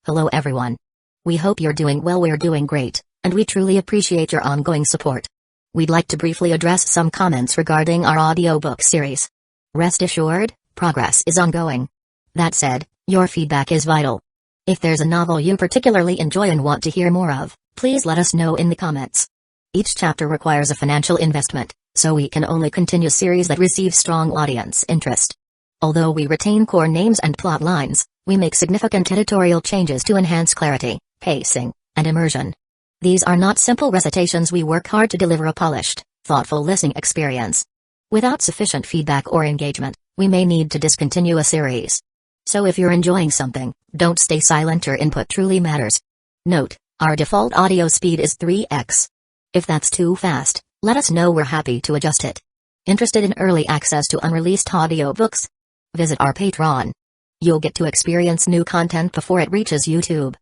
Hello everyone. We hope you're doing well. We're doing great, and we truly appreciate your ongoing support. We'd like to briefly address some comments regarding our audiobook series. Rest assured, progress is ongoing. That said, your feedback is vital. If there's a novel you particularly enjoy and want to hear more of, please let us know in the comments. Each chapter requires a financial investment, so we can only continue series that receive strong audience interest. Although we retain core names and plot lines, we make significant editorial changes to enhance clarity, pacing, and immersion. These are not simple recitations. We work hard to deliver a polished, thoughtful listening experience. Without sufficient feedback or engagement, we may need to discontinue a series. So if you're enjoying something, don't stay silent. Your input truly matters. Note, our default audio speed is 3x. If that's too fast, let us know. We're happy to adjust it. Interested in early access to unreleased audiobooks? Visit our Patreon. You'll get to experience new content before it reaches YouTube.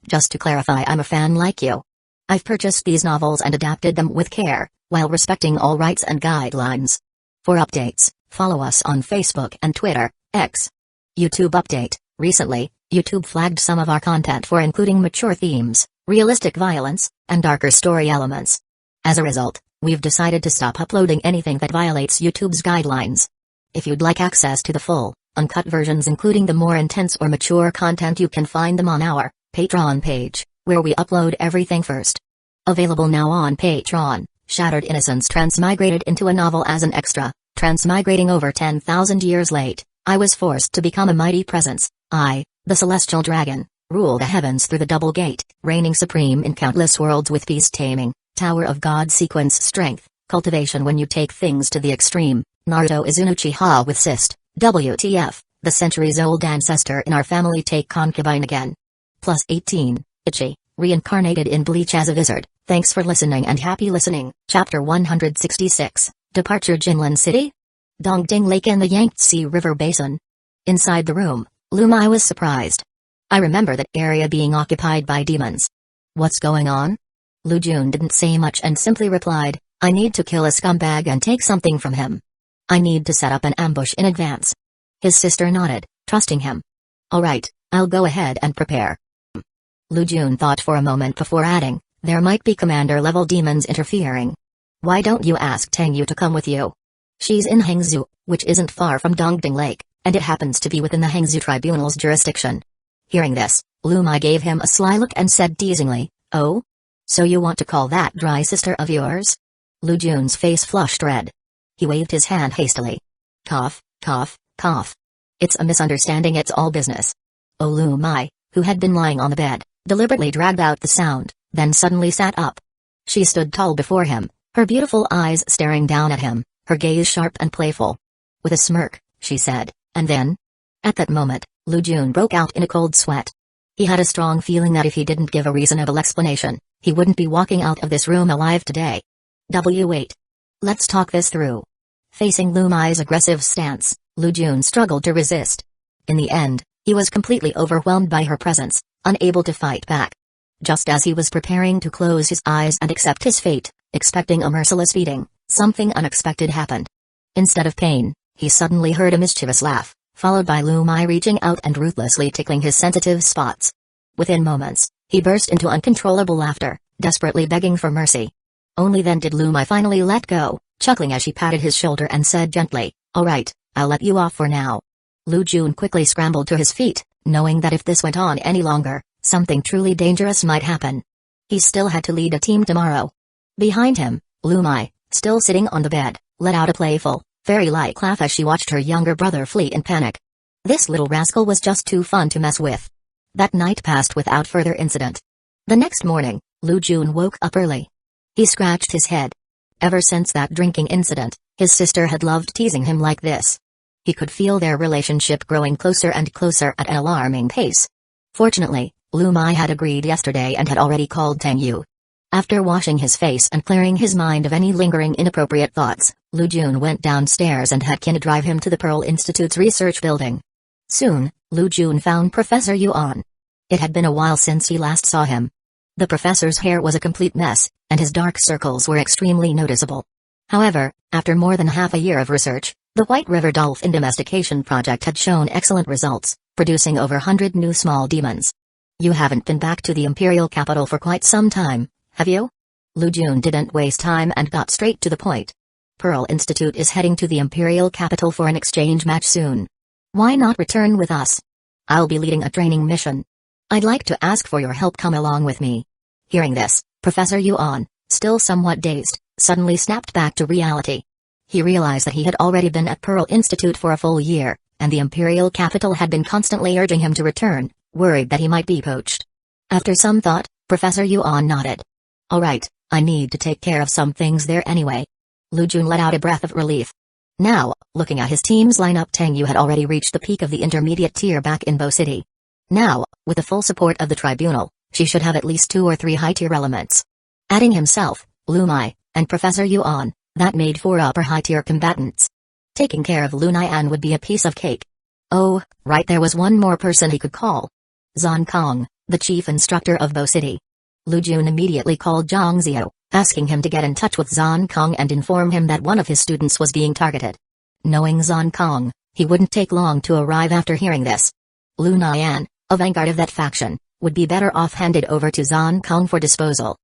Just to clarify, I'm a fan like you. I've purchased these novels and adapted them with care, while respecting all rights and guidelines. For updates, follow us on Facebook and Twitter, X. YouTube update: recently, YouTube flagged some of our content for including mature themes, realistic violence, and darker story elements. As a result, we've decided to stop uploading anything that violates YouTube's guidelines. If you'd like access to the full, uncut versions including the more intense or mature content, you can find them on our Patreon page, where we upload everything first. Available now on Patreon: Shattered Innocence transmigrated into a novel as an extra. Transmigrating over 10,000 years late, I was forced to become a mighty presence. I, the celestial dragon, rule the heavens through the double gate, reigning supreme in countless worlds with peace taming, Tower of God sequence strength, cultivation when you take things to the extreme. Naruto Izunuchiha with cyst. WTF, the centuries-old ancestor in our family take concubine again. Plus 18, Ichi, reincarnated in Bleach as a wizard. Thanks for listening and happy listening. Chapter 166, Departure Jinlan City? Dongding Lake in the Yangtze River Basin. Inside the room, Lumai was surprised. I remember that area being occupied by demons. What's going on? Lu Jun didn't say much and simply replied, I need to kill a scumbag and take something from him. I need to set up an ambush in advance. His sister nodded, trusting him. Alright, I'll go ahead and prepare. Lu Jun thought for a moment before adding, there might be commander-level demons interfering. Why don't you ask Tangyu to come with you? She's in Hangzhou, which isn't far from Dongding Lake, and it happens to be within the Hangzhou Tribunal's jurisdiction. Hearing this, Lu Mai gave him a sly look and said teasingly, oh? So you want to call that dry sister of yours? Lu Jun's face flushed red. He waved his hand hastily. Cough, cough, cough. It's a misunderstanding, it's all business. Oh, Lu Mai, who had been lying on the bed, deliberately dragged out the sound, then suddenly sat up. She stood tall before him, her beautiful eyes staring down at him, her gaze sharp and playful. With a smirk, she said, and then? At that moment, Lu Jun broke out in a cold sweat. He had a strong feeling that if he didn't give a reasonable explanation, he wouldn't be walking out of this room alive today. Wait. Let's talk this through. Facing Lu Mai's aggressive stance, Lu Jun struggled to resist. In the end, he was completely overwhelmed by her presence, unable to fight back. Just as he was preparing to close his eyes and accept his fate, expecting a merciless beating, something unexpected happened. Instead of pain, he suddenly heard a mischievous laugh, followed by Lu Mai reaching out and ruthlessly tickling his sensitive spots. Within moments, he burst into uncontrollable laughter, desperately begging for mercy. Only then did Lu Mai finally let go, chuckling as she patted his shoulder and said gently, alright, I'll let you off for now. Lu Jun quickly scrambled to his feet, knowing that if this went on any longer, something truly dangerous might happen. He still had to lead a team tomorrow. Behind him, Lu Mai, still sitting on the bed, let out a playful, fairy-like laugh as she watched her younger brother flee in panic. This little rascal was just too fun to mess with. That night passed without further incident. The next morning, Lu Jun woke up early. He scratched his head. Ever since that drinking incident, his sister had loved teasing him like this. He could feel their relationship growing closer and closer at an alarming pace. Fortunately, Lu Mai had agreed yesterday and had already called Tangyu. After washing his face and clearing his mind of any lingering inappropriate thoughts, Lu Jun went downstairs and had Kin drive him to the Pearl Institute's research building. Soon, Lu Jun found Professor Yuan. It had been a while since he last saw him. The professor's hair was a complete mess, and his dark circles were extremely noticeable. However, after more than half a year of research, the White River Dolphin Domestication Project had shown excellent results, producing over 100 new small demons. You haven't been back to the Imperial capital for quite some time, have you? Lu Jun didn't waste time and got straight to the point. Pearl Institute is heading to the Imperial capital for an exchange match soon. Why not return with us? I'll be leading a training mission. I'd like to ask for your help. Come along with me. Hearing this, Professor Yuan, still somewhat dazed, suddenly snapped back to reality. He realized that he had already been at Pearl Institute for a full year, and the Imperial capital had been constantly urging him to return, worried that he might be poached. After some thought, Professor Yuan nodded. Alright, I need to take care of some things there anyway. Lu Jun let out a breath of relief. Now, looking at his team's lineup, Tang Yu had already reached the peak of the intermediate tier back in Bo City. Now, with the full support of the tribunal, she should have at least 2 or 3 high-tier elements. Adding himself, Lu Mai, and Professor Yuan, that made 4 upper high-tier combatants. Taking care of Lu Nian would be a piece of cake. Oh, right, there was one more person he could call. Zhang Kong, the chief instructor of Bo City. Lu Jun immediately called Zhang Xiao, asking him to get in touch with Zhang Kong and inform him that one of his students was being targeted. Knowing Zhang Kong, he wouldn't take long to arrive after hearing this. Lu Nian, a vanguard of that faction, would be better off handed over to Zhang Kong for disposal.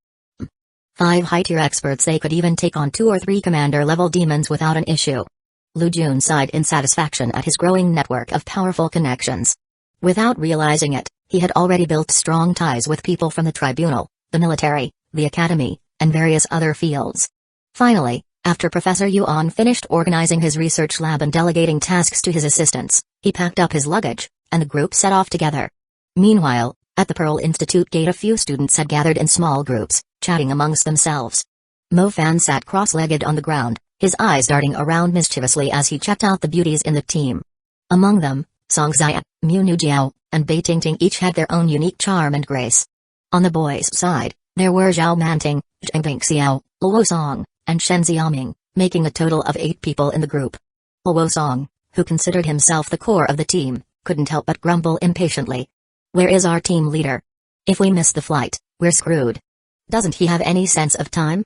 5 high-tier experts, they could even take on 2 or 3 commander-level demons without an issue. Lu Jun sighed in satisfaction at his growing network of powerful connections. Without realizing it, he had already built strong ties with people from the tribunal, the military, the academy, and various other fields. Finally, after Professor Yuan finished organizing his research lab and delegating tasks to his assistants, he packed up his luggage, and the group set off together. Meanwhile, at the Pearl Institute gate, a few students had gathered in small groups, chatting amongst themselves. Mo Fan sat cross-legged on the ground, his eyes darting around mischievously as he checked out the beauties in the team. Among them, Song Xia, Mu Nujiao, and Bei Tingting each had their own unique charm and grace. On the boys' side, there were Zhao Manting, Zheng Bingxiao, Luo Song, and Shen Xiaoming, making a total of 8 people in the group. Luo Song, who considered himself the core of the team, couldn't help but grumble impatiently. Where is our team leader? If we miss the flight, we're screwed. Doesn't he have any sense of time?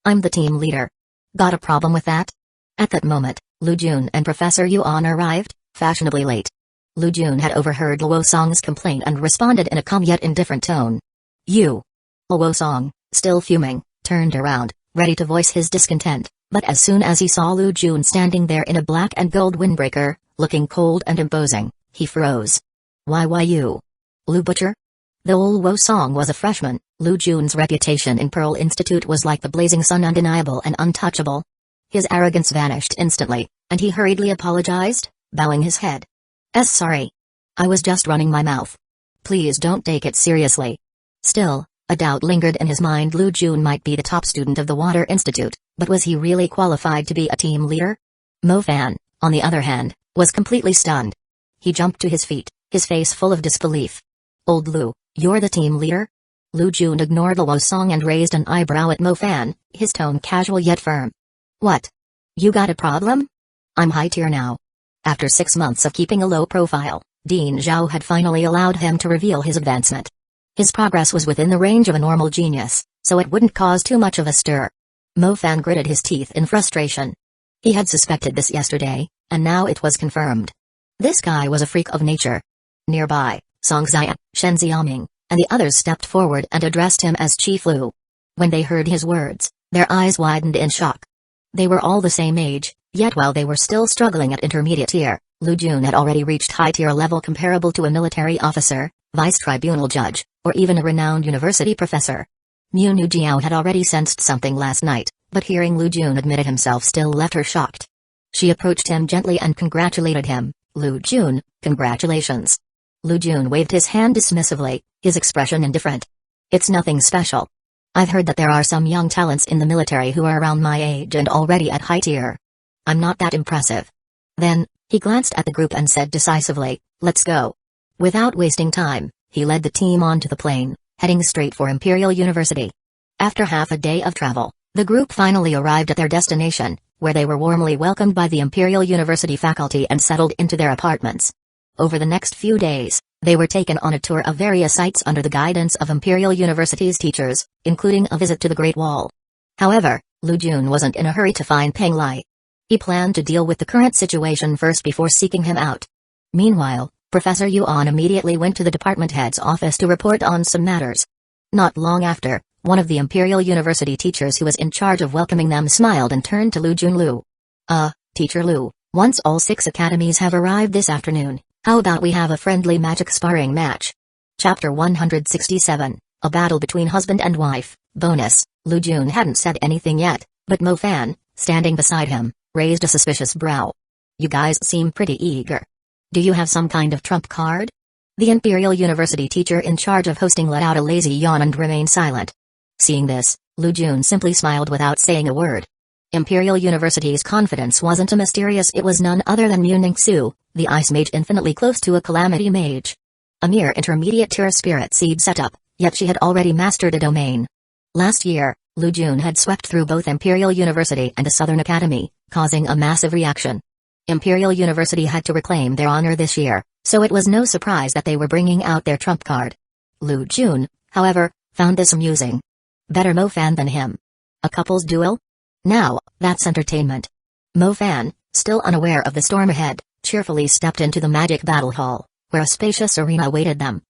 I'm the team leader. Got a problem with that? At that moment, Lu Jun and Professor Yuan arrived, fashionably late. Lu Jun had overheard Luo Song's complaint and responded in a calm yet indifferent tone. You. Luo Song, still fuming, turned around, ready to voice his discontent, but as soon as he saw Lu Jun standing there in a black and gold windbreaker, looking cold and imposing, he froze. Why you? Lu Butcher? Though Luo Song was a freshman, Lu Jun's reputation in Pearl Institute was like the blazing sun, undeniable and untouchable. His arrogance vanished instantly, and he hurriedly apologized, bowing his head. Sorry. I was just running my mouth. Please don't take it seriously. Still, a doubt lingered in his mind. Lu Jun might be the top student of the Water Institute, but was he really qualified to be a team leader? Mo Fan, on the other hand, was completely stunned. He jumped to his feet, his face full of disbelief. Old Lu, you're the team leader? Lu Jun ignored Luo Song and raised an eyebrow at Mo Fan, his tone casual yet firm. What? You got a problem? I'm high tier now. After 6 months of keeping a low profile, Dean Zhao had finally allowed him to reveal his advancement. His progress was within the range of a normal genius, so it wouldn't cause too much of a stir. Mo Fan gritted his teeth in frustration. He had suspected this yesterday, and now it was confirmed. This guy was a freak of nature. Nearby, Song Xia, Shen Xiaoming, and the others stepped forward and addressed him as Chief Lu. When they heard his words, their eyes widened in shock. They were all the same age, yet while they were still struggling at intermediate tier, Lu Jun had already reached high-tier level comparable to a military officer, vice-tribunal judge, or even a renowned university professor. Mu Nujiao had already sensed something last night, but hearing Lu Jun admit it himself still left her shocked. She approached him gently and congratulated him. Lu Jun, congratulations. Lu Jun waved his hand dismissively, his expression indifferent. It's nothing special. I've heard that there are some young talents in the military who are around my age and already at high tier. I'm not that impressive. Then, he glanced at the group and said decisively, let's go. Without wasting time, he led the team onto the plane, heading straight for Imperial University. After half a day of travel, the group finally arrived at their destination, where they were warmly welcomed by the Imperial University faculty and settled into their apartments. Over the next few days, they were taken on a tour of various sites under the guidance of Imperial University's teachers, including a visit to the Great Wall. However, Lu Jun wasn't in a hurry to find Peng Lai. He planned to deal with the current situation first before seeking him out. Meanwhile, Professor Yuan immediately went to the department head's office to report on some matters. Not long after, one of the Imperial University teachers who was in charge of welcoming them smiled and turned to Lu Junlu. Teacher Lu, once all 6 academies have arrived this afternoon, how about we have a friendly magic sparring match? Chapter 167, A Battle Between Husband and Wife. Bonus, Lu Jun hadn't said anything yet, but Mo Fan, standing beside him, raised a suspicious brow. You guys seem pretty eager. Do you have some kind of trump card? The Imperial University teacher in charge of hosting let out a lazy yawn and remained silent. Seeing this, Lu Jun simply smiled without saying a word. Imperial University's confidence wasn't a mysterious, it was none other than Mu-Ning-Su, the ice mage infinitely close to a calamity mage. A mere intermediate tier spirit seed setup, yet she had already mastered a domain. Last year, Lu Jun had swept through both Imperial University and the Southern Academy, causing a massive reaction. Imperial University had to reclaim their honor this year, so it was no surprise that they were bringing out their trump card. Lu Jun, however, found this amusing. Better Mo Fan than him. A couple's duel? Now, that's entertainment. Mo Fan, still unaware of the storm ahead, cheerfully stepped into the magic battle hall, where a spacious arena awaited them.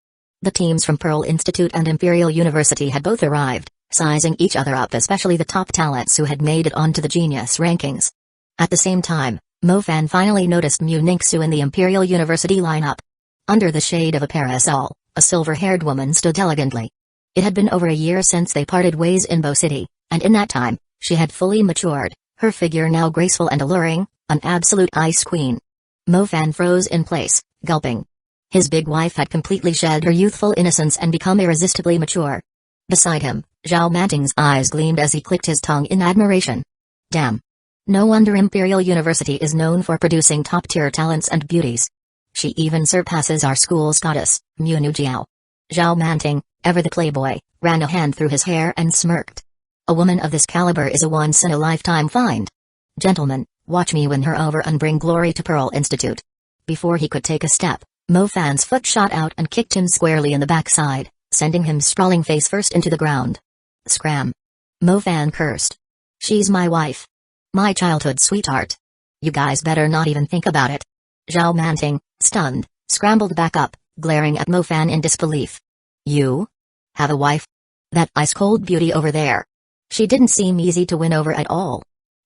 The teams from Pearl Institute and Imperial University had both arrived, sizing each other up, especially the top talents who had made it onto the genius rankings. At the same time, Mo Fan finally noticed Mu-Ning-Su in the Imperial University lineup. Under the shade of a parasol, a silver-haired woman stood elegantly. It had been over a year since they parted ways in Bo City, and in that time, she had fully matured, her figure now graceful and alluring, an absolute ice queen. Mo Fan froze in place, gulping. His big wife had completely shed her youthful innocence and become irresistibly mature. Beside him, Zhao Manting's eyes gleamed as he clicked his tongue in admiration. Damn. No wonder Imperial University is known for producing top-tier talents and beauties. She even surpasses our school's goddess, Munujiao. Zhao Manting, ever the playboy, ran a hand through his hair and smirked. A woman of this caliber is a once-in-a-lifetime find. Gentlemen, watch me win her over and bring glory to Pearl Institute. Before he could take a step, Mo Fan's foot shot out and kicked him squarely in the backside, sending him sprawling face first into the ground. Scram. Mo Fan cursed. She's my wife. My childhood sweetheart. You guys better not even think about it. Zhao Manting, stunned, scrambled back up, glaring at Mo Fan in disbelief. You? Have a wife? That ice-cold beauty over there. She didn't seem easy to win over at all.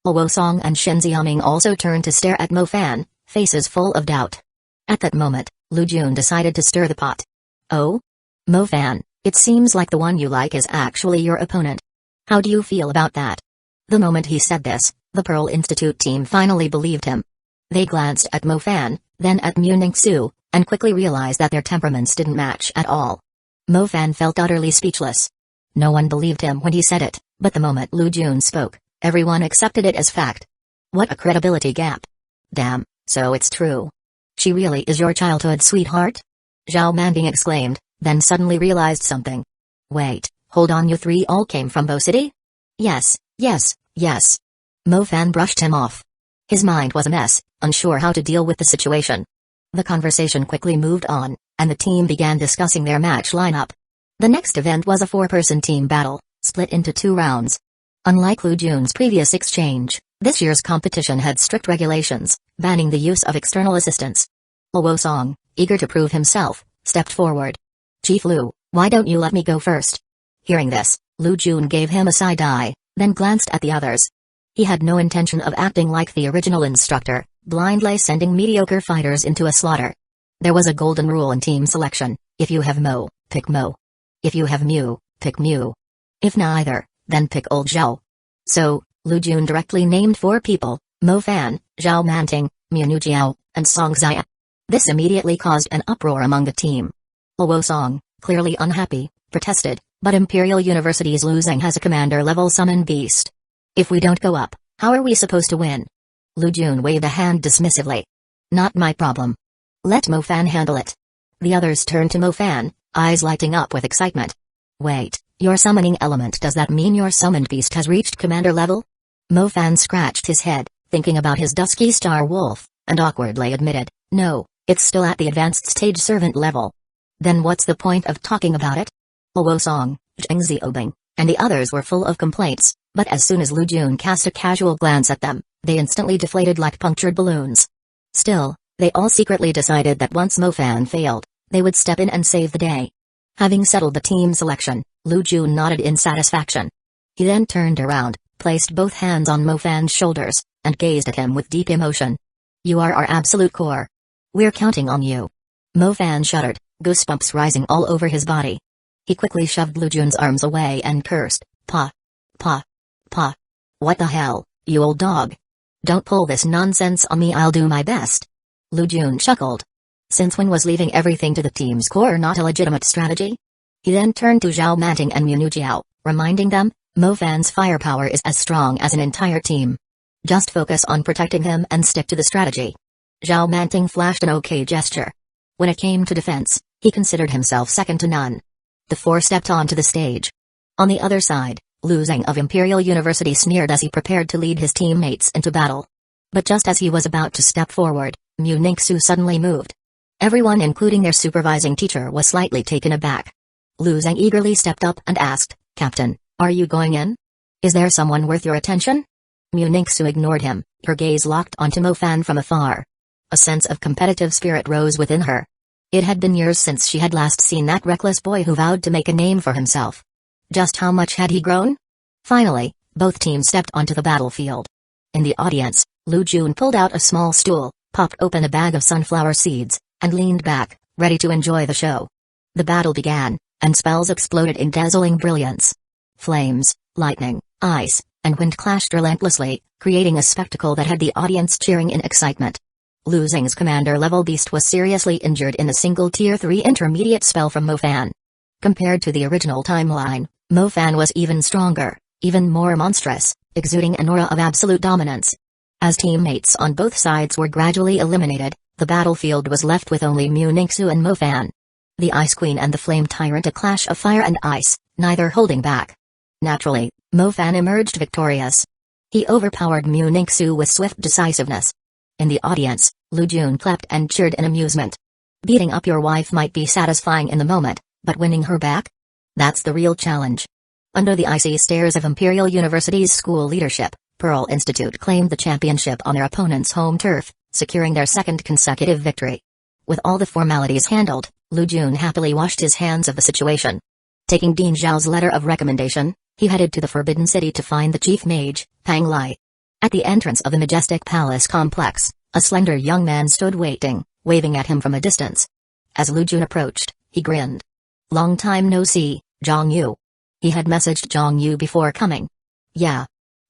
Luo Song and Shen Xiaming also turned to stare at Mo Fan, faces full of doubt. At that moment, Lu Jun decided to stir the pot. Oh? Mo Fan, it seems like the one you like is actually your opponent. How do you feel about that? The moment he said this, the Pearl Institute team finally believed him. They glanced at Mo Fan, then at Mu-Ning-Su, and quickly realized that their temperaments didn't match at all. Mo Fan felt utterly speechless. No one believed him when he said it, but the moment Lu Jun spoke, everyone accepted it as fact. What a credibility gap. Damn, so it's true. She really is your childhood sweetheart? Zhao Manting exclaimed, then suddenly realized something. Wait, hold on, you three all came from Bo City? Yes. Mo Fan brushed him off. His mind was a mess, unsure how to deal with the situation. The conversation quickly moved on, and the team began discussing their match lineup. The next event was a 4-person team battle, split into 2 rounds. Unlike Lu Jun's previous exchange, this year's competition had strict regulations, banning the use of external assistants. Luo Song, eager to prove himself, stepped forward. Chief Lu, why don't you let me go first? Hearing this, Lu Jun gave him a side eye, then glanced at the others. He had no intention of acting like the original instructor, blindly sending mediocre fighters into a slaughter. There was a golden rule in team selection: if you have Mo, pick Mo. If you have Mu, pick Mu. If neither, then pick old Zhao. So, Lu Jun directly named 4 people: Mo Fan, Zhao Manting, Munujiao, and Song Xia. This immediately caused an uproar among the team. Luo Song, clearly unhappy, protested, but Imperial University's losing has a commander-level summon beast. If we don't go up, how are we supposed to win? Lu Jun waved a hand dismissively. Not my problem. Let Mo Fan handle it. The others turned to Mo Fan, eyes lighting up with excitement. Wait, your summoning element, does that mean your summoned beast has reached commander level? Mo Fan scratched his head, thinking about his dusky star wolf, and awkwardly admitted, no, it's still at the advanced stage servant level. Then what's the point of talking about it? Luo Song, Zheng Xiaobing, and the others were full of complaints, but as soon as Lu Jun cast a casual glance at them, they instantly deflated like punctured balloons. Still, They all secretly decided that once Mofan failed, they would step in and save the day. Having settled the team selection, Lu Jun nodded in satisfaction. He then turned around, placed both hands on Mofan's shoulders, and gazed at him with deep emotion. "You are our absolute core. We're counting on you." Mofan shuddered, goosebumps rising all over his body. He quickly shoved Lu Jun's arms away and cursed, "Pa. Pa. Pa. What the hell, you old dog? Don't pull this nonsense on me, I'll do my best." Lu Jun chuckled. Since when was leaving everything to the team's core not a legitimate strategy? He then turned to Zhao Manting and Mu Nujiao, reminding them, Mofan's firepower is as strong as an entire team. Just focus on protecting him and stick to the strategy. Zhao Manting flashed an okay gesture. When it came to defense, he considered himself second to none. The four stepped onto the stage. On the other side, Lu Zheng of Imperial University sneered as he prepared to lead his teammates into battle. But just as he was about to step forward, Mu Ningxu suddenly moved. Everyone including their supervising teacher was slightly taken aback. Lu Zheng eagerly stepped up and asked, "Captain, are you going in? Is there someone worth your attention?" Mu Ningxu ignored him, her gaze locked onto Mofan from afar. A sense of competitive spirit rose within her. It had been years since she had last seen that reckless boy who vowed to make a name for himself. Just how much had he grown? Finally, both teams stepped onto the battlefield. In the audience, Lu Jun pulled out a small stool, popped open a bag of sunflower seeds, and leaned back, ready to enjoy the show. The battle began, and spells exploded in dazzling brilliance. Flames, lightning, ice, and wind clashed relentlessly, creating a spectacle that had the audience cheering in excitement. Lu Zheng's commander-level beast was seriously injured in a single Tier 3 intermediate spell from Mofan. Compared to the original timeline, Mofan was even stronger, even more monstrous, exuding an aura of absolute dominance. As teammates on both sides were gradually eliminated, the battlefield was left with only Mu Ningxu and Mofan. The Ice Queen and the Flame Tyrant, a clash of fire and ice, neither holding back. Naturally, Mofan emerged victorious. He overpowered Mu Ningxu with swift decisiveness. In the audience, Lu Jun clapped and cheered in amusement. Beating up your wife might be satisfying in the moment, but winning her back? That's the real challenge. Under the icy stares of Imperial University's school leadership, Pearl Institute claimed the championship on their opponent's home turf, securing their second consecutive victory. With all the formalities handled, Lu Jun happily washed his hands of the situation. Taking Dean Zhao's letter of recommendation, he headed to the Forbidden City to find the chief mage, Pang Lai. At the entrance of the majestic palace complex, a slender young man stood waiting, waving at him from a distance. As Lu Jun approached, he grinned. "Long time no see, Zhang Yu." He had messaged Zhang Yu before coming. "Yeah."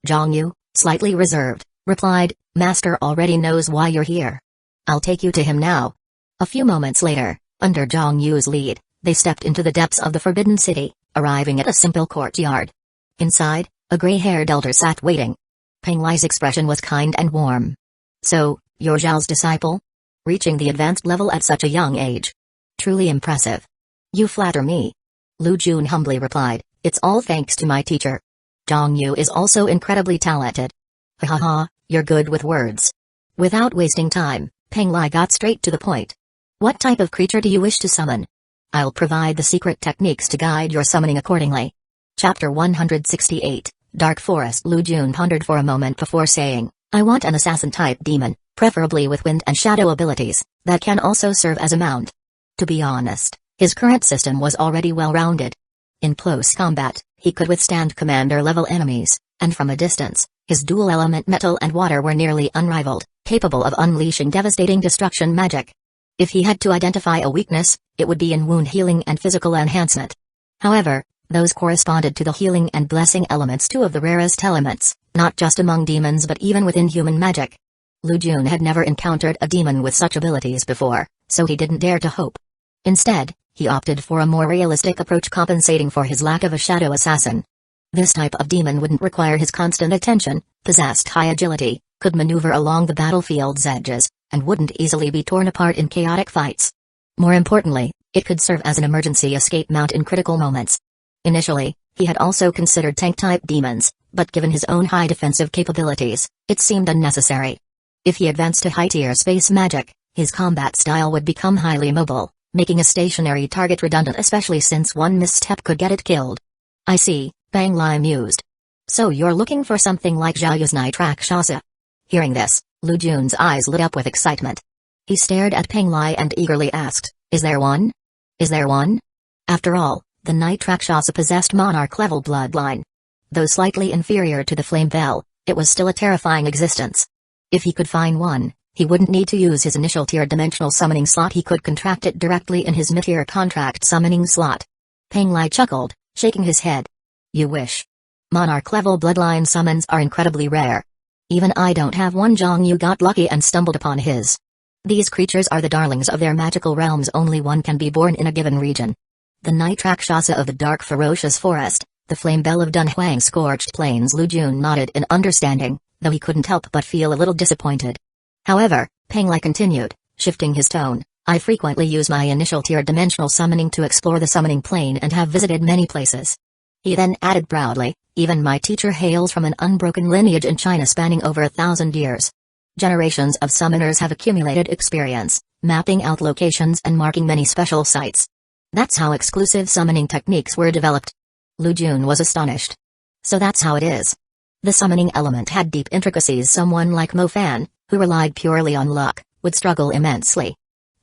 Zhang Yu, slightly reserved, replied, "Master already knows why you're here. I'll take you to him now." A few moments later, under Zhang Yu's lead, they stepped into the depths of the Forbidden City, arriving at a simple courtyard. Inside, a gray-haired elder sat waiting. Peng Lai's expression was kind and warm. "So, you're Zhao's disciple? Reaching the advanced level at such a young age. Truly impressive." "You flatter me." Lu Jun humbly replied, "It's all thanks to my teacher. Zhang Yu is also incredibly talented." "Ha ha ha, you're good with words." Without wasting time, Peng Lai got straight to the point. "What type of creature do you wish to summon? I'll provide the secret techniques to guide your summoning accordingly." Chapter 168, Dark Forest. Lu Jun pondered for a moment before saying, "I want an assassin-type demon, preferably with wind and shadow abilities, that can also serve as a mount." To be honest, his current system was already well-rounded. In close combat, he could withstand commander-level enemies, and from a distance, his dual-element metal and water were nearly unrivaled, capable of unleashing devastating destruction magic. If he had to identify a weakness, it would be in wound healing and physical enhancement. However, those corresponded to the healing and blessing elements, two of the rarest elements, not just among demons but even within human magic. Lu Jun had never encountered a demon with such abilities before, so he didn't dare to hope. Instead, he opted for a more realistic approach, compensating for his lack of a shadow assassin. This type of demon wouldn't require his constant attention, possessed high agility, could maneuver along the battlefield's edges, and wouldn't easily be torn apart in chaotic fights. More importantly, it could serve as an emergency escape mount in critical moments. Initially, he had also considered tank-type demons, but given his own high defensive capabilities, it seemed unnecessary. If he advanced to high-tier space magic, his combat style would become highly mobile, making a stationary target redundant, especially since one misstep could get it killed. "I see," Peng Lai mused. "So you're looking for something like Zhao Yu's Night Rakshasa?" Hearing this, Lu Jun's eyes lit up with excitement. He stared at Peng Lai and eagerly asked, "Is there one? Is there one?" After all, the Night Rakshasa possessed monarch-level bloodline. Though slightly inferior to the Flame Bell, it was still a terrifying existence. If he could find one, he wouldn't need to use his initial tier dimensional summoning slot. He could contract it directly in his mid-tier contract summoning slot. Peng Lai chuckled, shaking his head. "You wish. Monarch-level bloodline summons are incredibly rare. Even I don't have one. Zhang Yu got lucky and stumbled upon his. These creatures are the darlings of their magical realms. Only one can be born in a given region. The Night Rakshasa of the dark ferocious forest, the Flame Bell of Dunhuang scorched plains." Lu Jun nodded in understanding, though he couldn't help but feel a little disappointed. However, Peng Lai continued, shifting his tone, "I frequently use my initial tier dimensional summoning to explore the summoning plane and have visited many places." He then added proudly, "Even my teacher hails from an unbroken lineage in China spanning over 1,000 years. Generations of summoners have accumulated experience, mapping out locations and marking many special sites. That's how exclusive summoning techniques were developed." Lu Jun was astonished. So that's how it is. The summoning element had deep intricacies. Someone like Mo Fan, who relied purely on luck, would struggle immensely.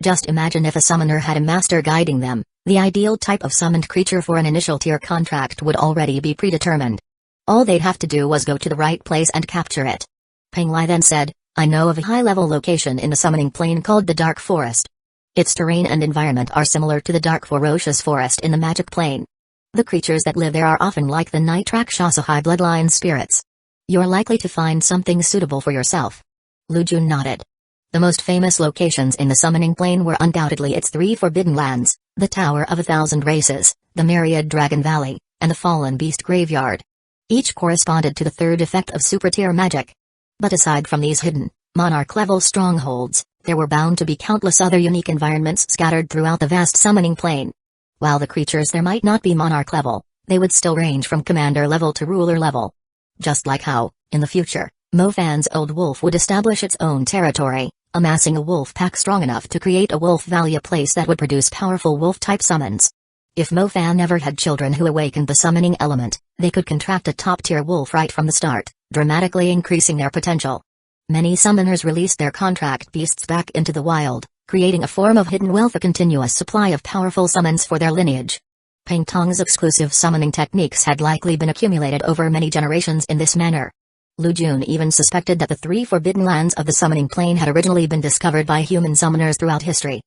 Just imagine if a summoner had a master guiding them. The ideal type of summoned creature for an initial tier contract would already be predetermined. All they'd have to do was go to the right place and capture it. Peng Lai then said, "I know of a high-level location in the summoning plane called the Dark Forest. Its terrain and environment are similar to the Dark Ferocious Forest in the Magic Plane. The creatures that live there are often like the Night Rakshasa high bloodline spirits. You're likely to find something suitable for yourself." Lu Jun nodded. The most famous locations in the summoning plane were undoubtedly its 3 Forbidden Lands, the Tower of 1,000 Races, the Myriad Dragon Valley, and the Fallen Beast Graveyard. Each corresponded to the third effect of super-tier magic. But aside from these hidden, monarch-level strongholds, there were bound to be countless other unique environments scattered throughout the vast summoning plane. While the creatures there might not be monarch-level, they would still range from commander-level to ruler-level. Just like how, in the future, Mo Fan's old wolf would establish its own territory, amassing a wolf pack strong enough to create a Wolf Valley, a place that would produce powerful wolf-type summons. If Mo Fan never had children who awakened the summoning element, they could contract a top-tier wolf right from the start, dramatically increasing their potential. Many summoners released their contract beasts back into the wild, creating a form of hidden wealth, a continuous supply of powerful summons for their lineage. Peng Tong's exclusive summoning techniques had likely been accumulated over many generations in this manner. Lu Jun even suspected that the 3 Forbidden Lands of the summoning plane had originally been discovered by human summoners throughout history.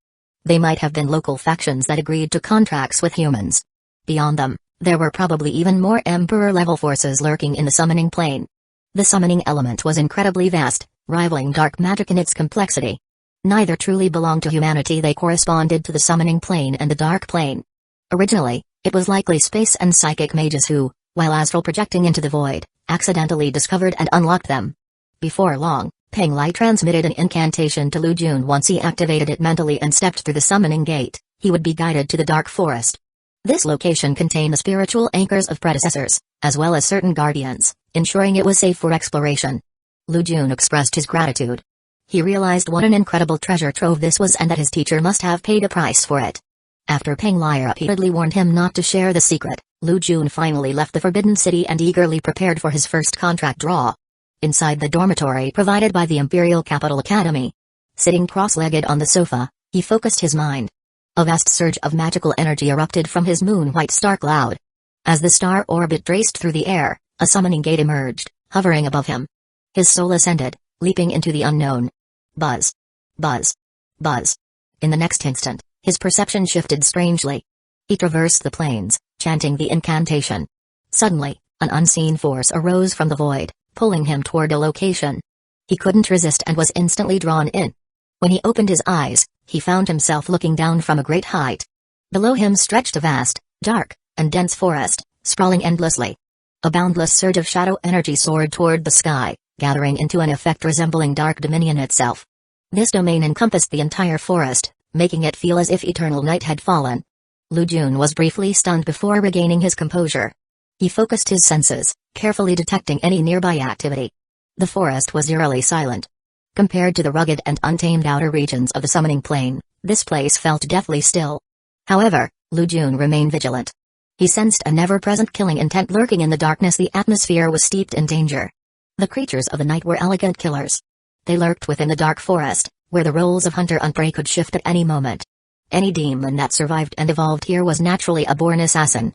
They might have been local factions that agreed to contracts with humans. Beyond them, there were probably even more Emperor-level forces lurking in the summoning plane. The summoning element was incredibly vast, rivaling dark magic in its complexity. Neither truly belonged to humanity. They corresponded to the summoning plane and the dark plane. Originally, it was likely space and psychic mages who, while astral projecting into the void, accidentally discovered and unlocked them. Before long, Peng Lai transmitted an incantation to Lu Jun. Once he activated it mentally and stepped through the summoning gate, he would be guided to the Dark Forest. This location contained the spiritual anchors of predecessors, as well as certain guardians, ensuring it was safe for exploration. Lu Jun expressed his gratitude. He realized what an incredible treasure trove this was and that his teacher must have paid a price for it. After Peng Lai repeatedly warned him not to share the secret, Lu Jun finally left the Forbidden City and eagerly prepared for his first contract draw. Inside the dormitory provided by the Imperial Capital Academy, sitting cross-legged on the sofa, he focused his mind. A vast surge of magical energy erupted from his moon-white star cloud. As the star orbit raced through the air, a summoning gate emerged, hovering above him. His soul ascended, leaping into the unknown. Buzz. Buzz. Buzz. In the next instant, his perception shifted strangely. He traversed the plains, chanting the incantation. Suddenly, an unseen force arose from the void, pulling him toward a location. He couldn't resist and was instantly drawn in. When he opened his eyes, he found himself looking down from a great height. Below him stretched a vast, dark, and dense forest, sprawling endlessly. A boundless surge of shadow energy soared toward the sky, gathering into an effect resembling Dark Dominion itself. This domain encompassed the entire forest, making it feel as if eternal night had fallen. Lu Jun was briefly stunned before regaining his composure. He focused his senses, carefully detecting any nearby activity. The forest was eerily silent. Compared to the rugged and untamed outer regions of the summoning plane, this place felt deathly still. However, Lu Jun remained vigilant. He sensed a never-present killing intent lurking in the darkness. The atmosphere was steeped in danger. The creatures of the night were elegant killers. They lurked within the dark forest, where the roles of hunter and prey could shift at any moment. Any demon that survived and evolved here was naturally a born assassin.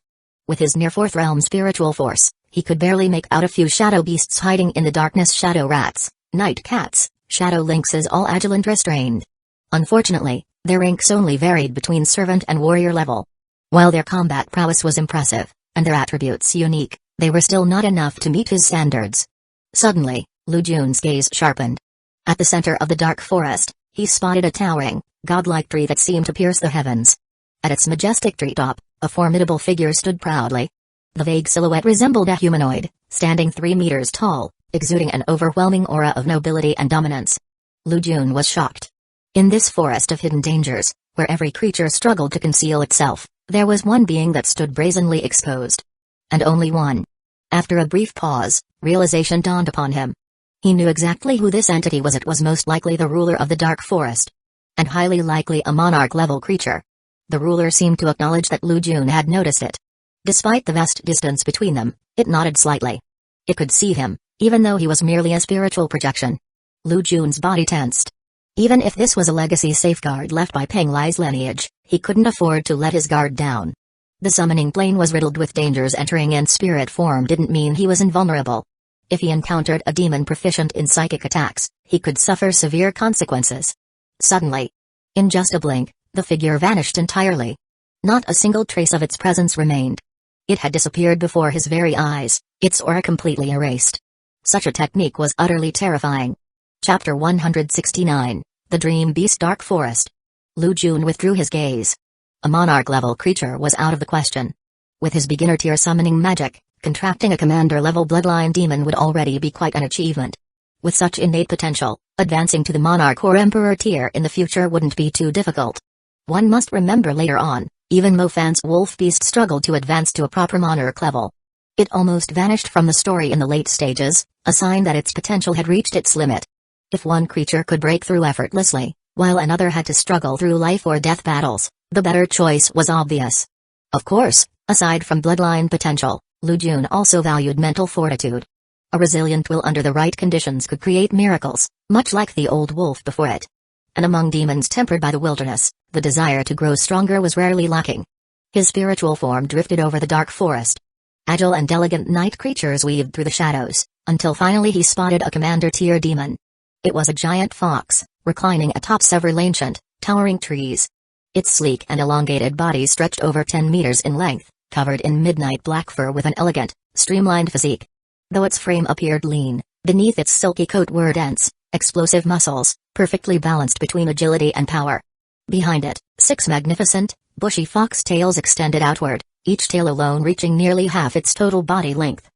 With his near fourth realm spiritual force, he could barely make out a few shadow beasts hiding in the darkness: shadow rats, night cats, shadow lynxes, all agile and restrained. Unfortunately, their ranks only varied between servant and warrior level. While their combat prowess was impressive, and their attributes unique, they were still not enough to meet his standards. Suddenly, Lu Jun's gaze sharpened. At the center of the dark forest, he spotted a towering, godlike tree that seemed to pierce the heavens. At its majestic treetop, a formidable figure stood proudly. The vague silhouette resembled a humanoid, standing 3 meters tall, exuding an overwhelming aura of nobility and dominance. Lu Jun was shocked. In this forest of hidden dangers, where every creature struggled to conceal itself, there was one being that stood brazenly exposed. And only one. After a brief pause, realization dawned upon him. He knew exactly who this entity was. It was most likely the ruler of the dark forest. And highly likely a monarch-level creature. The ruler seemed to acknowledge that Lu Jun had noticed it. Despite the vast distance between them, it nodded slightly. It could see him, even though he was merely a spiritual projection. Lu Jun's body tensed. Even if this was a legacy safeguard left by Peng Lai's lineage, he couldn't afford to let his guard down. The summoning plane was riddled with dangers. Entering in spirit form didn't mean he was invulnerable. If he encountered a demon proficient in psychic attacks, he could suffer severe consequences. Suddenly, in just a blink, the figure vanished entirely. Not a single trace of its presence remained. It had disappeared before his very eyes, its aura completely erased. Such a technique was utterly terrifying. Chapter 169, The Dream Beast. Dark Forest. Lu Jun withdrew his gaze. A monarch-level creature was out of the question. With his beginner-tier summoning magic, contracting a commander-level bloodline demon would already be quite an achievement. With such innate potential, advancing to the monarch or emperor tier in the future wouldn't be too difficult. One must remember later on, even Mo Fan's wolf beast struggled to advance to a proper monarch level. It almost vanished from the story in the late stages, a sign that its potential had reached its limit. If one creature could break through effortlessly, while another had to struggle through life or death battles, the better choice was obvious. Of course, aside from bloodline potential, Lu Jun also valued mental fortitude. A resilient will under the right conditions could create miracles, much like the old wolf before it. And among demons tempered by the wilderness, the desire to grow stronger was rarely lacking. His spiritual form drifted over the dark forest. Agile and elegant night creatures weaved through the shadows, until finally he spotted a commander-tier demon. It was a giant fox, reclining atop several ancient, towering trees. Its sleek and elongated body stretched over 10 meters in length, covered in midnight black fur with an elegant, streamlined physique. Though its frame appeared lean, beneath its silky coat were dense, explosive muscles, perfectly balanced between agility and power. Behind it, 6 magnificent, bushy fox tails extended outward, each tail alone reaching nearly half its total body length.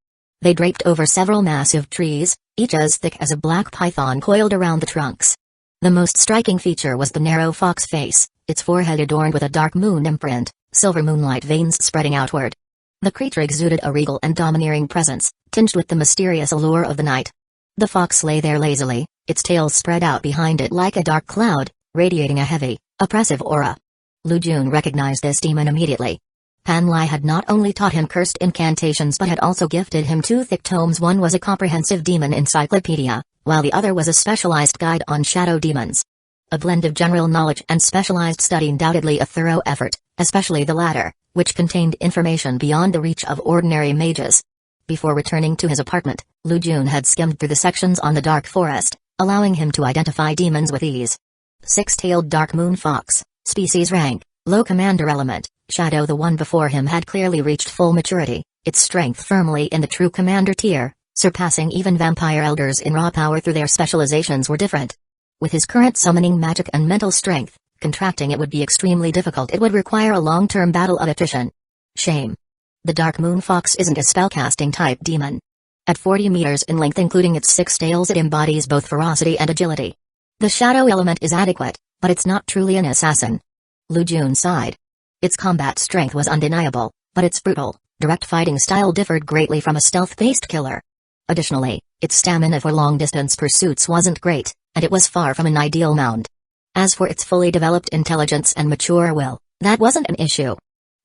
They draped over several massive trees, each as thick as a black python coiled around the trunks. The most striking feature was the narrow fox face, its forehead adorned with a dark moon imprint, silver moonlight veins spreading outward. The creature exuded a regal and domineering presence, tinged with the mysterious allure of the night. The fox lay there lazily, its tail spread out behind it like a dark cloud, radiating a heavy, oppressive aura. Lu Jun recognized this demon immediately. Pan Lai had not only taught him cursed incantations but had also gifted him 2 thick tomes. One was a comprehensive demon encyclopedia, while the other was a specialized guide on shadow demons. A blend of general knowledge and specialized study, undoubtedly a thorough effort, especially the latter, which contained information beyond the reach of ordinary mages. Before returning to his apartment, Lu Jun had skimmed through the sections on the dark forest, allowing him to identify demons with ease. 6-tailed dark moon fox, species rank, low commander element, shadow. The one before him had clearly reached full maturity, its strength firmly in the true commander tier, surpassing even vampire elders in raw power. Through their specializations were different. With his current summoning magic and mental strength, contracting it would be extremely difficult. It would require a long-term battle of attrition. Shame. The dark moon fox isn't a spellcasting type demon. At 40 meters in length including its 6 tails, it embodies both ferocity and agility. The shadow element is adequate, but it's not truly an assassin. Lu Jun sighed. Its combat strength was undeniable, but its brutal, direct fighting style differed greatly from a stealth-based killer. Additionally, its stamina for long-distance pursuits wasn't great, and it was far from an ideal mount. As for its fully developed intelligence and mature will, that wasn't an issue.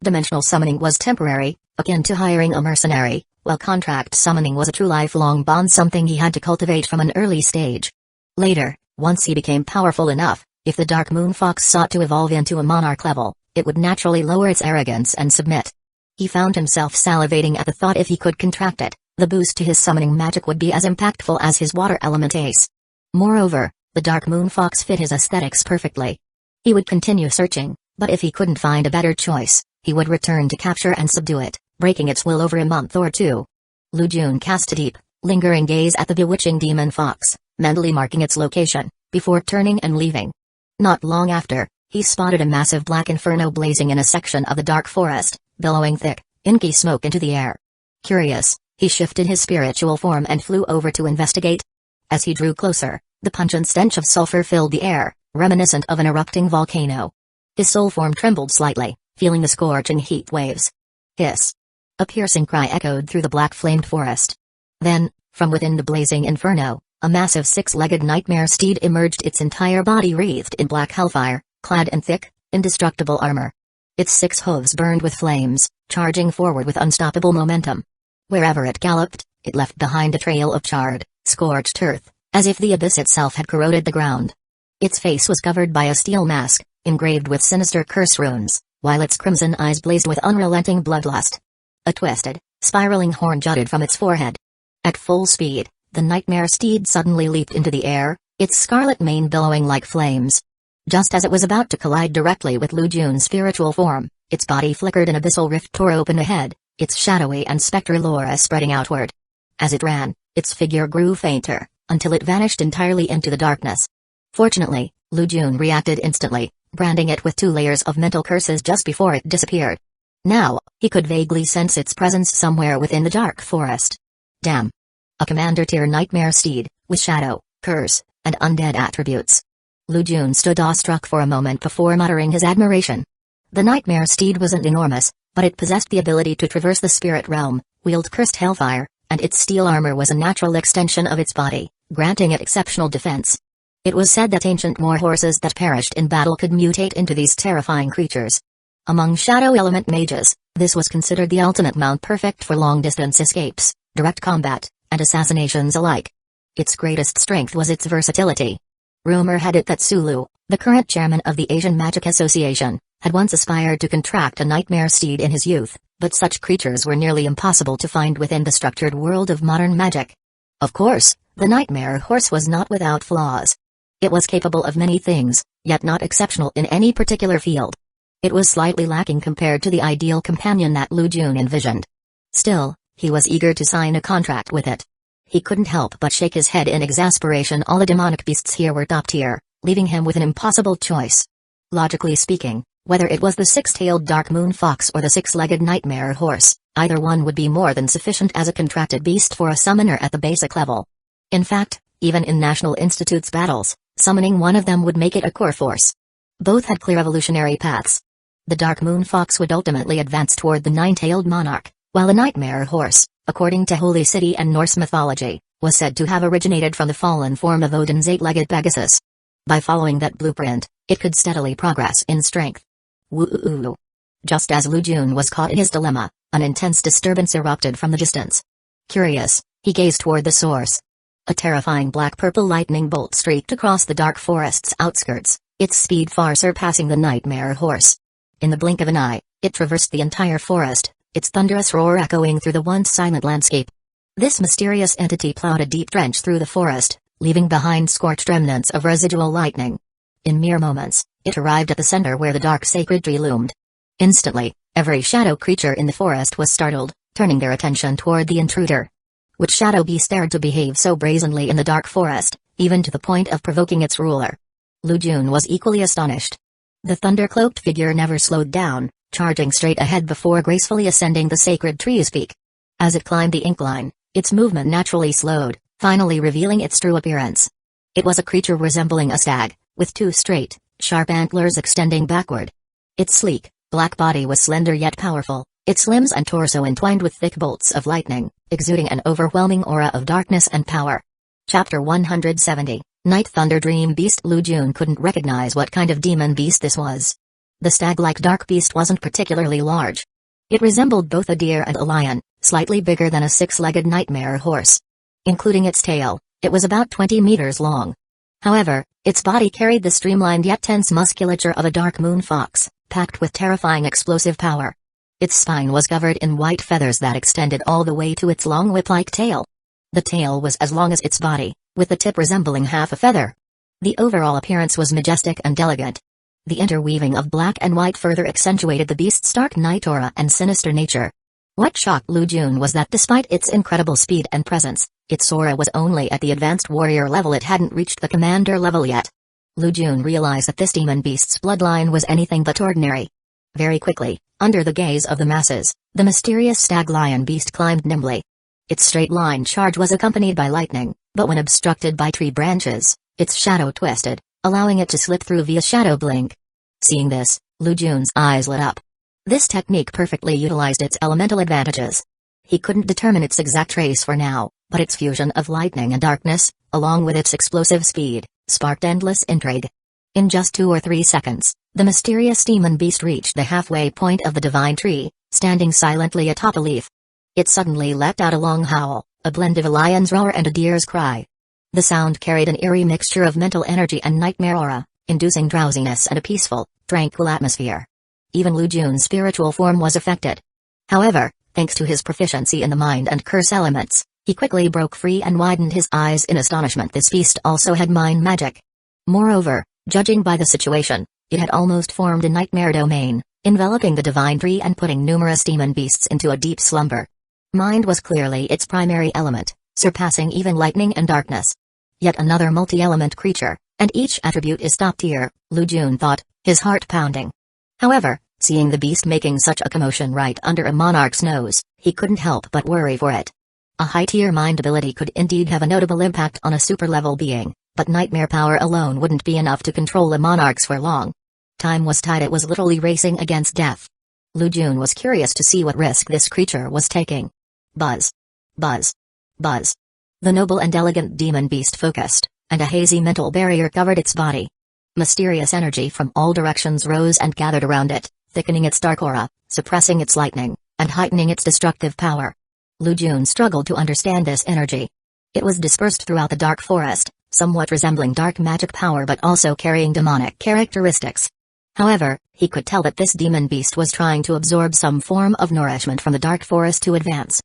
Dimensional summoning was temporary, akin to hiring a mercenary, while contract summoning was a true lifelong bond, something he had to cultivate from an early stage. Later, Once he became powerful enough, if the Dark Moon Fox sought to evolve into a monarch level, it would naturally lower its arrogance and submit. He found himself salivating at the thought if he could contract it, the boost to his summoning magic would be as impactful as his water element ace. Moreover, the Dark Moon Fox fit his aesthetics perfectly. He would continue searching, but if he couldn't find a better choice, he would return to capture and subdue it, breaking its will over a month or two. Lu Jun cast a deep, lingering gaze at the bewitching demon fox, mentally marking its location, before turning and leaving. Not long after, he spotted a massive black inferno blazing in a section of the dark forest, billowing thick, inky smoke into the air. Curious, he shifted his spiritual form and flew over to investigate. As he drew closer, the pungent stench of sulfur filled the air, reminiscent of an erupting volcano. His soul form trembled slightly, feeling the scorching heat waves. Hiss! A piercing cry echoed through the black-flamed forest. Then, from within the blazing inferno, a massive six-legged nightmare steed emerged, its entire body wreathed in black hellfire, clad in thick, indestructible armor. Its 6 hooves burned with flames, charging forward with unstoppable momentum. Wherever it galloped, it left behind a trail of charred, scorched earth, as if the abyss itself had corroded the ground. Its face was covered by a steel mask, engraved with sinister curse runes, while its crimson eyes blazed with unrelenting bloodlust. A twisted, spiraling horn jutted from its forehead. At full speed, the nightmare steed suddenly leaped into the air, its scarlet mane billowing like flames. Just as it was about to collide directly with Lu Jun's spiritual form, its body flickered, an abyssal rift tore open ahead, its shadowy and spectral aura spreading outward. As it ran, its figure grew fainter, until it vanished entirely into the darkness. Fortunately, Lu Jun reacted instantly, branding it with 2 layers of mental curses just before it disappeared. Now, he could vaguely sense its presence somewhere within the dark forest. Damn! A commander-tier nightmare steed, with shadow, curse, and undead attributes. Lu Jun stood awestruck for a moment before muttering his admiration. The nightmare steed wasn't enormous, but it possessed the ability to traverse the spirit realm, wield cursed hellfire, and its steel armor was a natural extension of its body, granting it exceptional defense. It was said that ancient war horses that perished in battle could mutate into these terrifying creatures. Among shadow element mages, this was considered the ultimate mount, perfect for long-distance escapes, direct combat, and assassinations alike. Its greatest strength was its versatility. Rumor had it that Sulu, the current chairman of the Asian Magic Association, had once aspired to contract a nightmare steed in his youth, but such creatures were nearly impossible to find within the structured world of modern magic. Of course, the nightmare horse was not without flaws. It was capable of many things, yet not exceptional in any particular field. It was slightly lacking compared to the ideal companion that Lu Jun envisioned. Still, he was eager to sign a contract with it. He couldn't help but shake his head in exasperation. All the demonic beasts here were top tier, leaving him with an impossible choice. Logically speaking, whether it was the 6-tailed Dark Moon Fox or the 6-legged Nightmare Horse, either one would be more than sufficient as a contracted beast for a summoner at the basic level. In fact, even in National Institute's battles, summoning one of them would make it a core force. Both had clear evolutionary paths. The Dark Moon Fox would ultimately advance toward the 9-tailed monarch, while the Nightmare Horse, according to Holy City and Norse mythology, was said to have originated from the fallen form of Odin's 8-legged Pegasus. By following that blueprint, it could steadily progress in strength. Woo-oo-oo. Just as Lu Jun was caught in his dilemma, an intense disturbance erupted from the distance. Curious, he gazed toward the source. A terrifying black-purple lightning bolt streaked across the dark forest's outskirts, its speed far surpassing the Nightmare Horse. In the blink of an eye, it traversed the entire forest, its thunderous roar echoing through the once silent landscape. This mysterious entity plowed a deep trench through the forest, leaving behind scorched remnants of residual lightning. In mere moments, it arrived at the center where the dark sacred tree loomed. Instantly, every shadow creature in the forest was startled, turning their attention toward the intruder. Which shadow beast dared to behave so brazenly in the dark forest, even to the point of provoking its ruler? Lu Jun was equally astonished. The thunder-cloaked figure never slowed down, charging straight ahead before gracefully ascending the sacred tree's peak. As it climbed the incline, its movement naturally slowed, finally revealing its true appearance. It was a creature resembling a stag, with 2 straight, sharp antlers extending backward. Its sleek, black body was slender yet powerful, its limbs and torso entwined with thick bolts of lightning, exuding an overwhelming aura of darkness and power. Chapter 170, Night Thunder Dream Beast. Lu Jun couldn't recognize what kind of demon beast this was. The stag-like dark beast wasn't particularly large. It resembled both a deer and a lion, slightly bigger than a 6-legged Nightmare Horse. Including its tail, it was about 20 meters long. However, its body carried the streamlined yet tense musculature of a dark moon fox, packed with terrifying explosive power. Its spine was covered in white feathers that extended all the way to its long whip-like tail. The tail was as long as its body, with the tip resembling half a feather. The overall appearance was majestic and elegant. The interweaving of black and white further accentuated the beast's stark night aura and sinister nature. What shocked Lu Jun was that despite its incredible speed and presence, its aura was only at the advanced warrior level. It hadn't reached the commander level yet. Lu Jun realized that this demon beast's bloodline was anything but ordinary. Very quickly, under the gaze of the masses, the mysterious stag lion beast climbed nimbly. Its straight-line charge was accompanied by lightning, but when obstructed by tree branches, its shadow twisted, allowing it to slip through via shadow blink. Seeing this, Lu Jun's eyes lit up. This technique perfectly utilized its elemental advantages. He couldn't determine its exact trace for now, but its fusion of lightning and darkness, along with its explosive speed, sparked endless intrigue. In just 2 or 3 seconds, the mysterious demon beast reached the halfway point of the divine tree, standing silently atop a leaf. It suddenly let out a long howl, a blend of a lion's roar and a deer's cry. The sound carried an eerie mixture of mental energy and nightmare aura, inducing drowsiness and a peaceful, tranquil atmosphere. Even Lu Jun's spiritual form was affected. However, thanks to his proficiency in the mind and curse elements, he quickly broke free and widened his eyes in astonishment. This beast also had mind magic. Moreover, judging by the situation, it had almost formed a nightmare domain, enveloping the divine tree and putting numerous demon beasts into a deep slumber. Mind was clearly its primary element, surpassing even lightning and darkness. Yet another multi-element creature, and each attribute is top tier, Lu Jun thought, his heart pounding. However, seeing the beast making such a commotion right under a monarch's nose, he couldn't help but worry for it. A high-tier mind ability could indeed have a notable impact on a super-level being, but nightmare power alone wouldn't be enough to control a monarch's for long. Time was tight. It was literally racing against death. Lu Jun was curious to see what risk this creature was taking. Buzz. Buzz. Buzz. The noble and elegant demon beast focused, and a hazy mental barrier covered its body. Mysterious energy from all directions rose and gathered around it, thickening its dark aura, suppressing its lightning, and heightening its destructive power. Lu Jun struggled to understand this energy. It was dispersed throughout the dark forest, somewhat resembling dark magic power but also carrying demonic characteristics. However, he could tell that this demon beast was trying to absorb some form of nourishment from the dark forest to advance.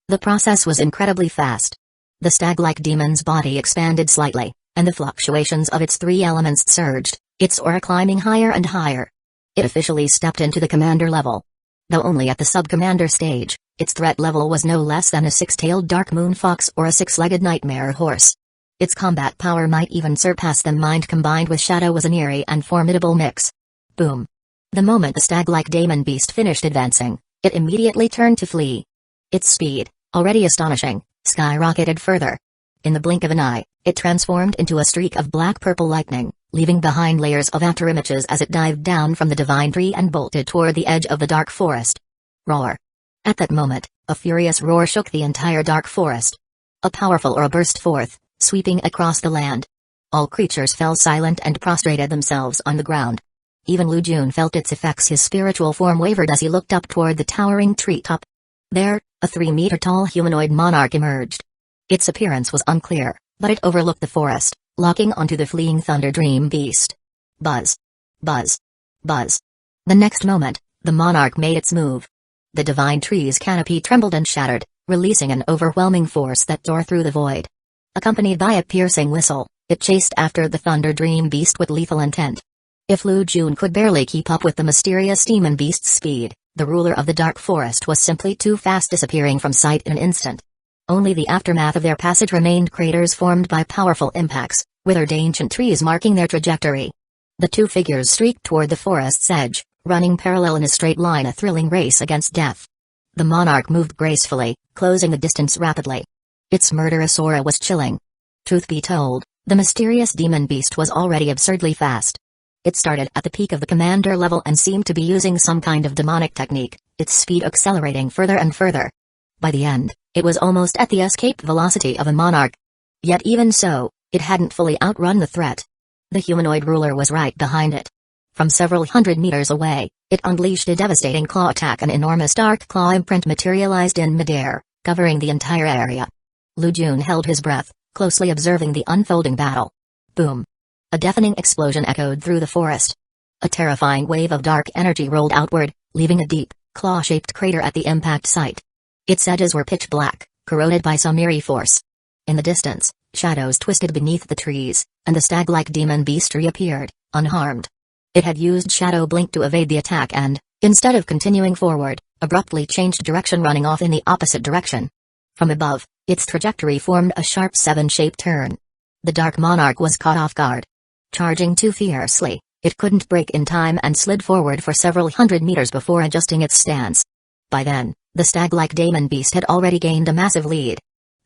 The process was incredibly fast. The stag-like demon's body expanded slightly, and the fluctuations of its 3 elements surged, its aura climbing higher and higher. It officially stepped into the commander level. Though only at the sub-commander stage, its threat level was no less than a 6-tailed dark moon fox or a 6-legged nightmare horse. Its combat power might even surpass them. Mind combined with shadow was an eerie and formidable mix. Boom. The moment the stag-like demon beast finished advancing, it immediately turned to flee. Its speed, already astonishing, skyrocketed further. In the blink of an eye, it transformed into a streak of black-purple lightning, leaving behind layers of afterimages as it dived down from the divine tree and bolted toward the edge of the dark forest. Roar. At that moment, a furious roar shook the entire dark forest. A powerful aura burst forth, sweeping across the land. All creatures fell silent and prostrated themselves on the ground. Even Lu Jun felt its effects. His spiritual form wavered as he looked up toward the towering treetop. There, a 3-meter-tall humanoid monarch emerged. Its appearance was unclear, but it overlooked the forest, locking onto the fleeing Thunder Dream beast. Buzz. Buzz. Buzz. The next moment, the monarch made its move. The divine tree's canopy trembled and shattered, releasing an overwhelming force that tore through the void. Accompanied by a piercing whistle, it chased after the Thunder Dream beast with lethal intent. If Lu Jun could barely keep up with the mysterious demon beast's speed, the ruler of the dark forest was simply too fast, disappearing from sight in an instant. Only the aftermath of their passage remained, craters formed by powerful impacts, withered ancient trees marking their trajectory. The 2 figures streaked toward the forest's edge, running parallel in a straight line, a thrilling race against death. The monarch moved gracefully, closing the distance rapidly. Its murderous aura was chilling. Truth be told, the mysterious demon beast was already absurdly fast. It started at the peak of the commander level and seemed to be using some kind of demonic technique, its speed accelerating further and further. By the end, it was almost at the escape velocity of a monarch. Yet even so, it hadn't fully outrun the threat. The humanoid ruler was right behind it. From several hundred meters away, it unleashed a devastating claw attack. An enormous dark claw imprint materialized in midair, covering the entire area. Lu Jun held his breath, closely observing the unfolding battle. Boom. A deafening explosion echoed through the forest. A terrifying wave of dark energy rolled outward, leaving a deep, claw-shaped crater at the impact site. Its edges were pitch black, corroded by some eerie force. In the distance, shadows twisted beneath the trees, and the stag-like demon beast reappeared, unharmed. It had used Shadow Blink to evade the attack and, instead of continuing forward, abruptly changed direction, running off in the opposite direction. From above, its trajectory formed a sharp 7-shaped turn. The Dark Monarch was caught off guard. Charging too fiercely, it couldn't break in time and slid forward for several hundred meters before adjusting its stance. By then, the stag-like demon beast had already gained a massive lead.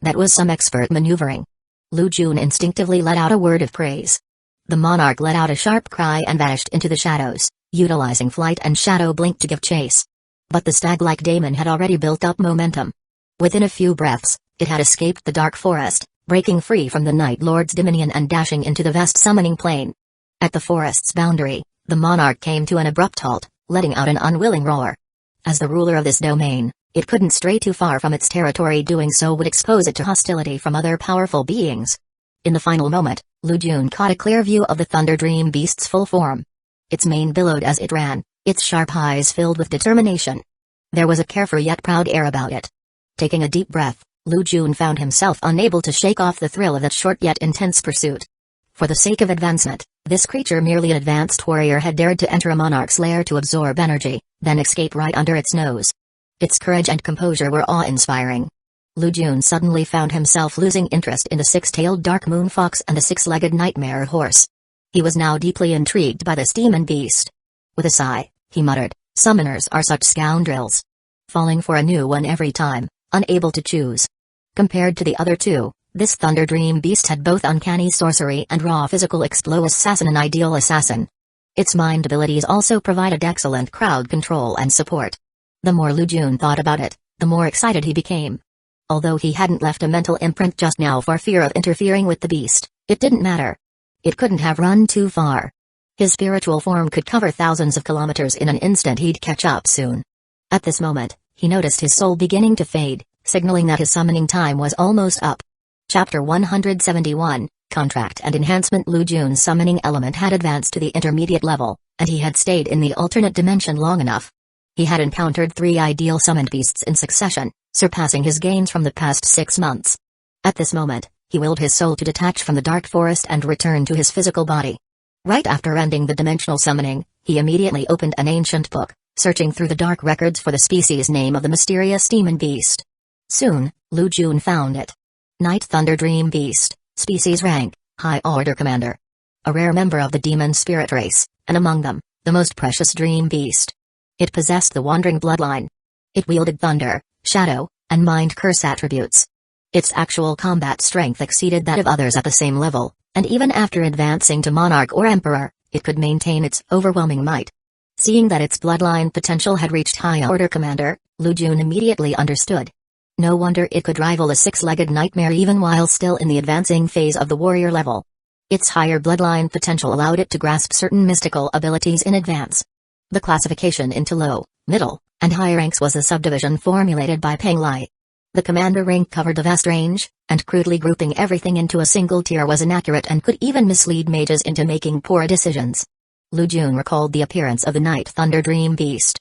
That was some expert maneuvering. Lu Jun instinctively let out a word of praise. The monarch let out a sharp cry and vanished into the shadows, utilizing flight and Shadow Blink to give chase. But the stag-like daemon had already built up momentum. Within a few breaths, it had escaped the dark forest, breaking free from the Night Lord's dominion and dashing into the vast summoning plain. At the forest's boundary, the monarch came to an abrupt halt, letting out an unwilling roar. As the ruler of this domain, it couldn't stray too far from its territory. Doing so would expose it to hostility from other powerful beings. In the final moment, Lu Jun caught a clear view of the Thunder Dream Beast's full form. Its mane billowed as it ran, its sharp eyes filled with determination. There was a carefree yet proud air about it. Taking a deep breath, Lu Jun found himself unable to shake off the thrill of that short yet intense pursuit. For the sake of advancement, this creature, merely an advanced warrior, had dared to enter a monarch's lair to absorb energy, then escape right under its nose. Its courage and composure were awe-inspiring. Lu Jun suddenly found himself losing interest in the 6-tailed dark moon fox and the 6-legged nightmare horse. He was now deeply intrigued by this demon beast. With a sigh, he muttered, "Summoners are such scoundrels. Falling for a new one every time, unable to choose." Compared to the other two, this Thunder Dream Beast had both uncanny sorcery and raw physical explo assassin, an ideal assassin. Its mind abilities also provided excellent crowd control and support. The more Lu Jun thought about it, the more excited he became. Although he hadn't left a mental imprint just now for fear of interfering with the beast, it didn't matter. It couldn't have run too far. His spiritual form could cover thousands of kilometers in an instant. He'd catch up soon. At this moment, he noticed his soul beginning to fade, signaling that his summoning time was almost up. Chapter 171, Contract and Enhancement. Lu Jun's summoning element had advanced to the intermediate level, and he had stayed in the alternate dimension long enough. He had encountered 3 ideal summoned beasts in succession, surpassing his gains from the past 6 months. At this moment, he willed his soul to detach from the dark forest and return to his physical body. Right after ending the dimensional summoning, he immediately opened an ancient book, searching through the dark records for the species name of the mysterious demon beast. Soon, Lu Jun found it. Night Thunder Dream Beast, species rank, High Order Commander. A rare member of the demon spirit race, and among them, the most precious dream beast. It possessed the Wandering bloodline. It wielded thunder, shadow, and mind curse attributes. Its actual combat strength exceeded that of others at the same level, and even after advancing to Monarch or Emperor, it could maintain its overwhelming might. Seeing that its bloodline potential had reached High Order Commander, Lu Jun immediately understood. No wonder it could rival a 6-legged nightmare even while still in the advancing phase of the warrior level. Its higher bloodline potential allowed it to grasp certain mystical abilities in advance. The classification into low, middle, and high ranks was a subdivision formulated by Peng Lai. The commander rank covered a vast range, and crudely grouping everything into a single tier was inaccurate and could even mislead mages into making poor decisions. Lu Jun recalled the appearance of the Night Thunder Dream Beast.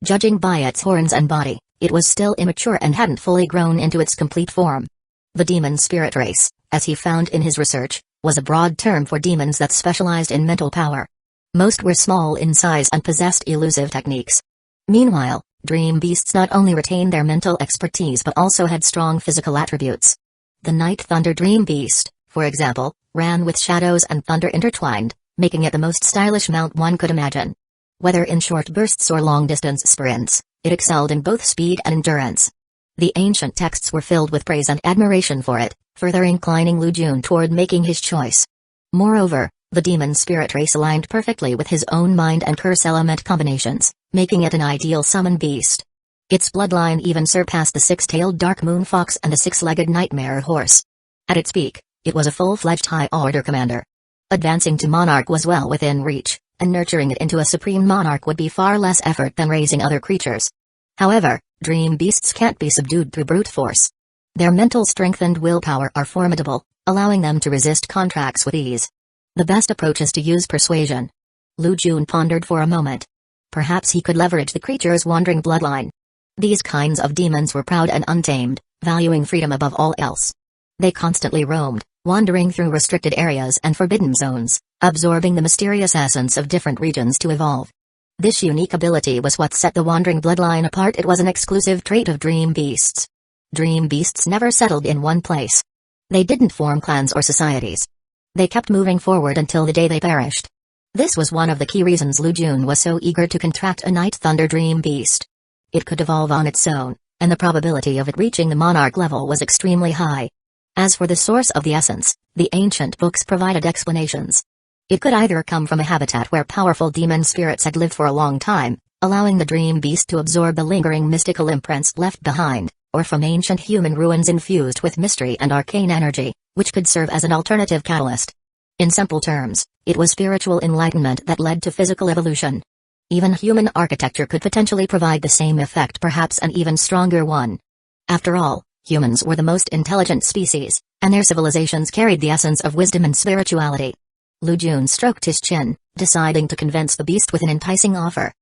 Judging by its horns and body, it was still immature and hadn't fully grown into its complete form. The demon spirit race, as he found in his research, was a broad term for demons that specialized in mental power. Most were small in size and possessed elusive techniques. Meanwhile, dream beasts not only retained their mental expertise but also had strong physical attributes. The Night Thunder Dream Beast, for example, ran with shadows and thunder intertwined, making it the most stylish mount one could imagine. Whether in short bursts or long-distance sprints, it excelled in both speed and endurance. The ancient texts were filled with praise and admiration for it, further inclining Lu Jun toward making his choice. Moreover, the demon spirit race aligned perfectly with his own mind and curse element combinations, making it an ideal summon beast. Its bloodline even surpassed the 6-tailed dark moon fox and the 6-legged nightmare horse. At its peak, it was a full-fledged high-order commander. Advancing to monarch was well within reach, and nurturing it into a supreme monarch would be far less effort than raising other creatures. However, dream beasts can't be subdued through brute force. Their mental strength and willpower are formidable, allowing them to resist contracts with ease. The best approach is to use persuasion. Lu Jun pondered for a moment. Perhaps he could leverage the creature's wandering bloodline. These kinds of demons were proud and untamed, valuing freedom above all else. They constantly roamed, wandering through restricted areas and forbidden zones, absorbing the mysterious essence of different regions to evolve. This unique ability was what set the wandering bloodline apart. It was an exclusive trait of dream beasts. Dream beasts never settled in one place. They didn't form clans or societies. They kept moving forward until the day they perished. This was one of the key reasons Lu Jun was so eager to contract a Night Thunder Dream Beast. It could evolve on its own, and the probability of it reaching the monarch level was extremely high. As for the source of the essence, the ancient books provided explanations. It could either come from a habitat where powerful demon spirits had lived for a long time, allowing the dream beast to absorb the lingering mystical imprints left behind, or from ancient human ruins infused with mystery and arcane energy, which could serve as an alternative catalyst. In simple terms, it was spiritual enlightenment that led to physical evolution. Even human architecture could potentially provide the same effect, perhaps an even stronger one. After all, humans were the most intelligent species, and their civilizations carried the essence of wisdom and spirituality. Lu Jun stroked his chin, deciding to convince the beast with an enticing offer.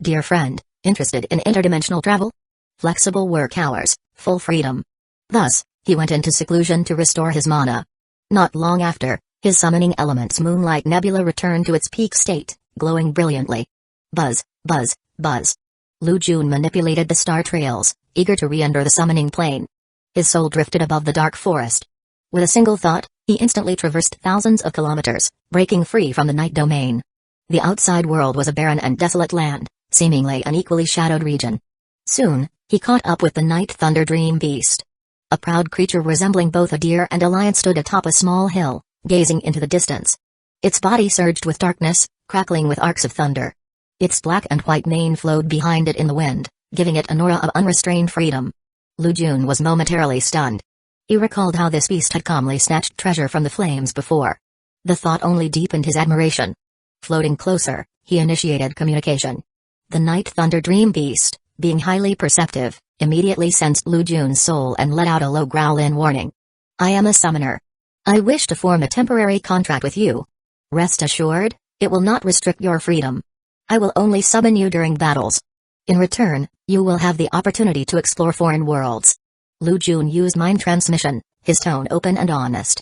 Dear friend, interested in interdimensional travel? Flexible work hours, full freedom. Thus, he went into seclusion to restore his mana. Not long after, his summoning element's Moonlight Nebula returned to its peak state, glowing brilliantly. Buzz, buzz, buzz. Lu Jun manipulated the star trails, eager to re-enter the summoning plane. His soul drifted above the dark forest. With a single thought, he instantly traversed thousands of kilometers, breaking free from the night domain. The outside world was a barren and desolate land, seemingly an equally shadowed region. Soon, he caught up with the Night Thunder Dream Beast. A proud creature resembling both a deer and a lion stood atop a small hill, gazing into the distance. Its body surged with darkness, crackling with arcs of thunder. Its black and white mane flowed behind it in the wind, giving it an aura of unrestrained freedom. Lu Jun was momentarily stunned. He recalled how this beast had calmly snatched treasure from the flames before. The thought only deepened his admiration. Floating closer, he initiated communication. The Night Thunder Dream Beast, being highly perceptive, immediately sensed Lu Jun's soul and let out a low growl in warning. I am a summoner. I wish to form a temporary contract with you. Rest assured, it will not restrict your freedom. I will only summon you during battles. In return, you will have the opportunity to explore foreign worlds. Lu Jun used mind transmission, his tone open and honest.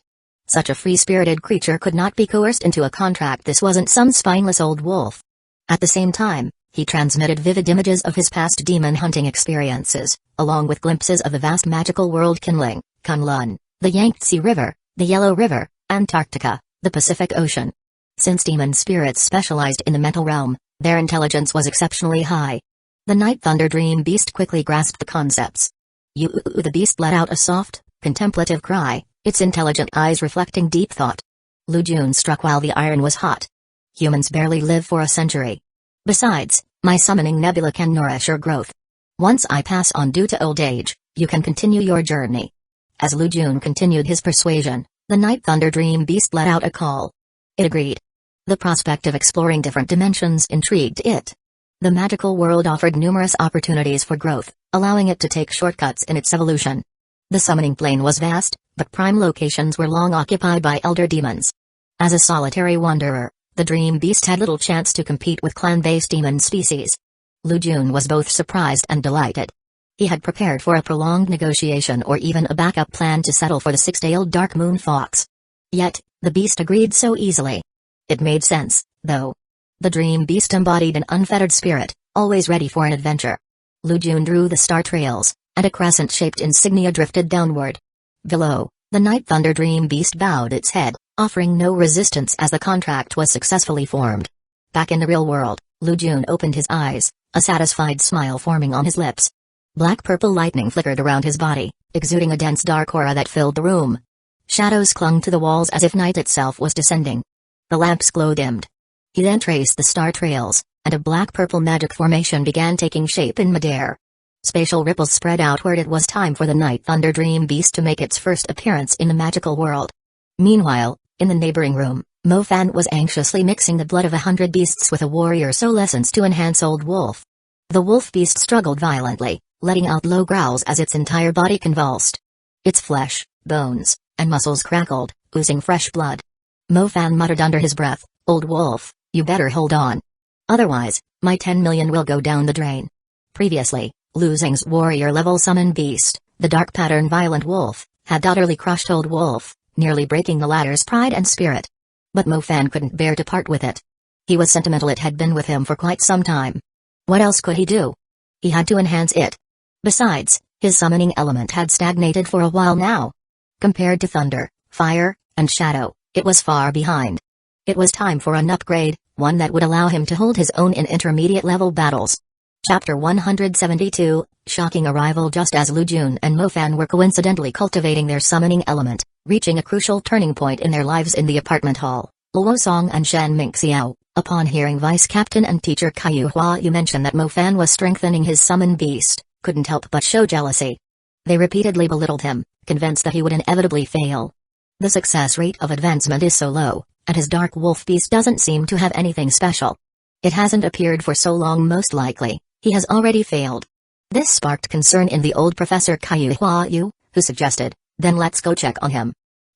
Such a free-spirited creature could not be coerced into a contract. This wasn't some spineless old wolf. At the same time, he transmitted vivid images of his past demon hunting experiences, along with glimpses of the vast magical world Kunlun, Kunlun, the Yangtze River, the Yellow River, Antarctica, the Pacific Ocean. Since demon spirits specialized in the mental realm, their intelligence was exceptionally high. The Night Thunder Dream Beast quickly grasped the concepts. The beast let out a soft, contemplative cry, its intelligent eyes reflecting deep thought. Lu Jun struck while the iron was hot. Humans barely live for a century. Besides, my summoning nebula can nourish your growth. Once I pass on due to old age, you can continue your journey. As Lu Jun continued his persuasion, the Night Thunder Dream Beast let out a call. It agreed. The prospect of exploring different dimensions intrigued it. The magical world offered numerous opportunities for growth, allowing it to take shortcuts in its evolution. The summoning plane was vast, but prime locations were long occupied by elder demons. As a solitary wanderer, the Dream Beast had little chance to compete with clan-based demon species. Lu Jun was both surprised and delighted. He had prepared for a prolonged negotiation or even a backup plan to settle for the six-tailed Dark Moon Fox. Yet, the beast agreed so easily. It made sense, though. The Dream Beast embodied an unfettered spirit, always ready for an adventure. Lu Jun drew the star trails, and a crescent-shaped insignia drifted downward. Below, the Night Thunder Dream Beast bowed its head, offering no resistance as the contract was successfully formed. Back in the real world, Lu Jun opened his eyes, a satisfied smile forming on his lips. Black-purple lightning flickered around his body, exuding a dense dark aura that filled the room. Shadows clung to the walls as if night itself was descending. The lamp's glow dimmed. He then traced the star trails, and a black-purple magic formation began taking shape in midair. Spatial ripples spread outward. It was time for the Night Thunder Dream Beast to make its first appearance in the magical world. Meanwhile, in the neighboring room, Mo Fan was anxiously mixing the blood of 100 beasts with a warrior soul essence to enhance Old Wolf. The wolf beast struggled violently, letting out low growls as its entire body convulsed. Its flesh, bones, and muscles crackled, oozing fresh blood. Mo Fan muttered under his breath, "Old wolf, you better hold on. Otherwise, my 10 million will go down the drain." Previously, Lu Xing's warrior-level summon beast, the dark pattern Violent Wolf, had utterly crushed Old Wolf, nearly breaking the latter's pride and spirit. But Mo Fan couldn't bear to part with it. He was sentimental. It had been with him for quite some time. What else could he do? He had to enhance it. Besides, his summoning element had stagnated for a while now. Compared to thunder, fire, and shadow, it was far behind. It was time for an upgrade, one that would allow him to hold his own in intermediate-level battles. Chapter 172, Shocking Arrival. Just as Lu Jun and Mo Fan were coincidentally cultivating their summoning element, reaching a crucial turning point in their lives in the apartment hall, Luo Song and Shen Mingxiao, upon hearing Vice Captain and Teacher Caillou Huayu mention that Mo Fan was strengthening his summon beast, couldn't help but show jealousy. They repeatedly belittled him, convinced that he would inevitably fail. The success rate of advancement is so low, and his dark wolf beast doesn't seem to have anything special. It hasn't appeared for so long. Most likely, he has already failed. This sparked concern in the old Professor Caillou Huayu, who suggested, "Then let's go check on him."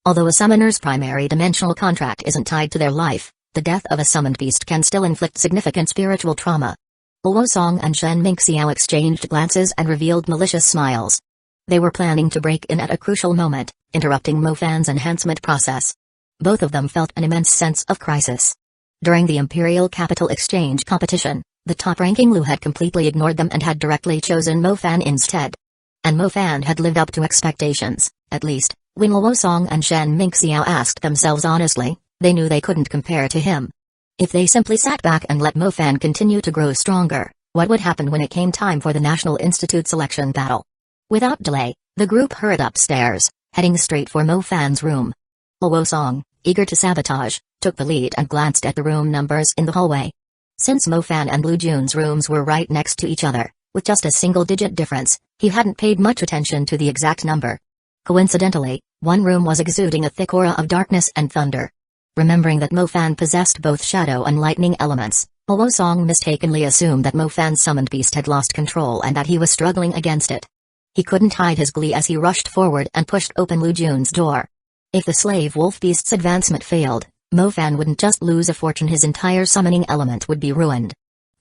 Although a summoner's primary dimensional contract isn't tied to their life, the death of a summoned beast can still inflict significant spiritual trauma. Luo Song and Shen Mingxiao exchanged glances and revealed malicious smiles. They were planning to break in at a crucial moment, interrupting Mo Fan's enhancement process. Both of them felt an immense sense of crisis. During the Imperial Capital Exchange competition, the top-ranking Lu had completely ignored them and had directly chosen Mo Fan instead. And Mo Fan had lived up to expectations, at least, when Luo Song and Shen Mingxiao asked themselves honestly, they knew they couldn't compare to him. If they simply sat back and let Mo Fan continue to grow stronger, what would happen when it came time for the National Institute selection battle? Without delay, the group hurried upstairs, heading straight for Mo Fan's room. Luo Song, eager to sabotage, took the lead and glanced at the room numbers in the hallway. Since Mo Fan and Lu Jun's rooms were right next to each other, with just a single-digit difference, he hadn't paid much attention to the exact number. Coincidentally, one room was exuding a thick aura of darkness and thunder. Remembering that Mo Fan possessed both shadow and lightning elements, Luo Song mistakenly assumed that Mo Fan's summoned beast had lost control and that he was struggling against it. He couldn't hide his glee as he rushed forward and pushed open Lu Jun's door. If the slave wolf beast's advancement failed, Mo Fan wouldn't just lose a fortune, his entire summoning element would be ruined.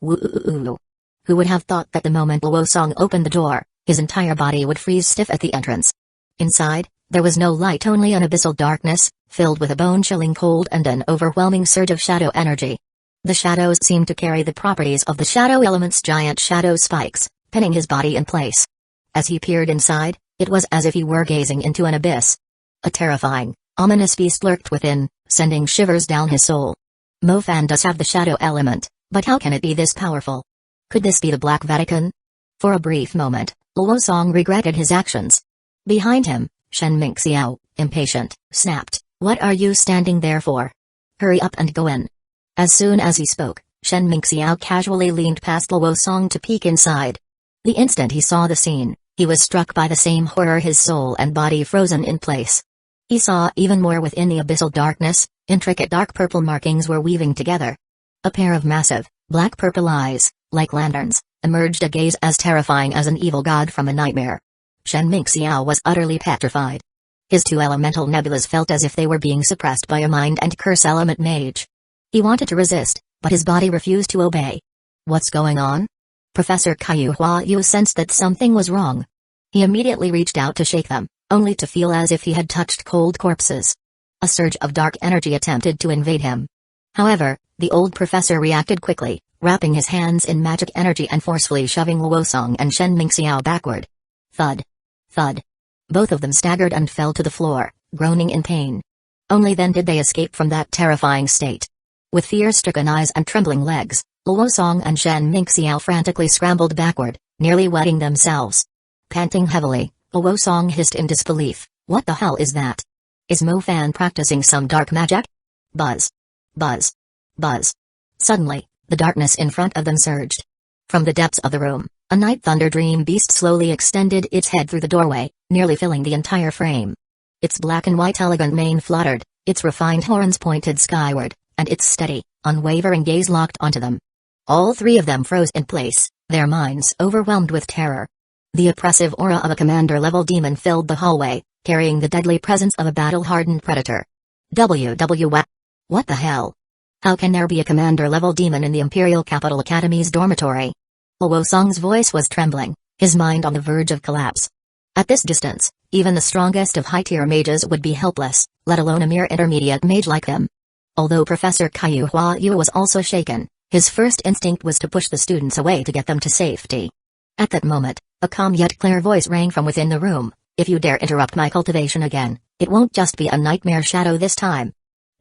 Woo! Who would have thought that the moment Luo Song opened the door, his entire body would freeze stiff at the entrance. Inside, there was no light, only an abyssal darkness, filled with a bone-chilling cold and an overwhelming surge of shadow energy. The shadows seemed to carry the properties of the shadow element's giant shadow spikes, pinning his body in place. As he peered inside, it was as if he were gazing into an abyss. A terrifying, ominous beast lurked within, sending shivers down his soul. Mo Fan does have the shadow element, but how can it be this powerful? Could this be the Black Vatican? For a brief moment, Luo Song regretted his actions. Behind him, Shen Mingxiao, impatient, snapped, "What are you standing there for? Hurry up and go in." As soon as he spoke, Shen Mingxiao casually leaned past Luo Song to peek inside. The instant he saw the scene, he was struck by the same horror, his soul and body frozen in place. He saw even more within the abyssal darkness. Intricate dark purple markings were weaving together. A pair of massive, black-purple eyes, like lanterns, emerged, a gaze as terrifying as an evil god from a nightmare. Shen Mingxiao was utterly petrified. His two elemental nebulas felt as if they were being suppressed by a mind and curse element mage. He wanted to resist, but his body refused to obey. What's going on? Professor Caillou Huayu sensed that something was wrong. He immediately reached out to shake them, only to feel as if he had touched cold corpses. A surge of dark energy attempted to invade him. However, the old professor reacted quickly, wrapping his hands in magic energy and forcefully shoving Luo Song and Shen Mingxiao backward. Thud. Thud. Both of them staggered and fell to the floor, groaning in pain. Only then did they escape from that terrifying state. With fear-stricken eyes and trembling legs, Luo Song and Shen Mingxiao frantically scrambled backward, nearly wetting themselves. Panting heavily, Luo Song hissed in disbelief, "What the hell is that? Is Mo Fan practicing some dark magic?" Buzz. Buzz. Buzz. Suddenly, the darkness in front of them surged. From the depths of the room, a night thunder dream beast slowly extended its head through the doorway, nearly filling the entire frame. Its black and white elegant mane fluttered, its refined horns pointed skyward, and its steady, unwavering gaze locked onto them. All three of them froze in place, their minds overwhelmed with terror. The oppressive aura of a commander-level demon filled the hallway, carrying the deadly presence of a battle-hardened predator. What the hell? How can there be a commander-level demon in the Imperial Capital Academy's dormitory? Luo Song's voice was trembling, his mind on the verge of collapse. At this distance, even the strongest of high-tier mages would be helpless, let alone a mere intermediate mage like him. Although Professor Hueco was also shaken, his first instinct was to push the students away to get them to safety. At that moment, a calm yet clear voice rang from within the room. If you dare interrupt my cultivation again, it won't just be a nightmare shadow this time.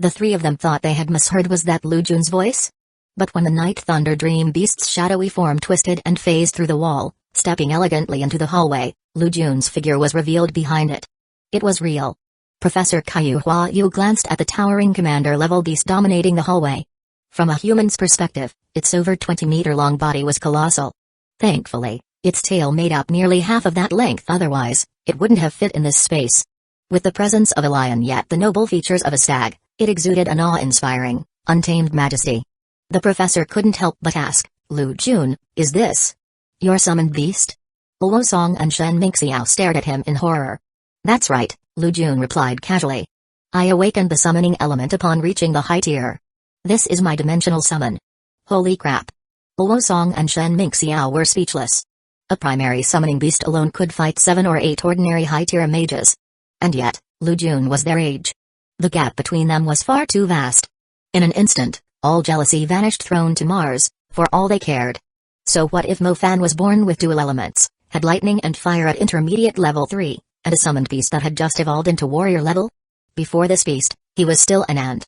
The three of them thought they had misheard. Was that Lu Jun's voice? But when the Night Thunder Dream Beast's shadowy form twisted and phased through the wall, stepping elegantly into the hallway, Lu Jun's figure was revealed behind it. It was real. Professor Hueco glanced at the towering commander-level beast dominating the hallway. From a human's perspective, its over 20-meter-long body was colossal. Thankfully, its tail made up nearly half of that length, otherwise, it wouldn't have fit in this space. With the presence of a lion yet the noble features of a stag, it exuded an awe-inspiring, untamed majesty. The professor couldn't help but ask, Lu Jun, is this your summoned beast? Luo Song and Shen Minxiao stared at him in horror. That's right, Lu Jun replied casually. I awakened the summoning element upon reaching the high tier. This is my dimensional summon. Holy crap. Luo Song and Shen Minxiao were speechless. A primary summoning beast alone could fight 7 or 8 ordinary high-tier mages. And yet, Lu Jun was their age. The gap between them was far too vast. In an instant, all jealousy vanished, thrown to Mars, for all they cared. So what if Mo Fan was born with dual elements, had lightning and fire at intermediate level 3, and a summoned beast that had just evolved into warrior level? Before this beast, he was still an ant.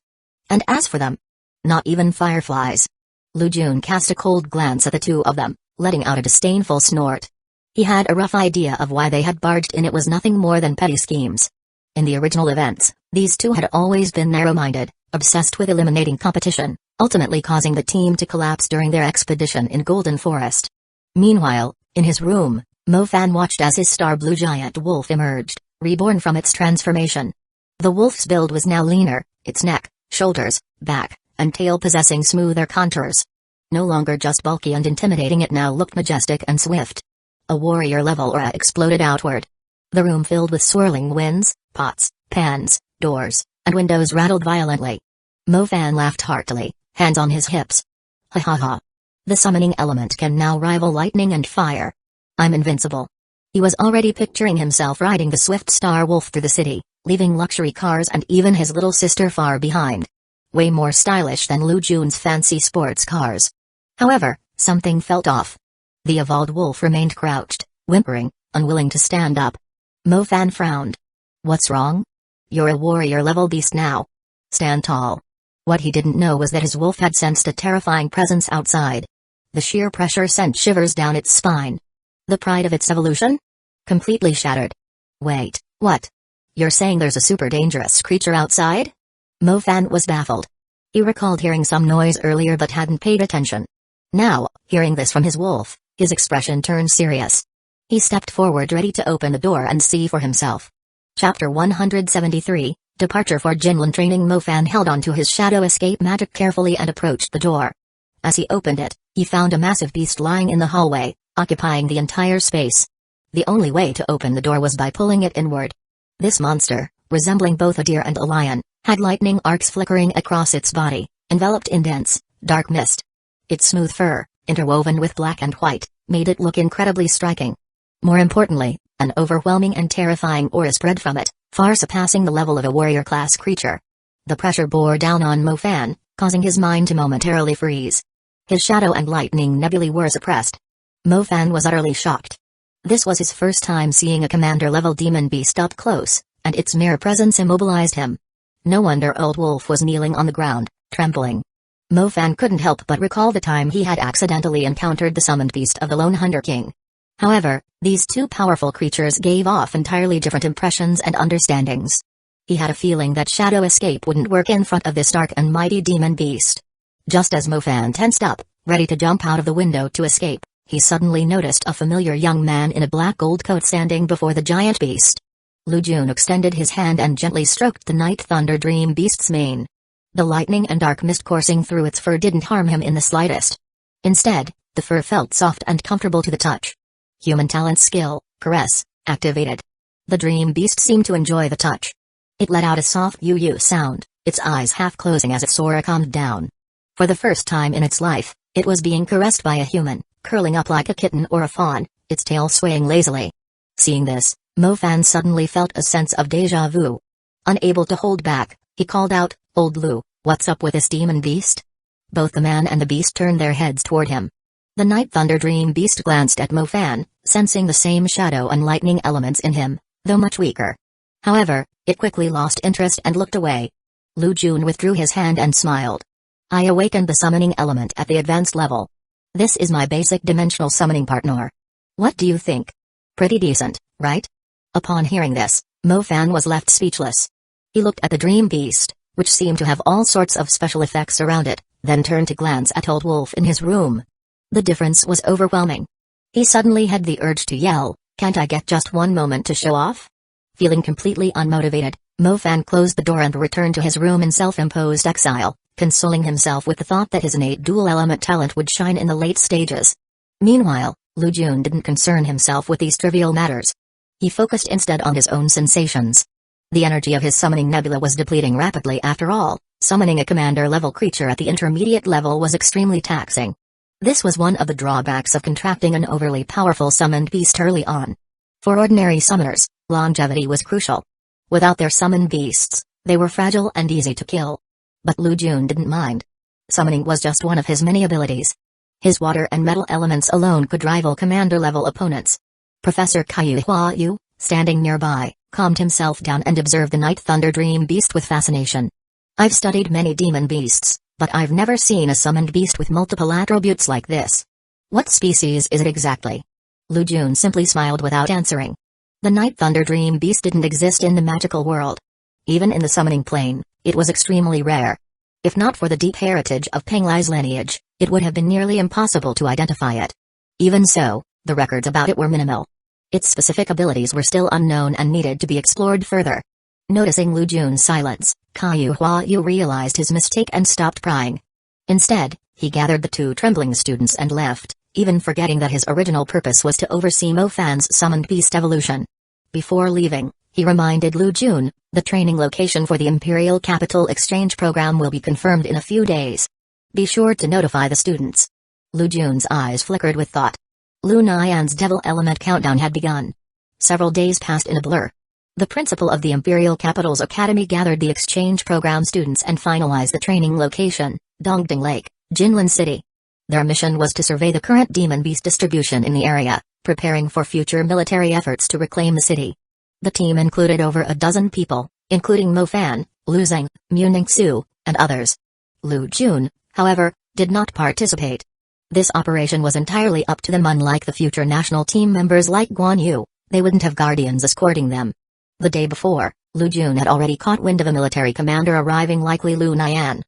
And as for them, not even fireflies. Lu Jun cast a cold glance at the two of them, letting out a disdainful snort. He had a rough idea of why they had barged in. It was nothing more than petty schemes. In the original events, these two had always been narrow-minded, obsessed with eliminating competition, ultimately causing the team to collapse during their expedition in Golden Forest. Meanwhile, in his room, Mo Fan watched as his star blue giant wolf emerged, reborn from its transformation. The wolf's build was now leaner, its neck, shoulders, back, and tail possessing smoother contours. No longer just bulky and intimidating, it now looked majestic and swift. A warrior-level aura exploded outward. The room filled with swirling winds, pots, pans, doors, and windows rattled violently. Mo Fan laughed heartily, hands on his hips. Ha ha ha. The summoning element can now rival lightning and fire. I'm invincible. He was already picturing himself riding the swift star wolf through the city, leaving luxury cars and even his little sister far behind. Way more stylish than Lu Jun's fancy sports cars. However, something felt off. The evolved wolf remained crouched, whimpering, unwilling to stand up. Mo Fan frowned. What's wrong? You're a warrior-level beast now. Stand tall. What he didn't know was that his wolf had sensed a terrifying presence outside. The sheer pressure sent shivers down its spine. The pride of its evolution? Completely shattered. Wait, what? You're saying there's a super dangerous creature outside? Mo Fan was baffled. He recalled hearing some noise earlier but hadn't paid attention. Now, hearing this from his wolf, his expression turned serious. He stepped forward, ready to open the door and see for himself. Chapter 173, Departure for Jinlan Training. Mo Fan held onto his shadow escape magic carefully and approached the door. As he opened it, he found a massive beast lying in the hallway, occupying the entire space. The only way to open the door was by pulling it inward. This monster, resembling both a deer and a lion, had lightning arcs flickering across its body, enveloped in dense, dark mist. Its smooth fur, interwoven with black and white, made it look incredibly striking. More importantly, an overwhelming and terrifying aura spread from it, far surpassing the level of a warrior-class creature. The pressure bore down on Mo Fan, causing his mind to momentarily freeze. His shadow and lightning nebulae were suppressed. Mo Fan was utterly shocked. This was his first time seeing a commander-level demon beast up close, and its mere presence immobilized him. No wonder Old Wolf was kneeling on the ground, trembling. Mo Fan couldn't help but recall the time he had accidentally encountered the summoned beast of the Lone Hunter King. However, these two powerful creatures gave off entirely different impressions and understandings. He had a feeling that shadow escape wouldn't work in front of this dark and mighty demon beast. Just as Mo Fan tensed up, ready to jump out of the window to escape, he suddenly noticed a familiar young man in a black gold coat standing before the giant beast. Lu Jun extended his hand and gently stroked the Night Thunder Dream Beast's mane. The lightning and dark mist coursing through its fur didn't harm him in the slightest. Instead, the fur felt soft and comfortable to the touch. Human talent skill, caress, activated. The dream beast seemed to enjoy the touch. It let out a soft yu-yu sound, its eyes half closing as its aura calmed down. For the first time in its life, it was being caressed by a human, curling up like a kitten or a fawn, its tail swaying lazily. Seeing this, Mo-fan suddenly felt a sense of déjà vu. Unable to hold back, he called out, "Old Lu, what's up with this demon beast?" Both the man and the beast turned their heads toward him. The Night Thunder Dream Beast glanced at Mo-fan, sensing the same shadow and lightning elements in him, though much weaker. However, it quickly lost interest and looked away. Lu Jun withdrew his hand and smiled. "I awakened the summoning element at the advanced level. This is my basic dimensional summoning partner. What do you think? Pretty decent, right?" Upon hearing this, Mo-fan was left speechless. He looked at the dream beast, which seemed to have all sorts of special effects around it, then turned to glance at Old Wolf in his room. The difference was overwhelming. He suddenly had the urge to yell, "Can't I get just one moment to show off?" Feeling completely unmotivated, Mo-fan closed the door and returned to his room in self-imposed exile, consoling himself with the thought that his innate dual-element talent would shine in the late stages. Meanwhile, Lu Jun didn't concern himself with these trivial matters. He focused instead on his own sensations. The energy of his summoning nebula was depleting rapidly after all. Summoning a commander-level creature at the intermediate level was extremely taxing. This was one of the drawbacks of contracting an overly powerful summoned beast early on. For ordinary summoners, longevity was crucial. Without their summoned beasts, they were fragile and easy to kill. But Lu Jun didn't mind. Summoning was just one of his many abilities. His water and metal elements alone could rival commander-level opponents. Professor Hueco, standing nearby, calmed himself down and observed the Night Thunder Dream Beast with fascination. "I've studied many demon beasts, but I've never seen a summoned beast with multiple attributes like this. What species is it exactly?" Lu Jun simply smiled without answering. The Night Thunder Dream Beast didn't exist in the magical world. Even in the summoning plane, it was extremely rare. If not for the deep heritage of Penglai's lineage, it would have been nearly impossible to identify it. Even so, the records about it were minimal. Its specific abilities were still unknown and needed to be explored further. Noticing Lu Jun's silence, Hueco realized his mistake and stopped prying. Instead, he gathered the two trembling students and left, even forgetting that his original purpose was to oversee Mo-fan's summoned beast evolution. Before leaving, he reminded Lu Jun, the training location for the Imperial Capital Exchange Program will be confirmed in a few days. Be sure to notify the students. Lu Jun's eyes flickered with thought. Lu Nian's Devil Element countdown had begun. Several days passed in a blur. The principal of the Imperial Capital's Academy gathered the exchange program students and finalized the training location, Dongding Lake, Jinlin City. Their mission was to survey the current demon beast distribution in the area, preparing for future military efforts to reclaim the city. The team included over a dozen people, including Mo-fan, Lu Zeng, Mu-Ningxu, and others. Lu Jun, however, did not participate. This operation was entirely up to them. Unlike the future national team members like Guan Yu, they wouldn't have guardians escorting them. The day before, Lu Jun had already caught wind of a military commander arriving, likely Lu Nian.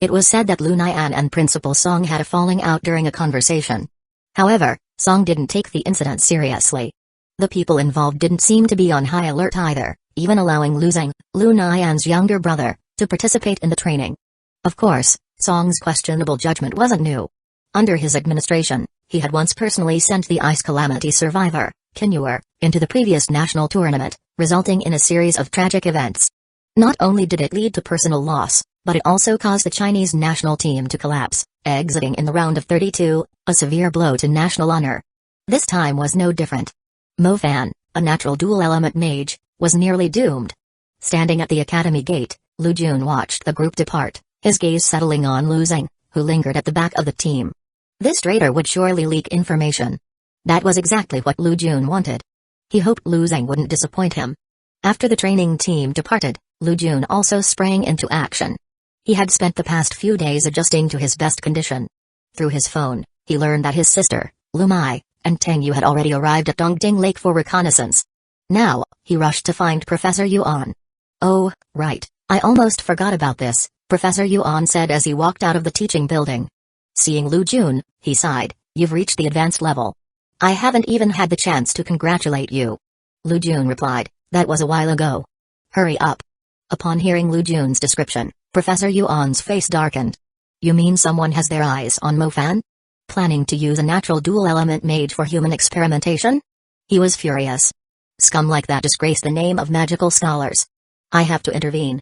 It was said that Lu Nian and Principal Song had a falling out during a conversation. However, Song didn't take the incident seriously. The people involved didn't seem to be on high alert either, even allowing Lu Zeng, Lu Nian's younger brother, to participate in the training. Of course, Song's questionable judgment wasn't new. Under his administration, he had once personally sent the Ice Calamity survivor, Kinure, into the previous national tournament, resulting in a series of tragic events. Not only did it lead to personal loss, but it also caused the Chinese national team to collapse, exiting in the round of 32, a severe blow to national honor. This time was no different. Mo-fan, a natural dual-element mage, was nearly doomed. Standing at the academy gate, Lu Jun watched the group depart, his gaze settling on Lu Zeng, who lingered at the back of the team. This traitor would surely leak information. That was exactly what Lu Jun wanted. He hoped Lu Zeng wouldn't disappoint him. After the training team departed, Lu Jun also sprang into action. He had spent the past few days adjusting to his best condition. Through his phone, he learned that his sister, Lu Mai, and Tang Yu had already arrived at Dongding Lake for reconnaissance. Now, he rushed to find Professor Yuan. "Oh, right, I almost forgot about this," Professor Yuan said as he walked out of the teaching building. Seeing Lu Jun, he sighed, "You've reached the advanced level. I haven't even had the chance to congratulate you." Lu Jun replied, "That was a while ago. Hurry up." Upon hearing Lu Jun's description, Professor Yuan's face darkened. "You mean someone has their eyes on Mo-fan? Planning to use a natural dual-element mage for human experimentation?" He was furious. Scum like that disgrace the name of magical scholars. I have to intervene.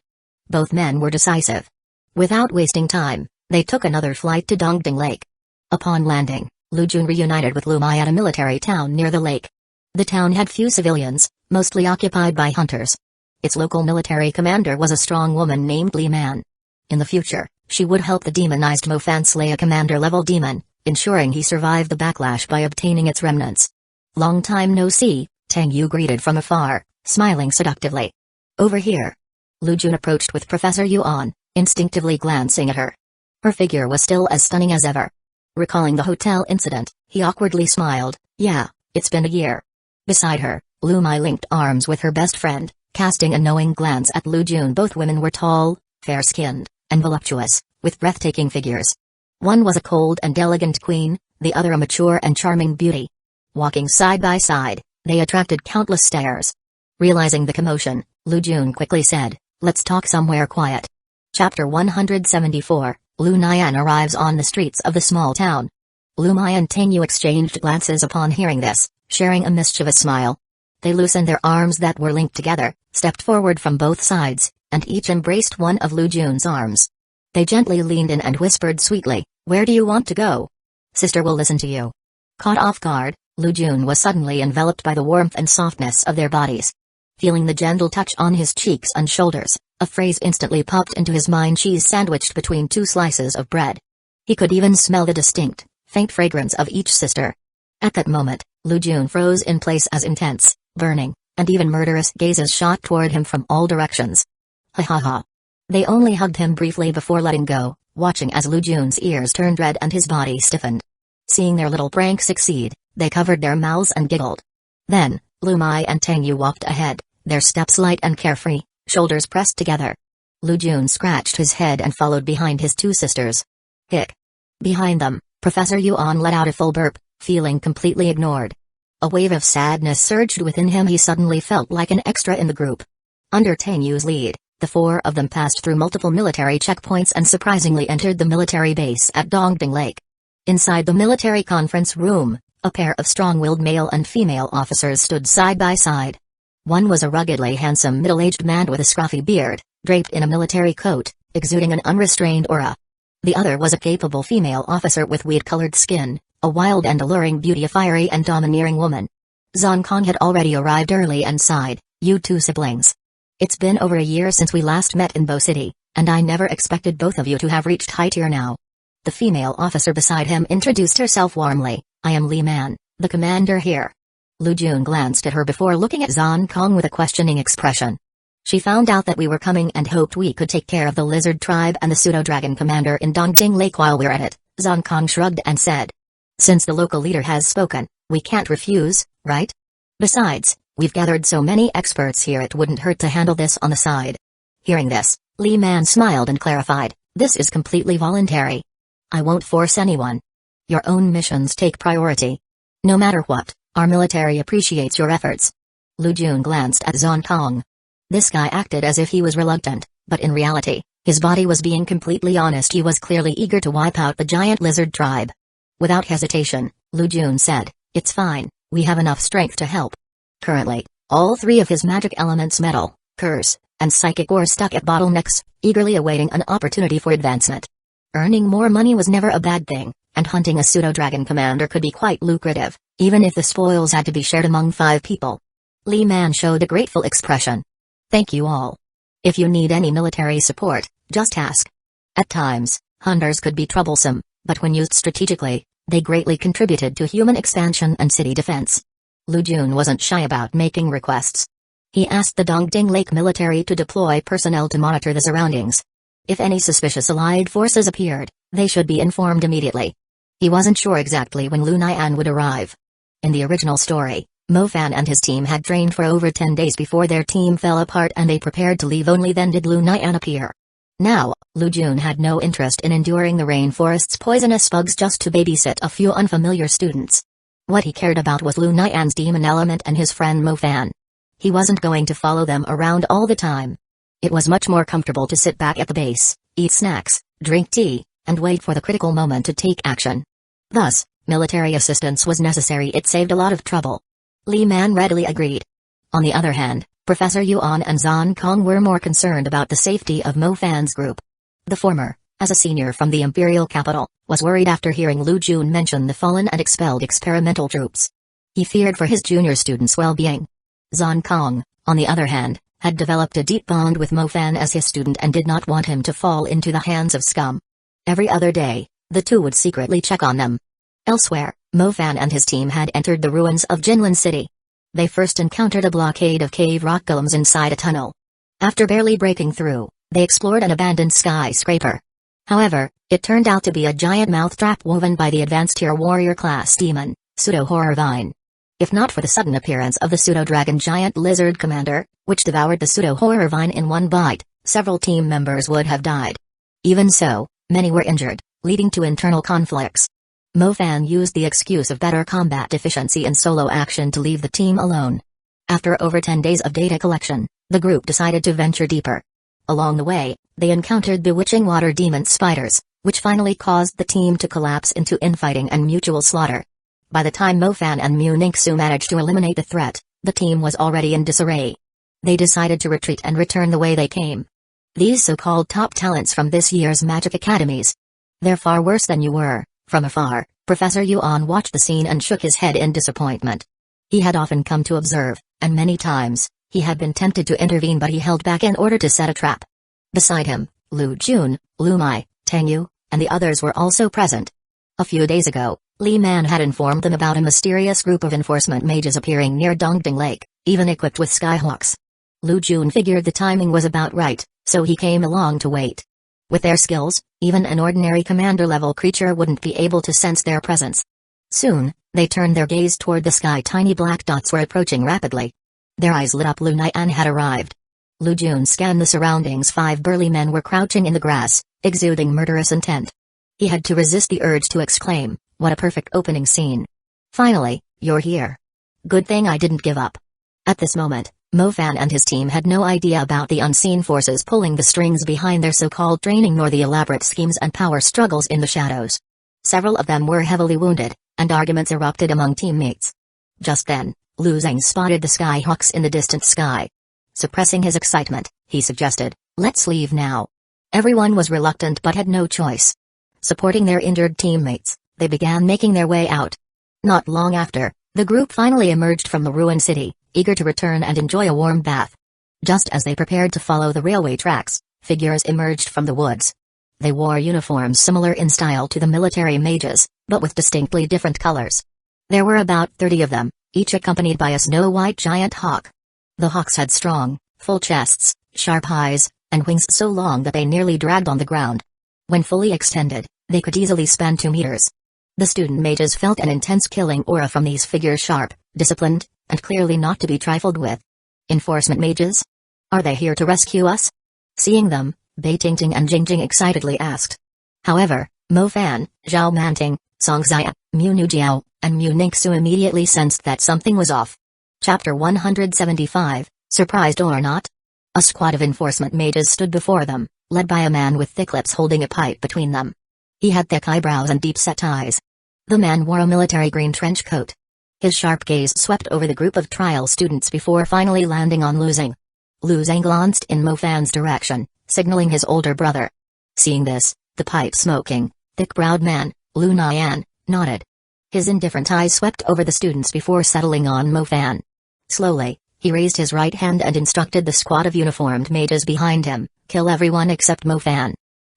Both men were decisive. Without wasting time, they took another flight to Dongding Lake. Upon landing, Lu Jun reunited with Lu Mai at a military town near the lake. The town had few civilians, mostly occupied by hunters. Its local military commander was a strong woman named Li Man. In the future, she would help the demonized Mo Fan slay a commander-level demon, ensuring he survived the backlash by obtaining its remnants. Long time no see, Tang Yu greeted from afar, smiling seductively. Over here. Lu Jun approached with Professor Yuan, instinctively glancing at her. Her figure was still as stunning as ever. Recalling the hotel incident, he awkwardly smiled. Yeah, it's been a year. Beside her, Lu Mai linked arms with her best friend, casting a knowing glance at Lu Jun. Both women were tall, fair-skinned, and voluptuous, with breathtaking figures. One was a cold and elegant queen, the other a mature and charming beauty. Walking side by side, they attracted countless stares. Realizing the commotion, Lu Jun quickly said, "Let's talk somewhere quiet." Chapter 174, Lu Nian arrives on the streets of the small town. Lu Mai and Tang Yu exchanged glances upon hearing this, sharing a mischievous smile. They loosened their arms that were linked together, stepped forward from both sides, and each embraced one of Lu Jun's arms. They gently leaned in and whispered sweetly, "Where do you want to go? Sister will listen to you." Caught off guard, Lu Jun was suddenly enveloped by the warmth and softness of their bodies. Feeling the gentle touch on his cheeks and shoulders, a phrase instantly popped into his mind: cheese sandwiched between two slices of bread. He could even smell the distinct, faint fragrance of each sister. At that moment, Lu Jun froze in place as intense, burning, and even murderous gazes shot toward him from all directions. Ha ha ha. They only hugged him briefly before letting go, watching as Lu Jun's ears turned red and his body stiffened. Seeing their little prank succeed, they covered their mouths and giggled. Then, Lu Mai and Tang Yu walked ahead, their steps light and carefree, shoulders pressed together. Lu Jun scratched his head and followed behind his two sisters. Hick. Behind them, Professor Yuan let out a full burp, feeling completely ignored. A wave of sadness surged within him. He suddenly felt like an extra in the group. Under Tang Yu's lead, the four of them passed through multiple military checkpoints and surprisingly entered the military base at Dongding Lake. Inside the military conference room, a pair of strong-willed male and female officers stood side by side. One was a ruggedly handsome middle-aged man with a scruffy beard, draped in a military coat, exuding an unrestrained aura. The other was a capable female officer with weed-colored skin, a wild and alluring beauty, a fiery and domineering woman. Zhang Kong had already arrived early and sighed, "You two siblings. It's been over a year since we last met in Bo City, and I never expected both of you to have reached high tier now." The female officer beside him introduced herself warmly, "I am Li Man, the commander here." Lu Jun glanced at her before looking at Zhang Kong with a questioning expression. "She found out that we were coming and hoped we could take care of the lizard tribe and the pseudo-dragon commander in Dongding Lake while we're at it," Zhang Kong shrugged and said. "Since the local leader has spoken, we can't refuse, right? Besides, we've gathered so many experts here, it wouldn't hurt to handle this on the side." Hearing this, Li Man smiled and clarified, "This is completely voluntary. I won't force anyone. Your own missions take priority. No matter what, our military appreciates your efforts." Lu Jun glanced at Zhang Kong. This guy acted as if he was reluctant, but in reality, his body was being completely honest. He was clearly eager to wipe out the giant lizard tribe. Without hesitation, Lu Jun said, "It's fine, we have enough strength to help." Currently, all three of his magic elements, metal, curse, and psychic, were stuck at bottlenecks, eagerly awaiting an opportunity for advancement. Earning more money was never a bad thing, and hunting a pseudo-dragon commander could be quite lucrative, even if the spoils had to be shared among 5 people. Li Man showed a grateful expression. "Thank you all. If you need any military support, just ask." At times, hunters could be troublesome, but when used strategically, they greatly contributed to human expansion and city defense. Lu Jun wasn't shy about making requests. He asked the Dongding Lake military to deploy personnel to monitor the surroundings. If any suspicious allied forces appeared, they should be informed immediately. He wasn't sure exactly when Lu Nian would arrive. In the original story, Mo Fan and his team had trained for over 10 days before their team fell apart and they prepared to leave. Only then did Lu Nian appear. Now, Lu Jun had no interest in enduring the rainforest's poisonous bugs just to babysit a few unfamiliar students. What he cared about was Lu Nian's demon element and his friend Mo Fan. He wasn't going to follow them around all the time. It was much more comfortable to sit back at the base, eat snacks, drink tea, and wait for the critical moment to take action. Thus, military assistance was necessary. It saved a lot of trouble. Li Man readily agreed. On the other hand, Professor Yuan and Zhang Kong were more concerned about the safety of Mo Fan's group. The former, as a senior from the imperial capital, was worried after hearing Lu Jun mention the fallen and expelled experimental troops. He feared for his junior students' well-being. Zhang Kong, on the other hand, had developed a deep bond with Mo Fan as his student and did not want him to fall into the hands of scum. Every other day, the two would secretly check on them. Elsewhere, Mo Fan and his team had entered the ruins of Jinlin City. They first encountered a blockade of cave rock golems inside a tunnel. After barely breaking through, they explored an abandoned skyscraper. However, it turned out to be a giant mouthtrap woven by the advanced tier warrior class demon, Pseudo-Horror Vine. If not for the sudden appearance of the pseudo-dragon giant lizard commander, which devoured the Pseudo-Horror Vine in one bite, several team members would have died. Even so, many were injured, leading to internal conflicts. Mo Fan used the excuse of better combat efficiency in solo action to leave the team alone. After over 10 days of data collection, the group decided to venture deeper. Along the way, they encountered bewitching water demon spiders, which finally caused the team to collapse into infighting and mutual slaughter. By the time Mo Fan and Mu Ningxu managed to eliminate the threat, the team was already in disarray. They decided to retreat and return the way they came. These so-called top talents from this year's magic academies. They're far worse than you were. From afar, Professor Yuan watched the scene and shook his head in disappointment. He had often come to observe, and many times, he had been tempted to intervene but he held back in order to set a trap. Beside him, Lu Jun, Lu Mai, Tang Yu, and the others were also present. A few days ago, Li Man had informed them about a mysterious group of enforcement mages appearing near Dongding Lake, even equipped with skyhawks. Lu Jun figured the timing was about right, so he came along to wait. With their skills, even an ordinary commander-level creature wouldn't be able to sense their presence. Soon, they turned their gaze toward the sky. Tiny black dots were approaching rapidly. Their eyes lit up. Lu Nian had arrived. Lu Jun scanned the surroundings. 5 burly men were crouching in the grass, exuding murderous intent. He had to resist the urge to exclaim, "What a perfect opening scene. Finally, you're here. Good thing I didn't give up." At this moment, Mo Fan and his team had no idea about the unseen forces pulling the strings behind their so-called training nor the elaborate schemes and power struggles in the shadows. Several of them were heavily wounded, and arguments erupted among teammates. Just then, Lu Zhang spotted the skyhawks in the distant sky. Suppressing his excitement, he suggested, "Let's leave now." Everyone was reluctant but had no choice. Supporting their injured teammates, they began making their way out. Not long after, the group finally emerged from the ruined city, eager to return and enjoy a warm bath. Just as they prepared to follow the railway tracks, figures emerged from the woods. They wore uniforms similar in style to the military mages, but with distinctly different colors. There were about 30 of them, each accompanied by a snow-white giant hawk. The hawks had strong, full chests, sharp eyes, and wings so long that they nearly dragged on the ground. When fully extended, they could easily span 2 meters. The student mages felt an intense killing aura from these figures, sharp, disciplined, and clearly not to be trifled with. Enforcement mages? Are they here to rescue us? Seeing them, Bei Tingting and Jingjing excitedly asked. However, Mo Fan, Zhao Manting, Song Xia, Mu Nujiao, and Mu Ningxu immediately sensed that something was off. Chapter 175, Surprised or Not? A squad of enforcement mages stood before them, led by a man with thick lips holding a pipe between them. He had thick eyebrows and deep-set eyes. The man wore a military green trench coat. His sharp gaze swept over the group of trial students before finally landing on Lu Zhang. Lu Zhang glanced in Mo Fan's direction, signaling his older brother. Seeing this, the pipe-smoking, thick-browed man, Lu Nian, nodded. His indifferent eyes swept over the students before settling on Mo Fan. Slowly, he raised his right hand and instructed the squad of uniformed mages behind him, "Kill everyone except Mo Fan."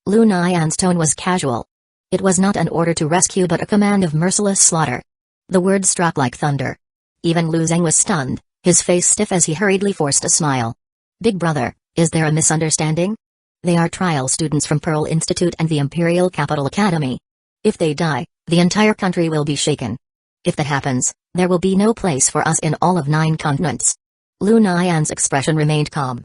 Lu Nian's tone was casual. It was not an order to rescue but a command of merciless slaughter. The words struck like thunder. Even Lu Zhang was stunned, his face stiff as he hurriedly forced a smile. "Big brother, is there a misunderstanding? They are trial students from Pearl Institute and the Imperial Capital Academy. If they die, the entire country will be shaken. If that happens, there will be no place for us in all of 9 continents." Lu Nian's expression remained calm.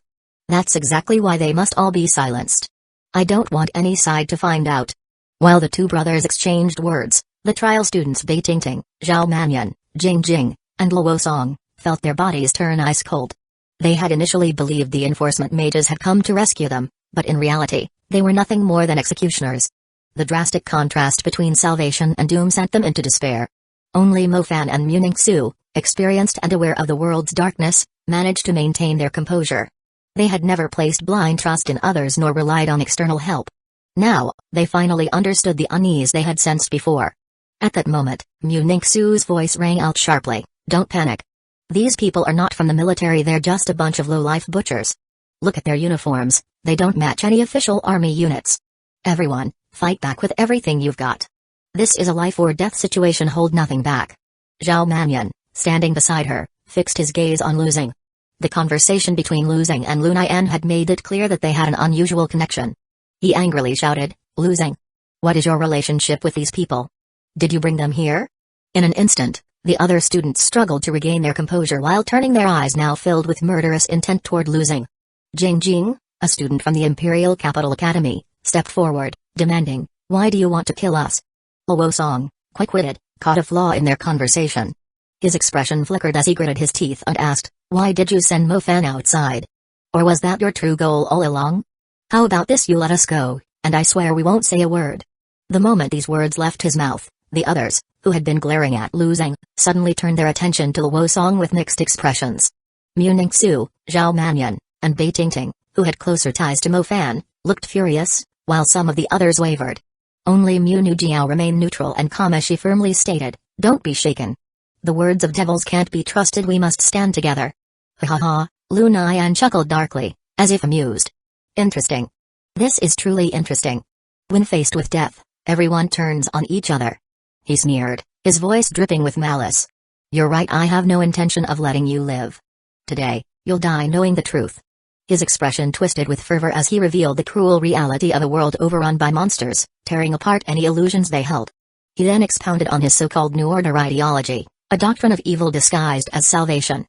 "That's exactly why they must all be silenced. I don't want any side to find out." While the 2 brothers exchanged words, the trial students Bei Tingting, Zhao Manyan, Jing Jing, and Luo Song felt their bodies turn ice cold. They had initially believed the enforcement mages had come to rescue them, but in reality, they were nothing more than executioners. The drastic contrast between salvation and doom sent them into despair. Only Mo Fan and Mu Ningxu, experienced and aware of the world's darkness, managed to maintain their composure. They had never placed blind trust in others nor relied on external help. Now, they finally understood the unease they had sensed before. At that moment, Mu Ningxu's voice rang out sharply, "Don't panic. These people are not from the military, they're just a bunch of low-life butchers. Look at their uniforms, they don't match any official army units. Everyone, fight back with everything you've got. This is a life-or-death situation, hold nothing back." Zhao Manyan, standing beside her, fixed his gaze on Luzing. The conversation between Luzing and Lunayan had made it clear that they had an unusual connection. He angrily shouted, "Luzing, what is your relationship with these people? Did you bring them here?" In an instant, the other students struggled to regain their composure while turning their eyes now filled with murderous intent toward Luzing. Jing Jing, a student from the Imperial Capital Academy, stepped forward, demanding, "Why do you want to kill us?" Luo Song, quick-witted, caught a flaw in their conversation. His expression flickered as he gritted his teeth and asked, "Why did you send Mo Fan outside? Or was that your true goal all along? How about this, you let us go, and I swear we won't say a word." The moment these words left his mouth, the others, who had been glaring at Luzing, suddenly turned their attention to Luo Song with mixed expressions. Mu Ningxu, Zhao Manyan, and Bai Tingting, who had closer ties to Mo Fan, looked furious, while some of the others wavered. Only Mu Nujiao remained neutral and calm as she firmly stated, "Don't be shaken. The words of devils can't be trusted, we must stand together." "Ha ha ha," Lu Nian chuckled darkly, as if amused. "Interesting. This is truly interesting. When faced with death, everyone turns on each other." He sneered, his voice dripping with malice. "You're right, I have no intention of letting you live. Today, you'll die knowing the truth." His expression twisted with fervor as he revealed the cruel reality of a world overrun by monsters, tearing apart any illusions they held. He then expounded on his so-called New Order ideology, a doctrine of evil disguised as salvation.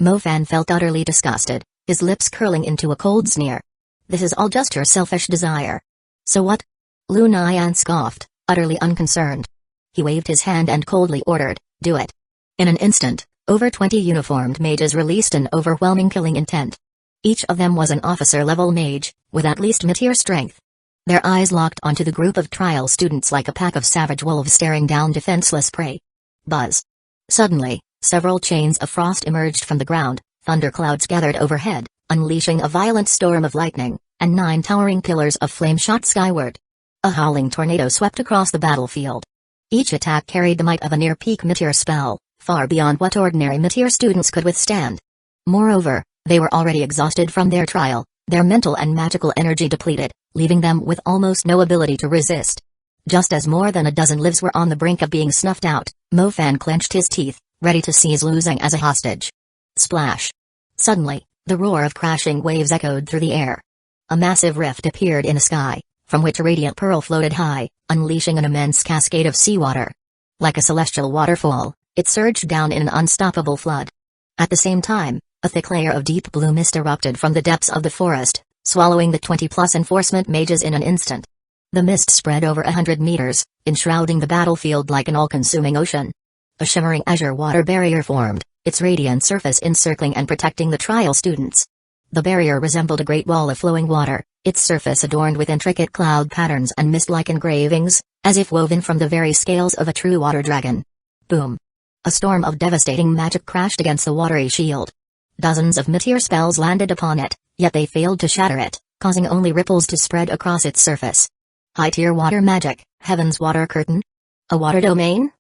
Mo Fan felt utterly disgusted, his lips curling into a cold sneer. "This is all just your selfish desire." "So what?" Lu Nian scoffed, utterly unconcerned. He waved his hand and coldly ordered, "Do it." In an instant, over 20 uniformed mages released an overwhelming killing intent. Each of them was an officer-level mage, with at least mid-tier strength. Their eyes locked onto the group of trial students like a pack of savage wolves staring down defenseless prey. Buzz. Suddenly, several chains of frost emerged from the ground, thunderclouds gathered overhead, unleashing a violent storm of lightning, and 9 towering pillars of flame shot skyward. A howling tornado swept across the battlefield. Each attack carried the might of a near-peak mid-tier spell, far beyond what ordinary mid-tier students could withstand. Moreover, they were already exhausted from their trial, their mental and magical energy depleted, leaving them with almost no ability to resist. Just as more than a dozen lives were on the brink of being snuffed out, Mo Fan clenched his teeth, ready to seize Luzing as a hostage. Splash! Suddenly, the roar of crashing waves echoed through the air. A massive rift appeared in the sky, from which a radiant pearl floated high, unleashing an immense cascade of seawater. Like a celestial waterfall, it surged down in an unstoppable flood. At the same time, a thick layer of deep blue mist erupted from the depths of the forest, swallowing the 20-plus enforcement mages in an instant. The mist spread over 100 meters, enshrouding the battlefield like an all-consuming ocean. A shimmering azure water barrier formed, its radiant surface encircling and protecting the trial students. The barrier resembled a great wall of flowing water, its surface adorned with intricate cloud patterns and mist-like engravings, as if woven from the very scales of a true water dragon. Boom! A storm of devastating magic crashed against the watery shield. Dozens of mid-tier spells landed upon it, yet they failed to shatter it, causing only ripples to spread across its surface. High-tier water magic, Heaven's Water Curtain? A water domain?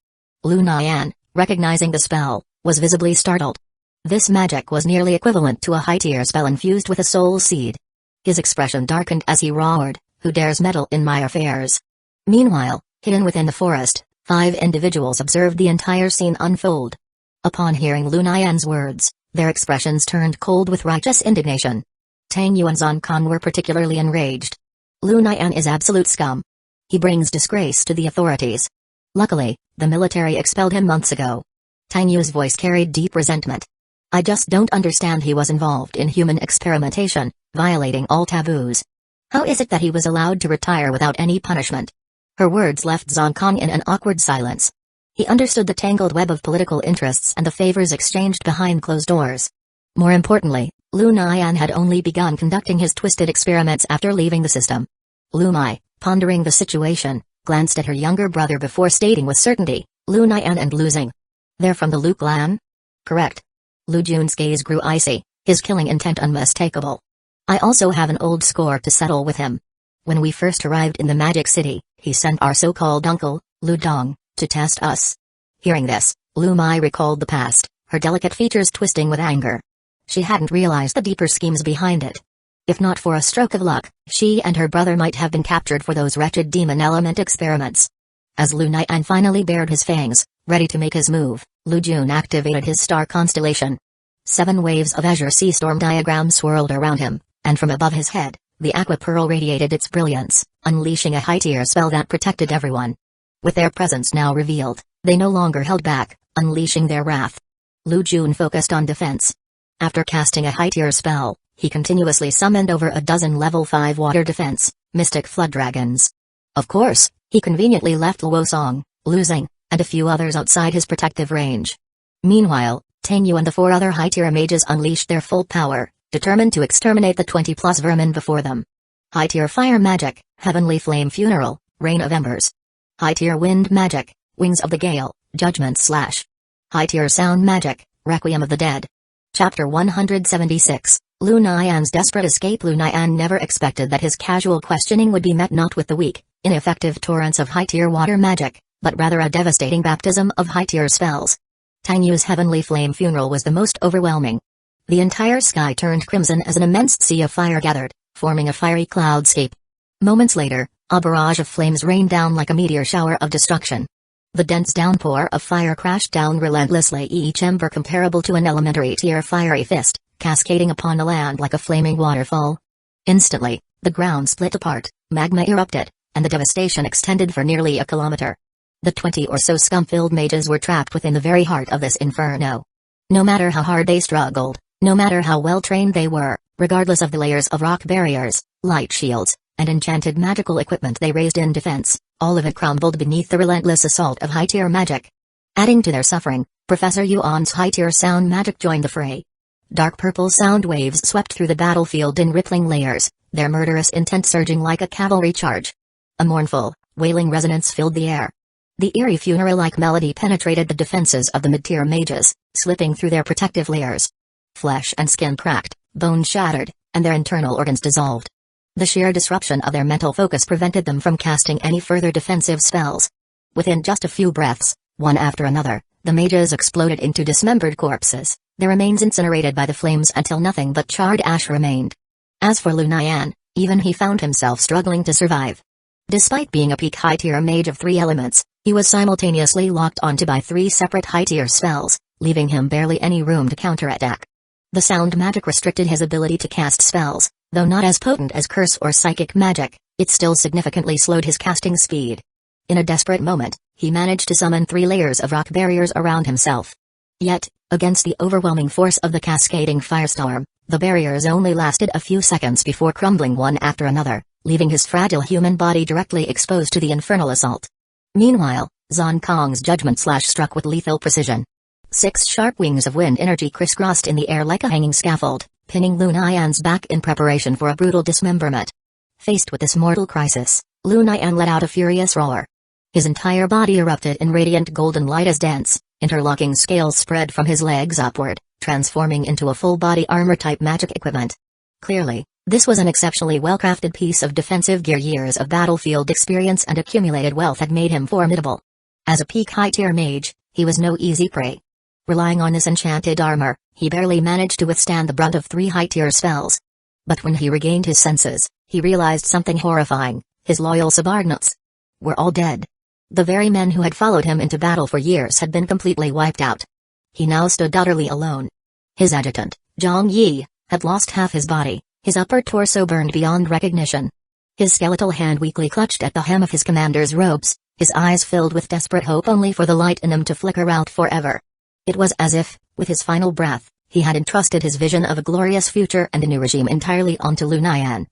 Lu Nian, recognizing the spell, was visibly startled. This magic was nearly equivalent to a high-tier spell infused with a soul seed. His expression darkened as he roared, "Who dares meddle in my affairs?" Meanwhile, hidden within the forest, 5 individuals observed the entire scene unfold. Upon hearing Lu Nian's words, their expressions turned cold with righteous indignation. Tang Yu and Zon Kan were particularly enraged. Lu Nian is absolute scum. He brings disgrace to the authorities. Luckily, the military expelled him months ago. Tang Yu's voice carried deep resentment. "I just don't understand, he was involved in human experimentation, violating all taboos. How is it that he was allowed to retire without any punishment?" Her words left Zon Kan in an awkward silence. He understood the tangled web of political interests and the favors exchanged behind closed doors. More importantly, Lu Nian had only begun conducting his twisted experiments after leaving the system. Lu Mai, pondering the situation, glanced at her younger brother before stating with certainty, "Lu Nian and Luzing. They're from the Lu clan?" Correct. Lu Jun's gaze grew icy, his killing intent unmistakable. I also have an old score to settle with him. When we first arrived in the Magic City, he sent our so-called uncle, Lu Dong, to test us. Hearing this, Lu Mai recalled the past, her delicate features twisting with anger. She hadn't realized the deeper schemes behind it. If not for a stroke of luck, she and her brother might have been captured for those wretched demon element experiments. As Lu Nian finally bared his fangs, ready to make his move, Lu Jun activated his star constellation. 7 waves of azure sea storm diagram swirled around him, and from above his head, the aqua pearl radiated its brilliance, unleashing a high-tier spell that protected everyone. With their presence now revealed, they no longer held back, unleashing their wrath. Lu Jun focused on defense. After casting a high-tier spell, he continuously summoned over a dozen level 5 water defense, mystic flood dragons. Of course, he conveniently left Luo Song, Losing, and a few others outside his protective range. Meanwhile, Tang Yu and the 4 other high-tier mages unleashed their full power, determined to exterminate the 20-plus vermin before them. High-tier fire magic, Heavenly Flame Funeral, Rain of Embers. High-tier wind magic, Wings of the Gale, Judgment Slash. High-tier sound magic, Requiem of the Dead. Chapter 176, Lu Nian's desperate escape. Lu Nian never expected that his casual questioning would be met not with the weak, ineffective torrents of high-tier water magic, but rather a devastating baptism of high-tier spells. Tang Yu's Heavenly Flame Funeral was the most overwhelming. The entire sky turned crimson as an immense sea of fire gathered, forming a fiery cloudscape. Moments later, a barrage of flames rained down like a meteor shower of destruction. The dense downpour of fire crashed down relentlessly, each ember comparable to an elementary tier fiery fist, cascading upon the land like a flaming waterfall. Instantly, the ground split apart, magma erupted, and the devastation extended for nearly a kilometer. The 20 or so scum-filled mages were trapped within the very heart of this inferno. No matter how hard they struggled, no matter how well trained they were, regardless of the layers of rock barriers, light shields, and enchanted magical equipment they raised in defense, all of it crumbled beneath the relentless assault of high-tier magic. Adding to their suffering, Professor Yuan's high-tier sound magic joined the fray. Dark purple sound waves swept through the battlefield in rippling layers, their murderous intent surging like a cavalry charge. A mournful, wailing resonance filled the air. The eerie funeral-like melody penetrated the defenses of the mid-tier mages, slipping through their protective layers. Flesh and skin cracked, bones shattered, and their internal organs dissolved. The sheer disruption of their mental focus prevented them from casting any further defensive spells. Within just a few breaths, one after another, the mages exploded into dismembered corpses, their remains incinerated by the flames until nothing but charred ash remained. As for Lu Nian, even he found himself struggling to survive. Despite being a peak high-tier mage of 3 elements, he was simultaneously locked onto by 3 separate high-tier spells, leaving him barely any room to counterattack. The sound magic restricted his ability to cast spells, though not as potent as curse or psychic magic, it still significantly slowed his casting speed. In a desperate moment, he managed to summon 3 layers of rock barriers around himself. Yet, against the overwhelming force of the cascading firestorm, the barriers only lasted a few seconds before crumbling one after another, leaving his fragile human body directly exposed to the infernal assault. Meanwhile, Zhang Kong's Judgment Slash struck with lethal precision. 6 sharp wings of wind energy crisscrossed in the air like a hanging scaffold, pinning Lu Nian's back in preparation for a brutal dismemberment. Faced with this mortal crisis, Lu Nian let out a furious roar. His entire body erupted in radiant golden light as dense, interlocking scales spread from his legs upward, transforming into a full-body armor-type magic equipment. Clearly, this was an exceptionally well-crafted piece of defensive gear. Years of battlefield experience and accumulated wealth had made him formidable. As a peak high-tier mage, he was no easy prey. Relying on this enchanted armor, he barely managed to withstand the brunt of 3 high-tier spells. But when he regained his senses, he realized something horrifying: his loyal subordinates were all dead. The very men who had followed him into battle for years had been completely wiped out. He now stood utterly alone. His adjutant, Zhang Yi, had lost half his body, his upper torso burned beyond recognition. His skeletal hand weakly clutched at the hem of his commander's robes, his eyes filled with desperate hope only for the light in them to flicker out forever. It was as if, with his final breath, he had entrusted his vision of a glorious future and a new regime entirely onto Lu Nian.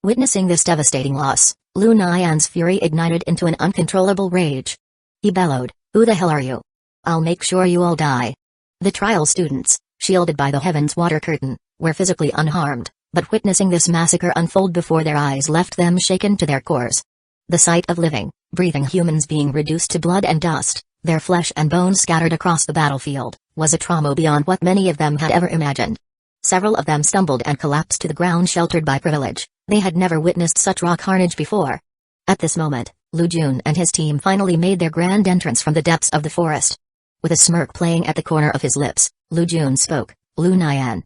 Witnessing this devastating loss, Lu Nian's fury ignited into an uncontrollable rage. He bellowed, "Who the hell are you? I'll make sure you all die." The trial students, shielded by the heavens water curtain, were physically unharmed, but witnessing this massacre unfold before their eyes left them shaken to their cores. The sight of living, breathing humans being reduced to blood and dust, their flesh and bones scattered across the battlefield, was a trauma beyond what many of them had ever imagined. Several of them stumbled and collapsed to the ground sheltered by privilege. They had never witnessed such raw carnage before. At this moment, Lu Jun and his team finally made their grand entrance from the depths of the forest. With a smirk playing at the corner of his lips, Lu Jun spoke, "Lu Nian.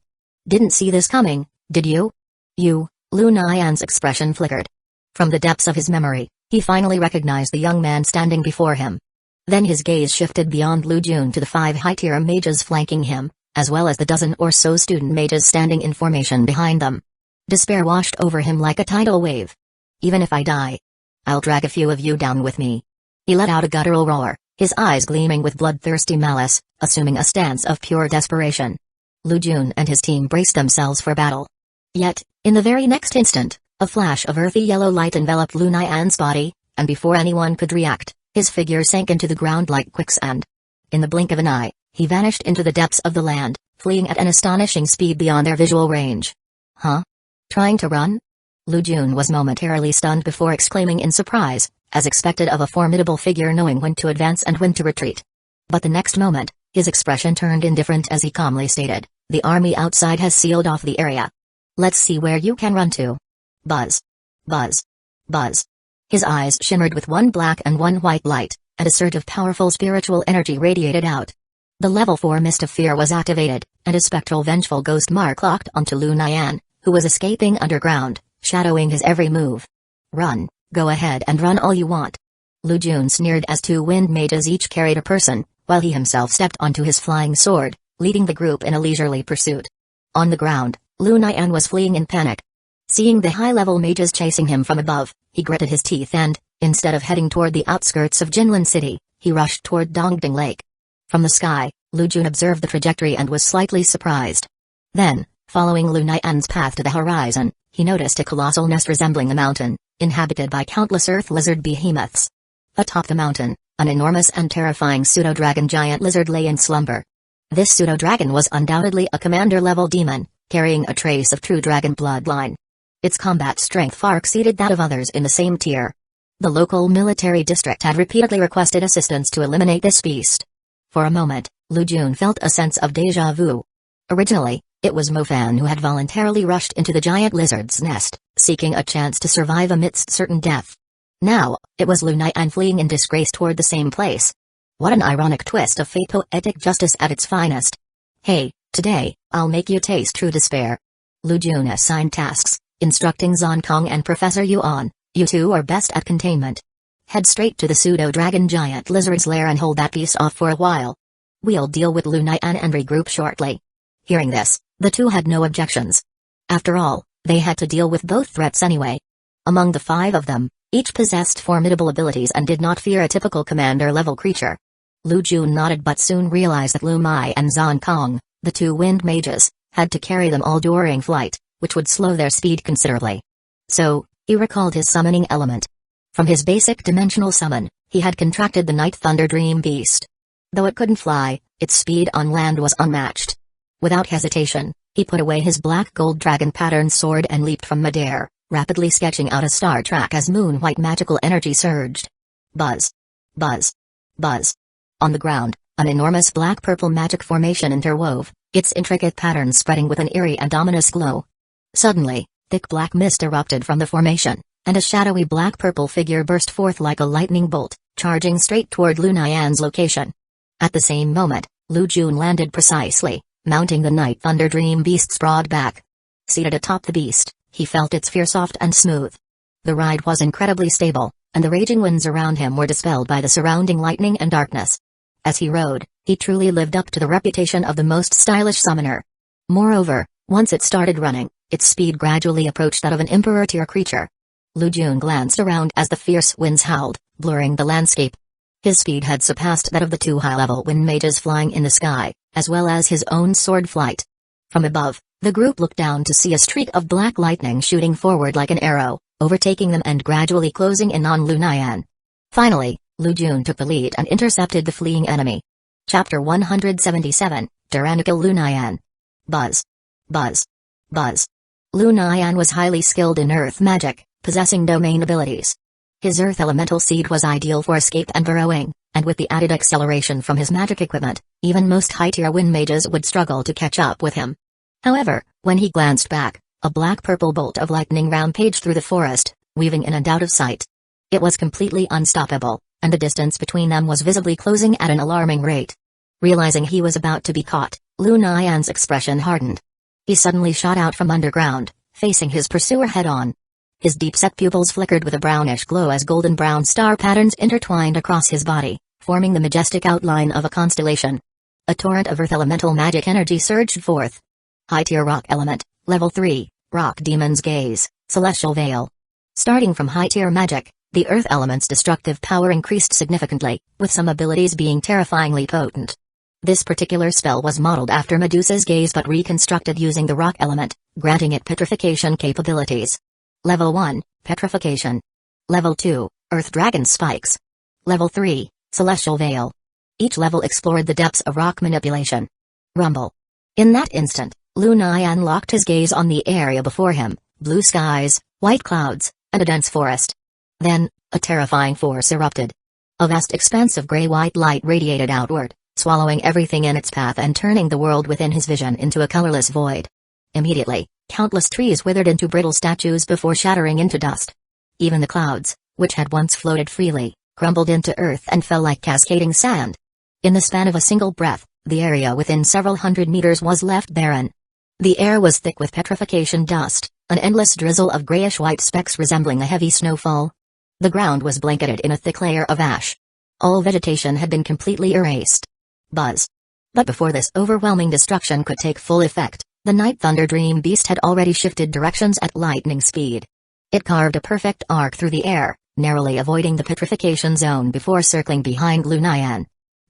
Didn't see this coming, did you?" Lu Nian's expression flickered. From the depths of his memory, he finally recognized the young man standing before him. Then his gaze shifted beyond Lu Jun to the 5 high-tier mages flanking him, as well as the dozen or so student mages standing in formation behind them. Despair washed over him like a tidal wave. "Even if I die, I'll drag a few of you down with me." He let out a guttural roar, his eyes gleaming with bloodthirsty malice, assuming a stance of pure desperation. Lu Jun and his team braced themselves for battle. Yet, in the very next instant, a flash of earthy yellow light enveloped Lu Nian's body, and before anyone could react, his figure sank into the ground like quicksand. In the blink of an eye, he vanished into the depths of the land, fleeing at an astonishing speed beyond their visual range. "Huh? Trying to run?" Lu Jun was momentarily stunned before exclaiming in surprise, as expected of a formidable figure knowing when to advance and when to retreat. But the next moment, his expression turned indifferent as he calmly stated, "The army outside has sealed off the area. Let's see where you can run to." Buzz. Buzz. Buzz. His eyes shimmered with one black and one white light, and a surge of powerful spiritual energy radiated out. The level 4 mist of fear was activated, and a spectral vengeful ghost mark locked onto Lu Nian, who was escaping underground, shadowing his every move. "Run, go ahead and run all you want." Lu Jun sneered as 2 wind mages each carried a person, while he himself stepped onto his flying sword, leading the group in a leisurely pursuit. On the ground, Lu Nian was fleeing in panic. Seeing the high-level mages chasing him from above, he gritted his teeth and, instead of heading toward the outskirts of Jinlin City, he rushed toward Dongding Lake. From the sky, Lu Jun observed the trajectory and was slightly surprised. Then, following Lu Nian's path to the horizon, he noticed a colossal nest resembling a mountain, inhabited by countless earth lizard behemoths. Atop the mountain, an enormous and terrifying pseudo-dragon giant lizard lay in slumber. This pseudo-dragon was undoubtedly a commander-level demon, carrying a trace of true dragon bloodline. Its combat strength far exceeded that of others in the same tier. The local military district had repeatedly requested assistance to eliminate this beast. For a moment, Lu Jun felt a sense of déjà vu. Originally, it was Mo Fan who had voluntarily rushed into the giant lizard's nest, seeking a chance to survive amidst certain death. Now, it was Lu Nian fleeing in disgrace toward the same place. What an ironic twist of fate, poetic justice at its finest. "Hey, today, I'll make you taste true despair." Lu Jun assigned tasks, instructing Zhang Kong and Professor Yuan, "You two are best at containment. Head straight to the pseudo-dragon giant lizard's lair and hold that beast off for a while. We'll deal with Lu Nian and regroup shortly." Hearing this, the two had no objections. After all, they had to deal with both threats anyway. Among the 5 of them, each possessed formidable abilities and did not fear a typical commander-level creature. Lu Jun nodded but soon realized that Lu Mai and Zhang Kong, the 2 wind mages, had to carry them all during flight, which would slow their speed considerably. So, he recalled his summoning element. From his basic dimensional summon, he had contracted the Night Thunder Dream Beast. Though it couldn't fly, its speed on land was unmatched. Without hesitation, he put away his black gold dragon pattern sword and leaped from midair, rapidly sketching out a star track as moon-white magical energy surged. Buzz. Buzz. Buzz. On the ground, an enormous black-purple magic formation interwove, its intricate patterns spreading with an eerie and ominous glow. Suddenly, thick black mist erupted from the formation, and a shadowy black-purple figure burst forth like a lightning bolt, charging straight toward Lu Nian's location. At the same moment, Lu Jun landed precisely, mounting the Night Thunder Dream Beast's broad back. Seated atop the beast, he felt its fur soft and smooth. The ride was incredibly stable, and the raging winds around him were dispelled by the surrounding lightning and darkness. As he rode, he truly lived up to the reputation of the most stylish summoner. Moreover, once it started running, its speed gradually approached that of an emperor-tier creature. Lu Jun glanced around as the fierce winds howled, blurring the landscape. His speed had surpassed that of the 2 high-level wind mages flying in the sky, as well as his own sword flight. From above, the group looked down to see a streak of black lightning shooting forward like an arrow, overtaking them and gradually closing in on Lu Nian. Finally, Lu Jun took the lead and intercepted the fleeing enemy. Chapter 177, Tyrannical Lu Nian. Buzz. Buzz. Buzz. Lu Nian was highly skilled in earth magic, possessing domain abilities. His earth elemental seed was ideal for escape and burrowing, and with the added acceleration from his magic equipment, even most high-tier wind mages would struggle to catch up with him. However, when he glanced back, a black-purple bolt of lightning rampaged through the forest, weaving in and out of sight. It was completely unstoppable, and the distance between them was visibly closing at an alarming rate. Realizing he was about to be caught, Lu Nian's expression hardened. He suddenly shot out from underground, facing his pursuer head-on. His deep-set pupils flickered with a brownish glow as golden-brown star patterns intertwined across his body, forming the majestic outline of a constellation. A torrent of earth elemental magic energy surged forth. High-tier rock element, level 3, Rock Demon's Gaze, Celestial Veil. Starting from high-tier magic, the earth element's destructive power increased significantly, with some abilities being terrifyingly potent. This particular spell was modeled after Medusa's Gaze but reconstructed using the rock element, granting it petrification capabilities. Level 1, Petrification. Level 2, Earth Dragon Spikes. Level 3, Celestial Veil. Each level explored the depths of rock manipulation. Rumble. In that instant, Lu Nian locked his gaze on the area before him, blue skies, white clouds, and a dense forest. Then, a terrifying force erupted. A vast expanse of gray-white light radiated outward, swallowing everything in its path and turning the world within his vision into a colorless void. Immediately, countless trees withered into brittle statues before shattering into dust. Even the clouds, which had once floated freely, crumbled into earth and fell like cascading sand. In the span of a single breath, the area within several hundred meters was left barren. The air was thick with petrification dust, an endless drizzle of grayish-white specks resembling a heavy snowfall. The ground was blanketed in a thick layer of ash. All vegetation had been completely erased. Buzz. But before this overwhelming destruction could take full effect, the Night Thunder Dream Beast had already shifted directions at lightning speed. It carved a perfect arc through the air, narrowly avoiding the petrification zone before circling behind Lu Nian.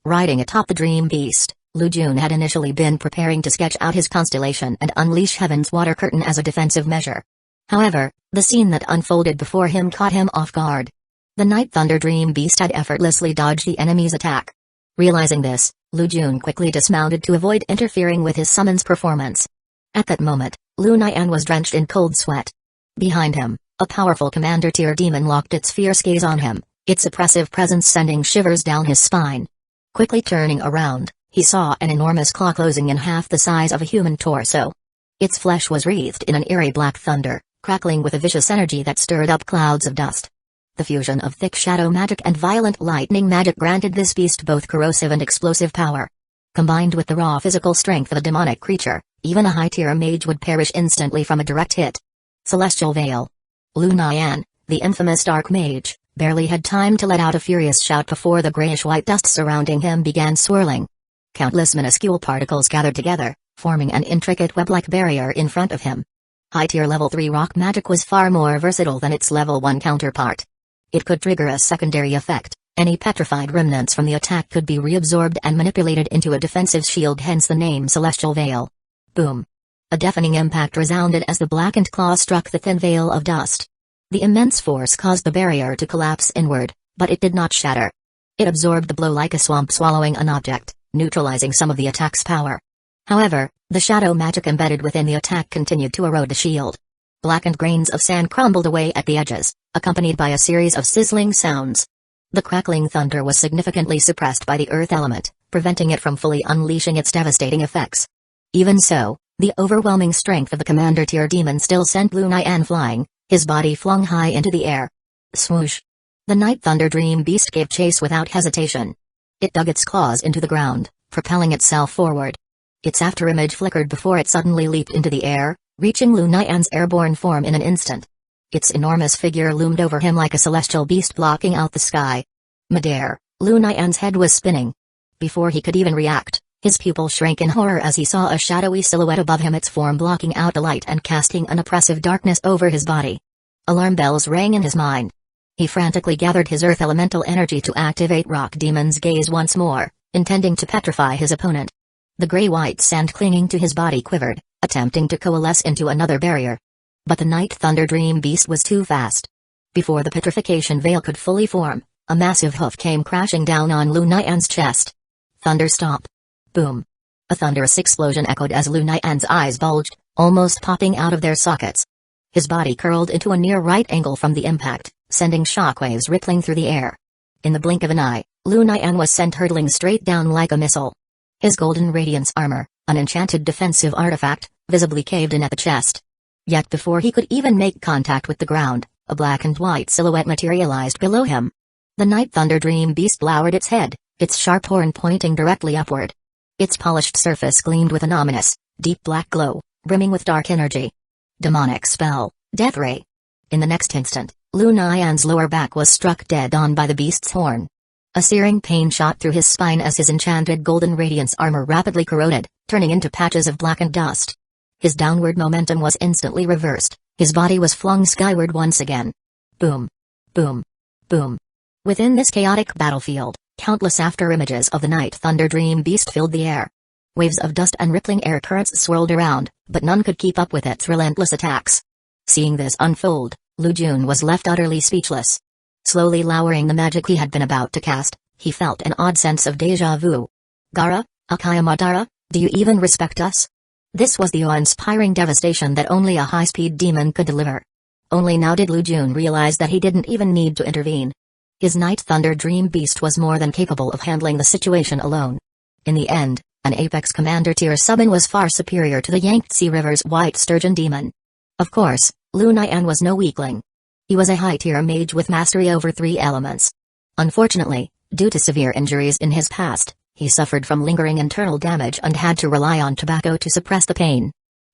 Riding atop the Dream Beast, Lu Jun had initially been preparing to sketch out his constellation and unleash Heaven's Water Curtain as a defensive measure. However, the scene that unfolded before him caught him off guard. The Night Thunder Dream Beast had effortlessly dodged the enemy's attack. Realizing this, Lu Jun quickly dismounted to avoid interfering with his summon's performance. At that moment, Lu Nian was drenched in cold sweat. Behind him, a powerful commander-tier demon locked its fierce gaze on him, its oppressive presence sending shivers down his spine. Quickly turning around, he saw an enormous claw closing in half the size of a human torso. Its flesh was wreathed in an eerie black thunder, crackling with a vicious energy that stirred up clouds of dust. The fusion of thick shadow magic and violent lightning magic granted this beast both corrosive and explosive power. Combined with the raw physical strength of a demonic creature, even a high-tier mage would perish instantly from a direct hit. Celestial Veil. Lu Nian, the infamous Dark Mage, barely had time to let out a furious shout before the grayish-white dust surrounding him began swirling. Countless minuscule particles gathered together, forming an intricate web-like barrier in front of him. High-tier level 3 rock magic was far more versatile than its level 1 counterpart. It could trigger a secondary effect. Any petrified remnants from the attack could be reabsorbed and manipulated into a defensive shield, hence the name Celestial Veil. Boom. A deafening impact resounded as the blackened claw struck the thin veil of dust. The immense force caused the barrier to collapse inward, but it did not shatter. It absorbed the blow like a swamp swallowing an object, neutralizing some of the attack's power. However, the shadow magic embedded within the attack continued to erode the shield. Blackened grains of sand crumbled away at the edges, accompanied by a series of sizzling sounds. The crackling thunder was significantly suppressed by the earth element, preventing it from fully unleashing its devastating effects. Even so, the overwhelming strength of the commander-tier demon still sent Lu Nian flying, his body flung high into the air. Swoosh! The Night Thunder Dream Beast gave chase without hesitation. It dug its claws into the ground, propelling itself forward. Its afterimage flickered before it suddenly leaped into the air, reaching Lu Nian's airborne form in an instant. Its enormous figure loomed over him like a celestial beast blocking out the sky. Midair, Lu Nian's head was spinning. Before he could even react, his pupil shrank in horror as he saw a shadowy silhouette above him, its form blocking out the light and casting an oppressive darkness over his body. Alarm bells rang in his mind. He frantically gathered his earth elemental energy to activate Rock Demon's Gaze once more, intending to petrify his opponent. The gray-white sand clinging to his body quivered, attempting to coalesce into another barrier. But the Night Thunder Dream Beast was too fast. Before the petrification veil could fully form, a massive hoof came crashing down on Lu Nian's chest. Thunder stop. Boom. A thunderous explosion echoed as Lu Nian's eyes bulged, almost popping out of their sockets. His body curled into a near right angle from the impact, sending shockwaves rippling through the air. In the blink of an eye, Lu Nian was sent hurtling straight down like a missile. His golden radiance armor, an enchanted defensive artifact, visibly caved in at the chest. Yet before he could even make contact with the ground, a black and white silhouette materialized below him. The Night Thunder Dream Beast lowered its head, its sharp horn pointing directly upward. Its polished surface gleamed with an ominous, deep black glow, brimming with dark energy. Demonic spell, Death Ray. In the next instant, Lu Nian's lower back was struck dead on by the beast's horn. A searing pain shot through his spine as his enchanted golden radiance armor rapidly corroded, turning into patches of blackened dust. His downward momentum was instantly reversed, his body was flung skyward once again. Boom. Boom. Boom. Within this chaotic battlefield, countless afterimages of the Night Thunder Dream Beast filled the air. Waves of dust and rippling air currents swirled around, but none could keep up with its relentless attacks. Seeing this unfold, Lu Jun was left utterly speechless. Slowly lowering the magic he had been about to cast, he felt an odd sense of déjà vu. Gara, Akayamadara, do you even respect us? This was the awe-inspiring devastation that only a high-speed demon could deliver. Only now did Lu Jun realize that he didn't even need to intervene. His Night Thunder Dream Beast was more than capable of handling the situation alone. In the end, an Apex Commander tier summon was far superior to the Yangtze River's White Sturgeon Demon. Of course, Lu Nian was no weakling. He was a high-tier mage with mastery over 3 elements. Unfortunately, due to severe injuries in his past, he suffered from lingering internal damage and had to rely on tobacco to suppress the pain.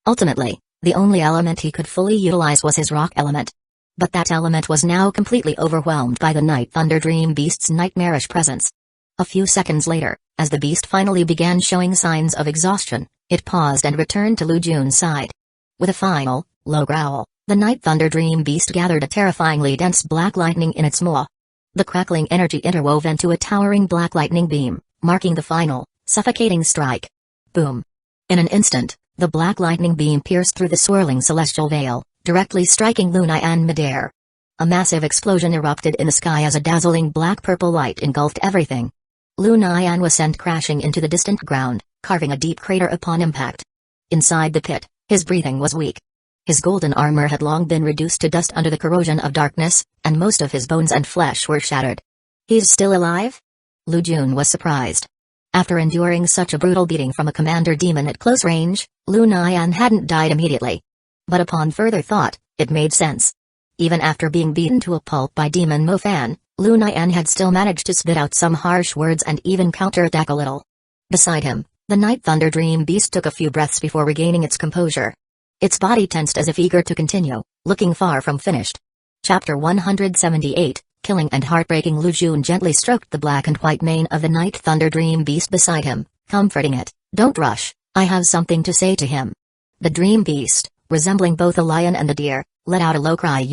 Ultimately, the only element he could fully utilize was his rock element. But that element was now completely overwhelmed by the Night Thunder Dream Beast's nightmarish presence. A few seconds later, as the beast finally began showing signs of exhaustion, it paused and returned to Lu Jun's side. With a final, low growl, the Night Thunder Dream Beast gathered a terrifyingly dense black lightning in its maw. The crackling energy interwove into a towering black lightning beam, marking the final, suffocating strike. Boom. In an instant, the black lightning beam pierced through the swirling celestial veil, directly striking Lu Nian midair. A massive explosion erupted in the sky as a dazzling black-purple light engulfed everything. Lu Nian was sent crashing into the distant ground, carving a deep crater upon impact. Inside the pit, his breathing was weak. His golden armor had long been reduced to dust under the corrosion of darkness, and most of his bones and flesh were shattered. He's still alive? Lu Jun was surprised. After enduring such a brutal beating from a commander demon at close range, Lu Nian hadn't died immediately. But upon further thought, it made sense. Even after being beaten to a pulp by Demon Mo Fan, Lu Nian had still managed to spit out some harsh words and even counterattack a little. Beside him, the Night Thunder Dream Beast took a few breaths before regaining its composure. Its body tensed as if eager to continue, looking far from finished. Chapter 178, Killing and Heartbreaking. Lu Jun gently stroked the black and white mane of the Night Thunder Dream Beast beside him, comforting it. Don't rush, I have something to say to him. The Dream Beast, resembling both a lion and a deer, let out a low cry.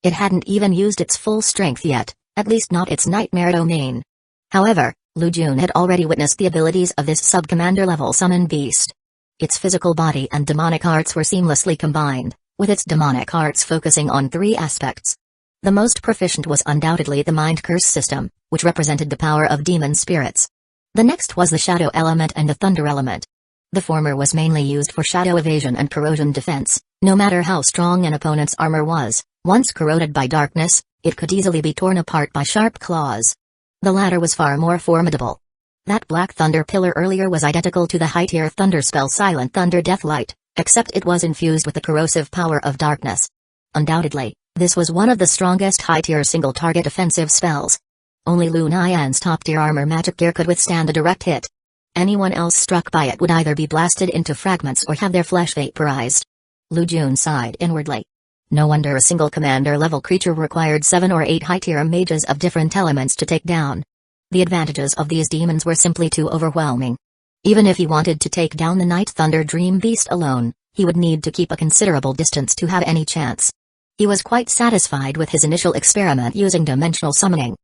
It hadn't even used its full strength yet, at least not its nightmare domain. However, Lu Jun had already witnessed the abilities of this sub-commander level summon beast. Its physical body and demonic arts were seamlessly combined, with its demonic arts focusing on 3 aspects. The most proficient was undoubtedly the Mind Curse system, which represented the power of demon spirits. The next was the Shadow element and the Thunder element. The former was mainly used for shadow evasion and corrosion defense. No matter how strong an opponent's armor was, once corroded by darkness, it could easily be torn apart by sharp claws. The latter was far more formidable. That Black Thunder pillar earlier was identical to the high-tier thunder spell Silent Thunder Deathlight, except it was infused with the corrosive power of darkness. Undoubtedly, this was one of the strongest high-tier single-target offensive spells. Only Lu Nian's top-tier armor magic gear could withstand a direct hit. Anyone else struck by it would either be blasted into fragments or have their flesh vaporized. Lu Jun sighed inwardly. No wonder a single commander-level creature required 7 or 8 high-tier mages of different elements to take down. The advantages of these demons were simply too overwhelming. Even if he wanted to take down the Night Thunder Dream Beast alone, he would need to keep a considerable distance to have any chance. He was quite satisfied with his initial experiment using dimensional summoning.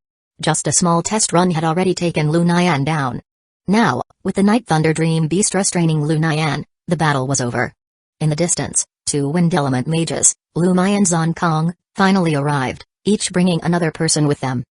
Just a small test run had already taken Lu Nian down. Now, with the Night Thunder Dream Beast restraining Lu Nian, the battle was over. In the distance, 2 wind element mages, Lu Mai and Zon Kong, finally arrived, each bringing another person with them.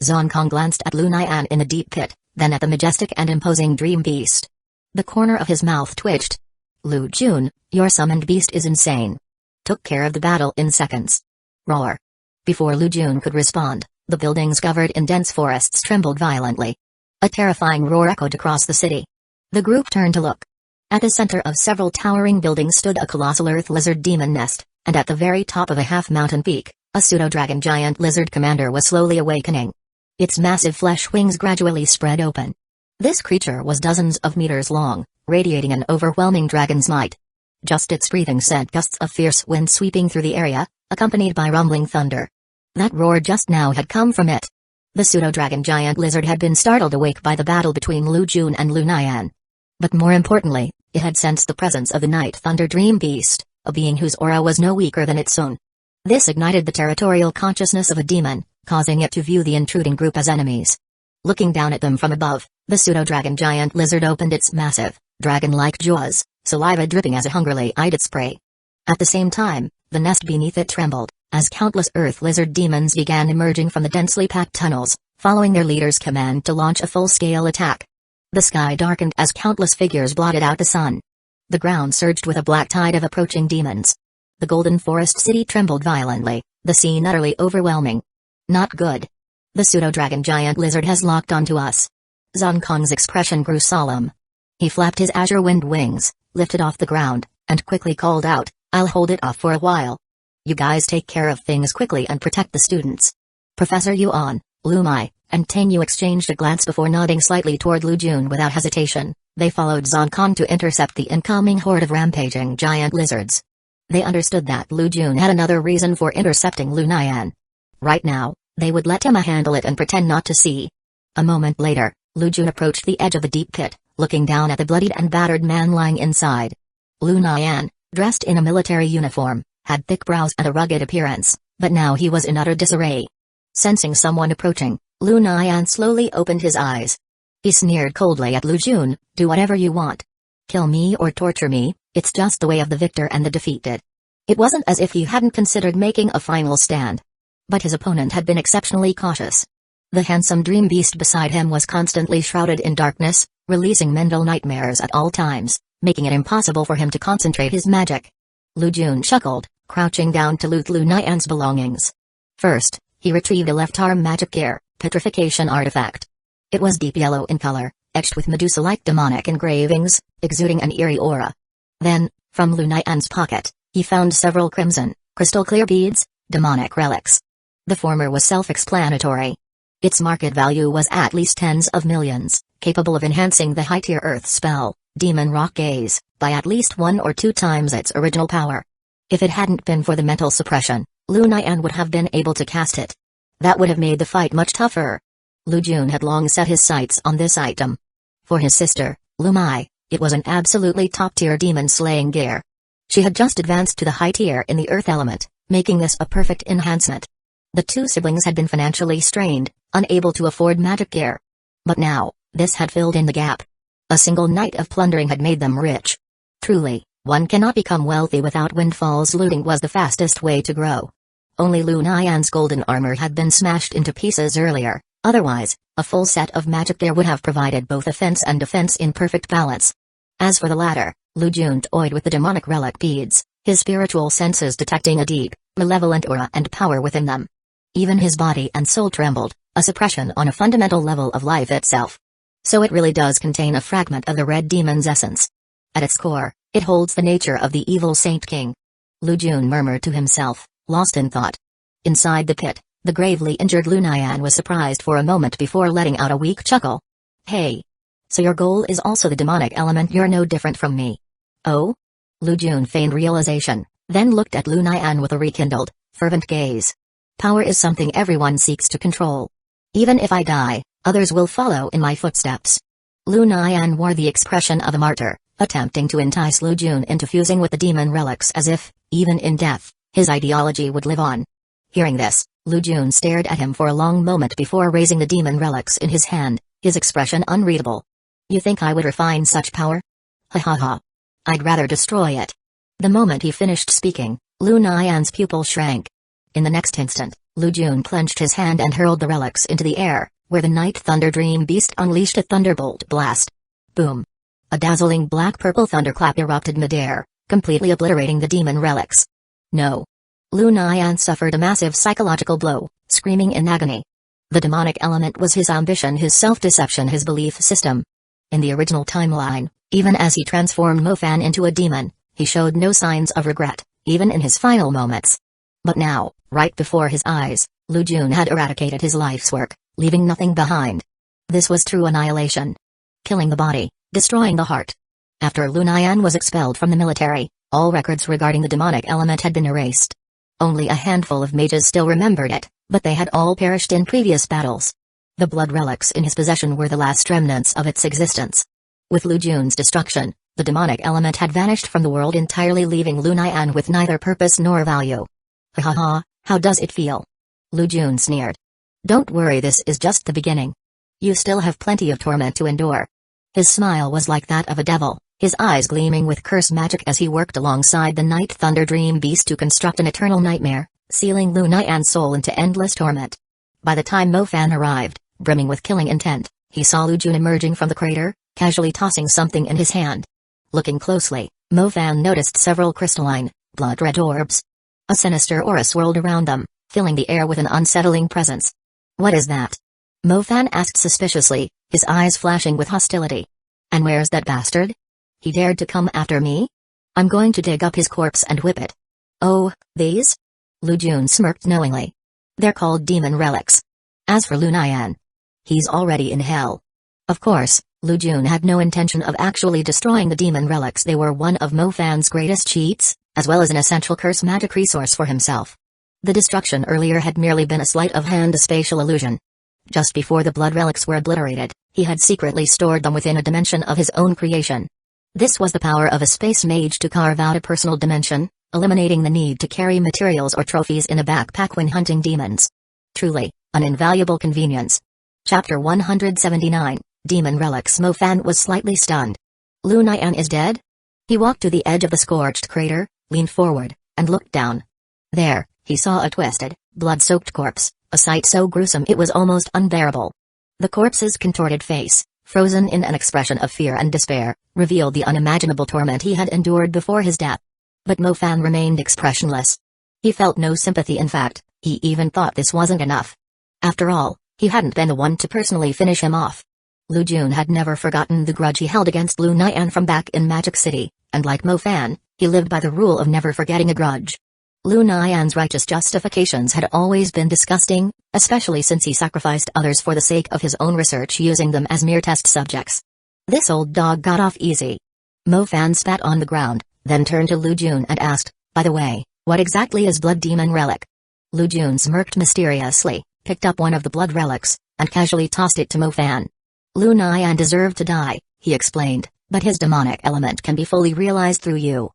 Zon Kong glanced at Lu Nian in the deep pit, then at the majestic and imposing Dream Beast. The corner of his mouth twitched. Lu Jun, your summoned beast is insane. Took care of the battle in seconds. Roar. Before Lu Jun could respond, The buildings covered in dense forests trembled violently. A terrifying roar echoed across the city. The group turned to look. At the center of several towering buildings stood a colossal earth lizard demon nest, and at the very top of a half-mountain peak, a pseudo-dragon giant lizard commander was slowly awakening. Its massive flesh wings gradually spread open. This creature was dozens of meters long, radiating an overwhelming dragon's might. Just its breathing sent gusts of fierce wind sweeping through the area, accompanied by rumbling thunder. That roar just now had come from it. The pseudo-dragon giant lizard had been startled awake by the battle between Lu Jun and Lu Nian. But more importantly, it had sensed the presence of the Night Thunder Dream Beast, a being whose aura was no weaker than its own. This ignited the territorial consciousness of a demon, causing it to view the intruding group as enemies. Looking down at them from above, the pseudo-dragon giant lizard opened its massive, dragon-like jaws, saliva dripping as it hungrily eyed its prey. At the same time, the nest beneath it trembled, as countless earth lizard demons began emerging from the densely packed tunnels, following their leader's command to launch a full-scale attack. The sky darkened as countless figures blotted out the sun. The ground surged with a black tide of approaching demons. The Golden Forest City trembled violently, the scene utterly overwhelming. Not good. The pseudo-dragon giant lizard has locked onto us. Zhang Kong's expression grew solemn. He flapped his azure wind wings, lifted off the ground, and quickly called out, "I'll hold it off for a while. You guys take care of things quickly and protect the students." Professor Yuan, Lu Mai, and Tang Yu exchanged a glance before nodding slightly toward Lu Jun without hesitation. They followed Zhang Kong to intercept the incoming horde of rampaging giant lizards. They understood that Lu Jun had another reason for intercepting Lu Nian. Right now, they would let him handle it and pretend not to see. A moment later, Lu Jun approached the edge of the deep pit, looking down at the bloodied and battered man lying inside. Lu Nian, dressed in a military uniform, had thick brows and a rugged appearance, but now he was in utter disarray. Sensing someone approaching, Lu Nian slowly opened his eyes. He sneered coldly at Lu Jun, "Do whatever you want. Kill me or torture me, it's just the way of the victor and the defeated." It wasn't as if he hadn't considered making a final stand. But his opponent had been exceptionally cautious. The handsome dream beast beside him was constantly shrouded in darkness, releasing mental nightmares at all times, making it impossible for him to concentrate his magic. Lu Jun chuckled, crouching down to loot Lu Nian's belongings. First, he retrieved a left-arm magic gear, petrification artifact. It was deep yellow in color, etched with Medusa-like demonic engravings, exuding an eerie aura. Then, from Lu Nian's pocket, he found several crimson, crystal-clear beads, demonic relics. The former was self-explanatory. Its market value was at least tens of millions, capable of enhancing the high-tier earth spell, Demon Rock Gaze, by at least 1 or 2 times its original power. If it hadn't been for the mental suppression, Lu Nian would have been able to cast it. That would have made the fight much tougher. Lu Jun had long set his sights on this item. For his sister, Lu Mai, it was an absolutely top-tier demon-slaying gear. She had just advanced to the high tier in the earth element, making this a perfect enhancement. The two siblings had been financially strained, unable to afford magic gear. But now, this had filled in the gap. A single night of plundering had made them rich. Truly, one cannot become wealthy without windfalls. Looting was the fastest way to grow. Only Lu Nian's golden armor had been smashed into pieces earlier, otherwise, a full set of magic gear would have provided both offense and defense in perfect balance. As for the latter, Lu Jun toyed with the demonic relic beads, his spiritual senses detecting a deep, malevolent aura and power within them. Even his body and soul trembled, a suppression on a fundamental level of life itself. So it really does contain a fragment of the red demon's essence. At its core, it holds the nature of the evil Saint King. Lu Jun murmured to himself, lost in thought. Inside the pit, the gravely injured Lu Nian was surprised for a moment before letting out a weak chuckle. "Hey. So your goal is also the demonic element? You're no different from me." "Oh?" Lu Jun feigned realization, then looked at Lu Nian with a rekindled, fervent gaze. "Power is something everyone seeks to control. Even if I die, others will follow in my footsteps." Lu Nian wore the expression of a martyr, attempting to entice Lu Jun into fusing with the demon relics as if, even in death, his ideology would live on. Hearing this, Lu Jun stared at him for a long moment before raising the demon relics in his hand, his expression unreadable. "You think I would refine such power? Ha ha ha. I'd rather destroy it." The moment he finished speaking, Lu Nian's pupil shrank. In the next instant, Lu Jun clenched his hand and hurled the relics into the air, where the Night Thunder Dream Beast unleashed a thunderbolt blast. Boom! A dazzling black-purple thunderclap erupted midair, completely obliterating the demon relics. No! Lu Nian suffered a massive psychological blow, screaming in agony. The demonic element was his ambition, his self-deception, his belief system. In the original timeline, even as he transformed Mofan into a demon, he showed no signs of regret, even in his final moments. But now, right before his eyes, Lu Jun had eradicated his life's work, leaving nothing behind. This was true annihilation. Killing the body, destroying the heart. After Lu Nian was expelled from the military, all records regarding the demonic element had been erased. Only a handful of mages still remembered it, but they had all perished in previous battles. The blood relics in his possession were the last remnants of its existence. With Lu Jun's destruction, the demonic element had vanished from the world entirely, leaving Lu Nian with neither purpose nor value. Ha ha ha, how does it feel? Lu Jun sneered. Don't worry, this is just the beginning. You still have plenty of torment to endure. His smile was like that of a devil, his eyes gleaming with curse magic as he worked alongside the Night Thunder Dream Beast to construct an eternal nightmare, sealing Lu Nian's soul into endless torment. By the time Mofan arrived, brimming with killing intent, he saw Lu Jun emerging from the crater, casually tossing something in his hand. Looking closely, Mofan noticed several crystalline, blood-red orbs. A sinister aura swirled around them, filling the air with an unsettling presence. What is that? Mofan asked suspiciously, his eyes flashing with hostility. And where's that bastard? He dared to come after me? I'm going to dig up his corpse and whip it. Oh, these? Lu Jun smirked knowingly. They're called demon relics. As for Lu Nian, he's already in hell. Of course, Lu Jun had no intention of actually destroying the demon relics. They were one of Mofan's greatest cheats, as well as an essential curse magic resource for himself. The destruction earlier had merely been a sleight of hand, a spatial illusion. Just before the blood relics were obliterated, he had secretly stored them within a dimension of his own creation. This was the power of a space mage to carve out a personal dimension, eliminating the need to carry materials or trophies in a backpack when hunting demons. Truly, an invaluable convenience. Chapter 179, Demon Relics. Mofan was slightly stunned. Lu Nian is dead? He walked to the edge of the scorched crater, leaned forward, and looked down. There, he saw a twisted, blood-soaked corpse, a sight so gruesome it was almost unbearable. The corpse's contorted face, frozen in an expression of fear and despair, revealed the unimaginable torment he had endured before his death. But Mofan remained expressionless. He felt no sympathy. In fact, he even thought this wasn't enough. After all, he hadn't been the one to personally finish him off. Lu Jun had never forgotten the grudge he held against Lu Nian from back in Magic City, and like Mofan, he lived by the rule of never forgetting a grudge. Lu Nian's righteous justifications had always been disgusting, especially since he sacrificed others for the sake of his own research, using them as mere test subjects. This old dog got off easy. Mofan spat on the ground, then turned to Lu Jun and asked, by the way, what exactly is Blood Demon Relic? Lu Jun smirked mysteriously, picked up one of the blood relics, and casually tossed it to Mofan. Lu Nian deserved to die, he explained, but his demonic element can be fully realized through you.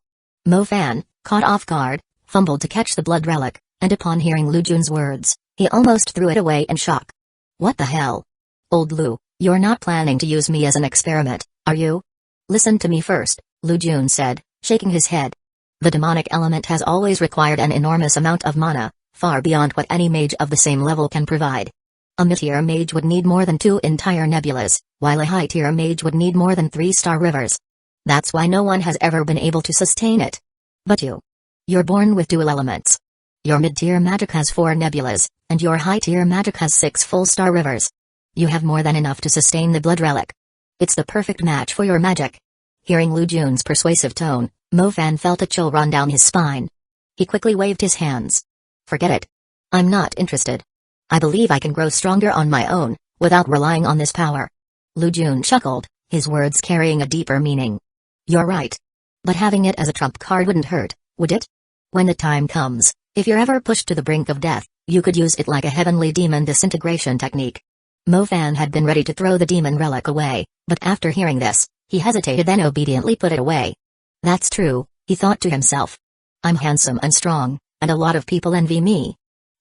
Mofan, caught off guard, fumbled to catch the blood relic, and upon hearing Lu Jun's words, he almost threw it away in shock. What the hell? Old Lu, you're not planning to use me as an experiment, are you? Listen to me first, Lu Jun said, shaking his head. The demonic element has always required an enormous amount of mana, far beyond what any mage of the same level can provide. A mid-tier mage would need more than 2 entire nebulas, while a high-tier mage would need more than 3 star rivers. That's why no one has ever been able to sustain it. But you're born with dual elements. Your mid-tier magic has 4 nebulas, and your high-tier magic has 6 full star rivers. You have more than enough to sustain the blood relic. It's the perfect match for your magic. Hearing Lu Jun's persuasive tone, Mofan felt a chill run down his spine. He quickly waved his hands. Forget it. I'm not interested. I believe I can grow stronger on my own, without relying on this power. Lu Jun chuckled, his words carrying a deeper meaning. You're right. But having it as a trump card wouldn't hurt, would it? When the time comes, if you're ever pushed to the brink of death, you could use it like a heavenly demon disintegration technique. Mofan had been ready to throw the demon relic away, but after hearing this, he hesitated, then obediently put it away. That's true, he thought to himself. I'm handsome and strong, and a lot of people envy me.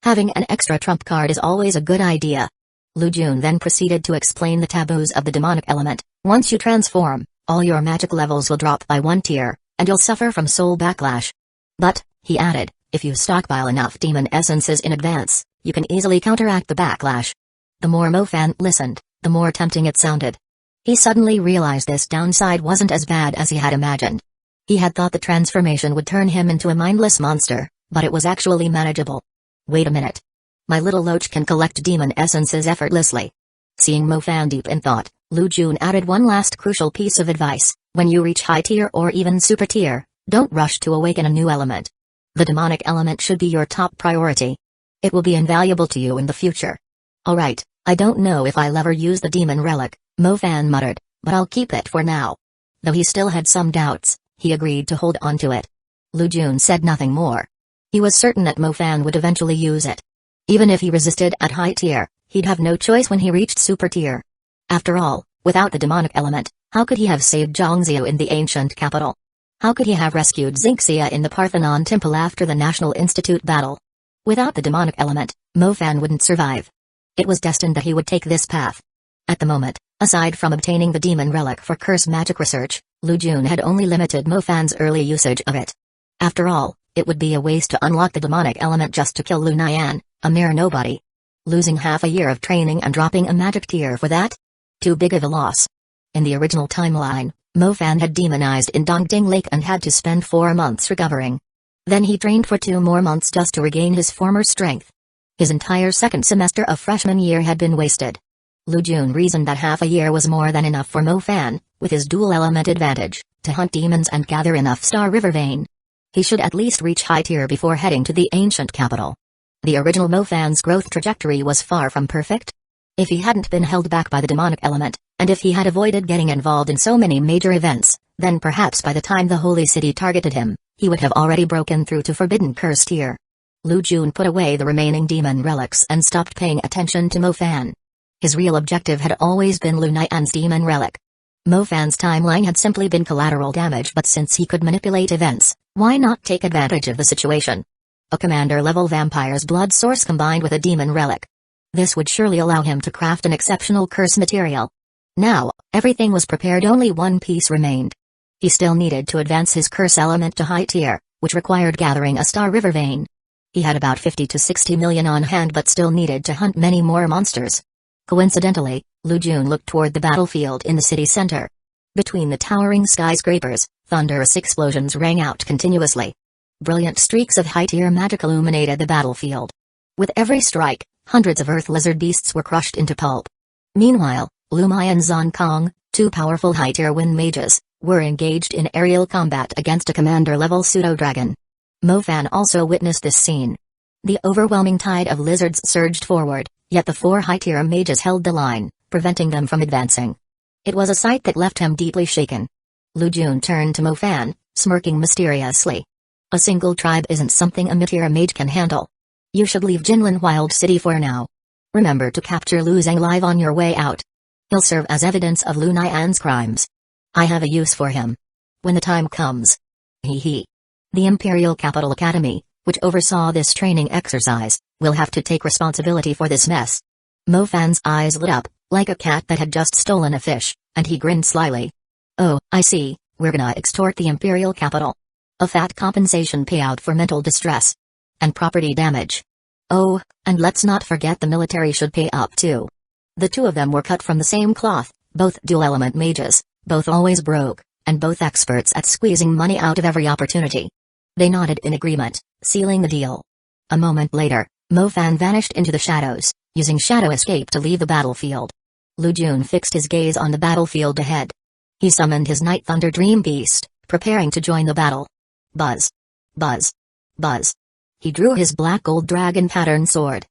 Having an extra trump card is always a good idea. Lu Jun then proceeded to explain the taboos of the demonic element. Once you transform, all your magic levels will drop by 1 tier, and you'll suffer from soul backlash. But, he added, if you stockpile enough demon essences in advance, you can easily counteract the backlash. The more Mofan listened, the more tempting it sounded. He suddenly realized this downside wasn't as bad as he had imagined. He had thought the transformation would turn him into a mindless monster, but it was actually manageable. Wait a minute. My little loach can collect demon essences effortlessly. Seeing Mo Fan deep in thought, Lu Jun added one last crucial piece of advice: when you reach high tier or even super tier, don't rush to awaken a new element. The demonic element should be your top priority. It will be invaluable to you in the future. Alright, I don't know if I'll ever use the demon relic, Mo Fan muttered, but I'll keep it for now. Though he still had some doubts, he agreed to hold on to it. Lu Jun said nothing more. He was certain that Mo Fan would eventually use it. Even if he resisted at high tier, he'd have no choice when he reached super tier. After all, without the demonic element, how could he have saved Zhongxiu in the ancient capital? How could he have rescued Xinxia in the Parthenon temple after the National Institute battle? Without the demonic element, Mo Fan wouldn't survive. It was destined that he would take this path. At the moment, aside from obtaining the demon relic for curse magic research, Lu Jun had only limited Mo Fan's early usage of it. After all, it would be a waste to unlock the demonic element just to kill Lu Nian, a mere nobody. Losing half a year of training and dropping a magic tier for that? Too big of a loss. In the original timeline, Mo Fan had demonized in Dongding Lake and had to spend 4 months recovering. Then he trained for 2 more months just to regain his former strength. His entire second semester of freshman year had been wasted. Lu Jun reasoned that half a year was more than enough for Mo Fan, with his dual element advantage, to hunt demons and gather enough Star River vein. He should at least reach high tier before heading to the ancient capital. The original Mo Fan's growth trajectory was far from perfect. If he hadn't been held back by the demonic element, and if he had avoided getting involved in so many major events, then perhaps by the time the Holy City targeted him, he would have already broken through to Forbidden Curse tier. Lu Jun put away the remaining demon relics and stopped paying attention to Mo Fan. His real objective had always been Lu Nian's demon relic. Mo Fan's timeline had simply been collateral damage, but since he could manipulate events, why not take advantage of the situation? A commander-level vampire's blood source combined with a demon relic. This would surely allow him to craft an exceptional curse material. Now, everything was prepared, only one piece remained. He still needed to advance his curse element to high tier, which required gathering a Star River vein. He had about 50 to 60 million on hand but still needed to hunt many more monsters. Coincidentally, Lu Jun looked toward the battlefield in the city center. Between the towering skyscrapers, thunderous explosions rang out continuously. Brilliant streaks of high-tier magic illuminated the battlefield. With every strike, hundreds of earth lizard beasts were crushed into pulp. Meanwhile, Lu Mai and Zon Kong, 2 powerful high-tier wind mages, were engaged in aerial combat against a commander-level pseudo-dragon. Mo Fan also witnessed this scene. The overwhelming tide of lizards surged forward, yet the 4 high-tier mages held the line, preventing them from advancing. It was a sight that left him deeply shaken. Lu Jun turned to Mo Fan, smirking mysteriously. A single tribe isn't something a mid-tier mage can handle. You should leave Jinlin Wild City for now. Remember to capture Lu Zhang alive on your way out. He'll serve as evidence of Lu Nian's crimes. I have a use for him. When the time comes. Hee. The Imperial Capital Academy, which oversaw this training exercise, will have to take responsibility for this mess. Mo Fan's eyes lit up, like a cat that had just stolen a fish, and he grinned slyly. Oh, I see, we're gonna extort the Imperial Capital. A fat compensation payout for mental distress. And property damage. Oh, and let's not forget the military should pay up too. The 2 of them were cut from the same cloth, both dual-element mages, both always broke, and both experts at squeezing money out of every opportunity. They nodded in agreement, sealing the deal. A moment later, Mo Fan vanished into the shadows, using shadow escape to leave the battlefield. Lu Jun fixed his gaze on the battlefield ahead. He summoned his Night Thunder Dream Beast, preparing to join the battle. Buzz. Buzz. Buzz. He drew his black gold dragon pattern sword.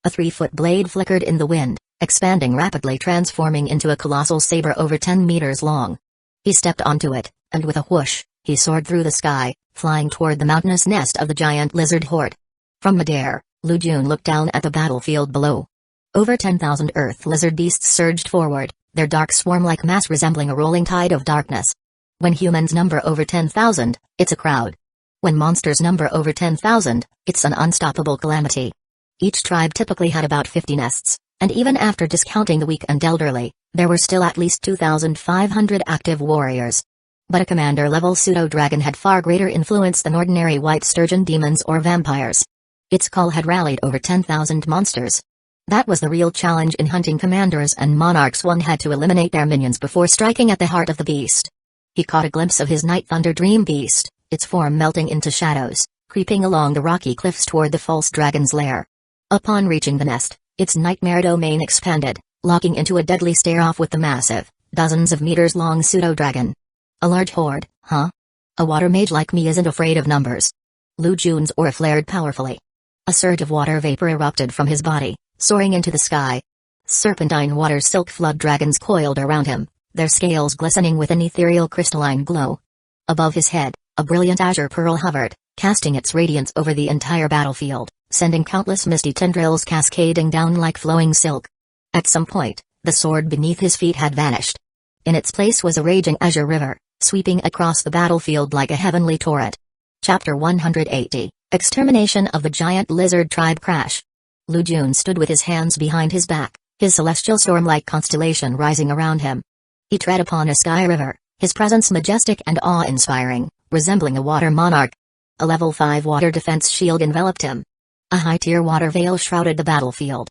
A 3-foot blade flickered in the wind, expanding rapidly, transforming into a colossal saber over 10 meters long. He stepped onto it, and with a whoosh, he soared through the sky, flying toward the mountainous nest of the giant lizard horde. From midair, Lu Jun looked down at the battlefield below. Over 10,000 earth lizard beasts surged forward, their dark swarm-like mass resembling a rolling tide of darkness. When humans number over 10,000, it's a crowd. When monsters number over 10,000, it's an unstoppable calamity. Each tribe typically had about 50 nests, and even after discounting the weak and elderly, there were still at least 2,500 active warriors. But a commander-level pseudo-dragon had far greater influence than ordinary white sturgeon demons or vampires. Its call had rallied over 10,000 monsters. That was the real challenge in hunting commanders and monarchs. One had to eliminate their minions before striking at the heart of the beast. He caught a glimpse of his Night Thunder Dream Beast, its form melting into shadows, creeping along the rocky cliffs toward the false dragon's lair. Upon reaching the nest, its nightmare domain expanded, locking into a deadly stare-off with the massive, dozens of meters-long pseudo-dragon. A large horde, huh? A water mage like me isn't afraid of numbers. Lu Jun's aura flared powerfully. A surge of water vapor erupted from his body, soaring into the sky. Serpentine water silk flood dragons coiled around him, their scales glistening with an ethereal crystalline glow. Above his head, a brilliant azure pearl hovered, casting its radiance over the entire battlefield, sending countless misty tendrils cascading down like flowing silk. At some point, the sword beneath his feet had vanished. In its place was a raging azure river, sweeping across the battlefield like a heavenly torrent. Chapter 180, Extermination of the Giant Lizard Tribe Crash. Lu Jun stood with his hands behind his back, his celestial storm-like constellation rising around him. He tread upon a sky river, his presence majestic and awe-inspiring, resembling a water monarch. A level 5 water defense shield enveloped him. A high-tier water veil shrouded the battlefield.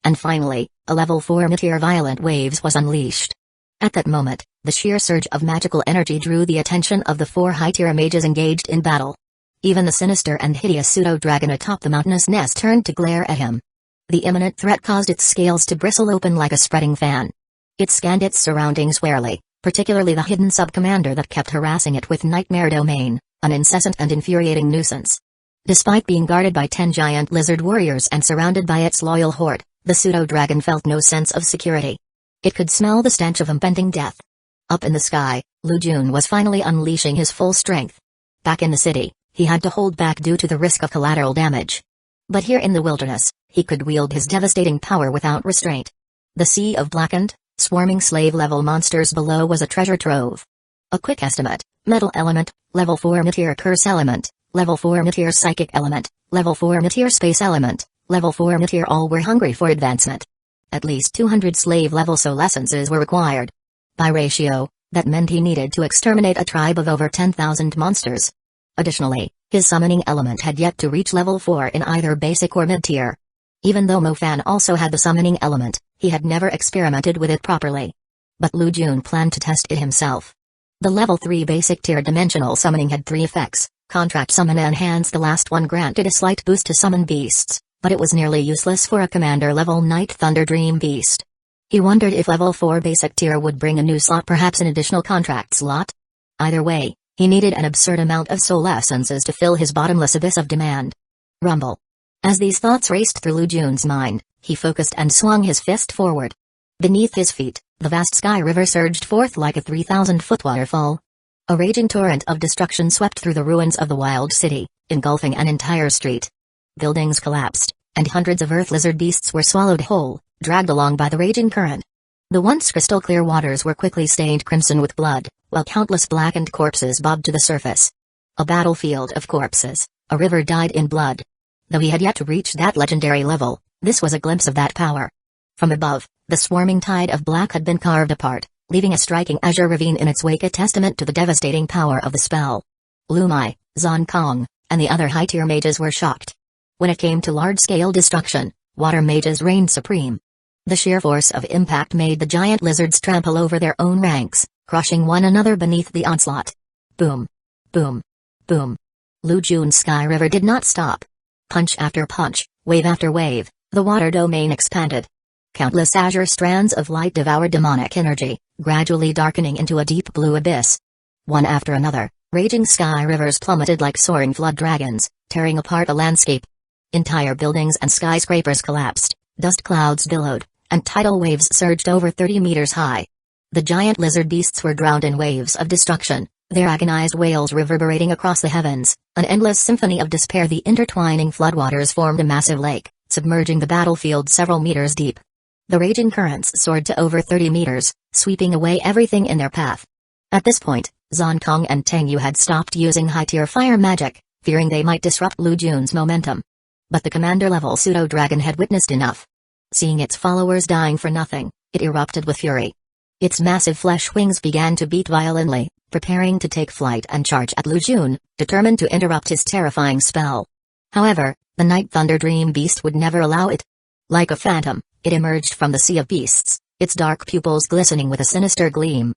And finally, a level 4 mid-tier violent waves was unleashed. At that moment, the sheer surge of magical energy drew the attention of the 4 high-tier mages engaged in battle. Even the sinister and hideous pseudo-dragon atop the mountainous nest turned to glare at him. The imminent threat caused its scales to bristle open like a spreading fan. It scanned its surroundings warily, particularly the hidden sub-commander that kept harassing it with Nightmare Domain, an incessant and infuriating nuisance. Despite being guarded by 10 giant lizard warriors and surrounded by its loyal horde, the pseudo-dragon felt no sense of security. It could smell the stench of impending death. Up in the sky, Lu Jun was finally unleashing his full strength. Back in the city, he had to hold back due to the risk of collateral damage. But here in the wilderness, he could wield his devastating power without restraint. The sea of blackened, swarming slave-level monsters below was a treasure trove. A quick estimate: metal element, level 4 mid-tier curse element, level 4 mid-tier psychic element, level 4 mid-tier space element, level 4 mid-tier all were hungry for advancement. At least 200 slave-level solescences were required. By ratio, that meant he needed to exterminate a tribe of over 10,000 monsters. Additionally, his summoning element had yet to reach level 4 in either basic or mid-tier. Even though Mo Fan also had the summoning element, he had never experimented with it properly. But Lu Jun planned to test it himself. The level 3 basic tier dimensional summoning had 3 effects. Contract Summon enhanced, the last one granted a slight boost to summon beasts, but it was nearly useless for a commander-level Night Thunder Dream Beast. He wondered if level 4 basic tier would bring a new slot, perhaps an additional contract slot. Either way, he needed an absurd amount of soul essences to fill his bottomless abyss of demand. Rumble. As these thoughts raced through Lu Jun's mind, he focused and swung his fist forward. Beneath his feet, the vast sky river surged forth like a 3,000-foot waterfall. A raging torrent of destruction swept through the ruins of the wild city, engulfing an entire street. Buildings collapsed, and hundreds of earth lizard beasts were swallowed whole, dragged along by the raging current. The once crystal-clear waters were quickly stained crimson with blood, while countless blackened corpses bobbed to the surface. A battlefield of corpses, a river dyed in blood. Though he had yet to reach that legendary level, this was a glimpse of that power. From above, the swarming tide of black had been carved apart, leaving a striking azure ravine in its wake, a testament to the devastating power of the spell. Lu Mai, Zon Kong, and the other high-tier mages were shocked. When it came to large-scale destruction, water mages reigned supreme. The sheer force of impact made the giant lizards trample over their own ranks, crushing one another beneath the onslaught. Boom. Boom. Boom. Lu Jun's sky river did not stop. Punch after punch, wave after wave, the water domain expanded. Countless azure strands of light devoured demonic energy, gradually darkening into a deep blue abyss. One after another, raging sky rivers plummeted like soaring flood dragons, tearing apart a landscape. Entire buildings and skyscrapers collapsed, dust clouds billowed, and tidal waves surged over 30 meters high. The giant lizard beasts were drowned in waves of destruction, their agonized wails reverberating across the heavens, an endless symphony of despair. The intertwining floodwaters formed a massive lake, submerging the battlefield several meters deep. The raging currents soared to over 30 meters, sweeping away everything in their path. At this point, Zon Kong and Tang Yu had stopped using high-tier fire magic, fearing they might disrupt Lu Jun's momentum. But the commander-level pseudo-dragon had witnessed enough. Seeing its followers dying for nothing, it erupted with fury. Its massive flesh wings began to beat violently, preparing to take flight and charge at Lu Jun, determined to interrupt his terrifying spell. However, the Night Thunder Dream Beast would never allow it. Like a phantom, it emerged from the sea of beasts, its dark pupils glistening with a sinister gleam.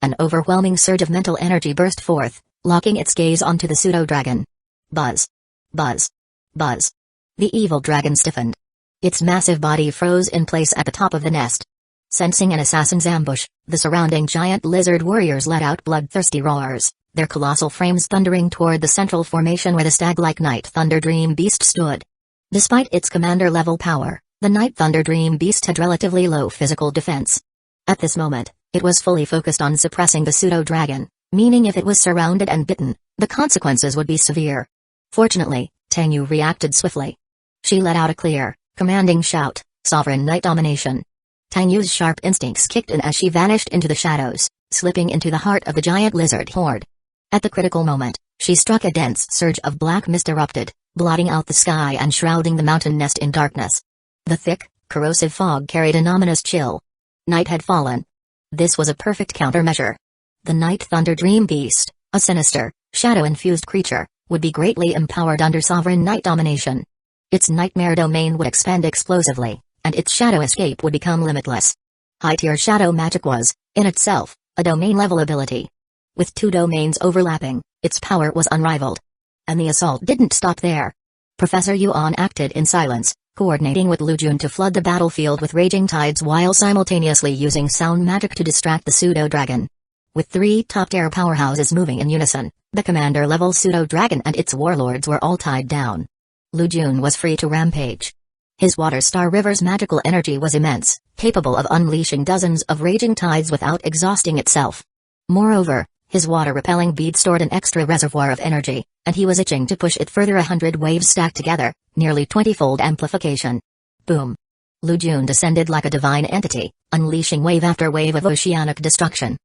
An overwhelming surge of mental energy burst forth, locking its gaze onto the pseudo-dragon. Buzz. Buzz. Buzz. The evil dragon stiffened. Its massive body froze in place at the top of the nest. Sensing an assassin's ambush, the surrounding giant lizard warriors let out bloodthirsty roars, their colossal frames thundering toward the central formation where the stag-like Night Thunder Dream Beast stood. Despite its commander-level power, the Night Thunder Dream Beast had relatively low physical defense. At this moment, it was fully focused on suppressing the pseudo-dragon, meaning if it was surrounded and bitten, the consequences would be severe. Fortunately, Tangyu reacted swiftly. She let out a clear, commanding shout, "Sovereign Night Domination!" Tangyu's sharp instincts kicked in as she vanished into the shadows, slipping into the heart of the giant lizard horde. At the critical moment, she struck a dense surge of black mist erupted, blotting out the sky and shrouding the mountain nest in darkness. The thick, corrosive fog carried an ominous chill. Night had fallen. This was a perfect countermeasure. The Night Thunder Dream Beast, a sinister, shadow-infused creature, would be greatly empowered under sovereign night domination. Its nightmare domain would expand explosively, and its shadow escape would become limitless. High-tier shadow magic was, in itself, a domain-level ability. With two domains overlapping, its power was unrivaled. And the assault didn't stop there. Professor Yuan acted in silence, coordinating with Lu Jun to flood the battlefield with raging tides while simultaneously using sound magic to distract the pseudo-dragon. With three top-tier powerhouses moving in unison, the commander-level pseudo-dragon and its warlords were all tied down. Lu Jun was free to rampage. His Water Star River's magical energy was immense, capable of unleashing dozens of raging tides without exhausting itself. Moreover, his water-repelling bead stored an extra reservoir of energy, and he was itching to push it further. 100 waves stacked together, nearly 20-fold amplification. Boom! Lu Jun descended like a divine entity, unleashing wave after wave of oceanic destruction.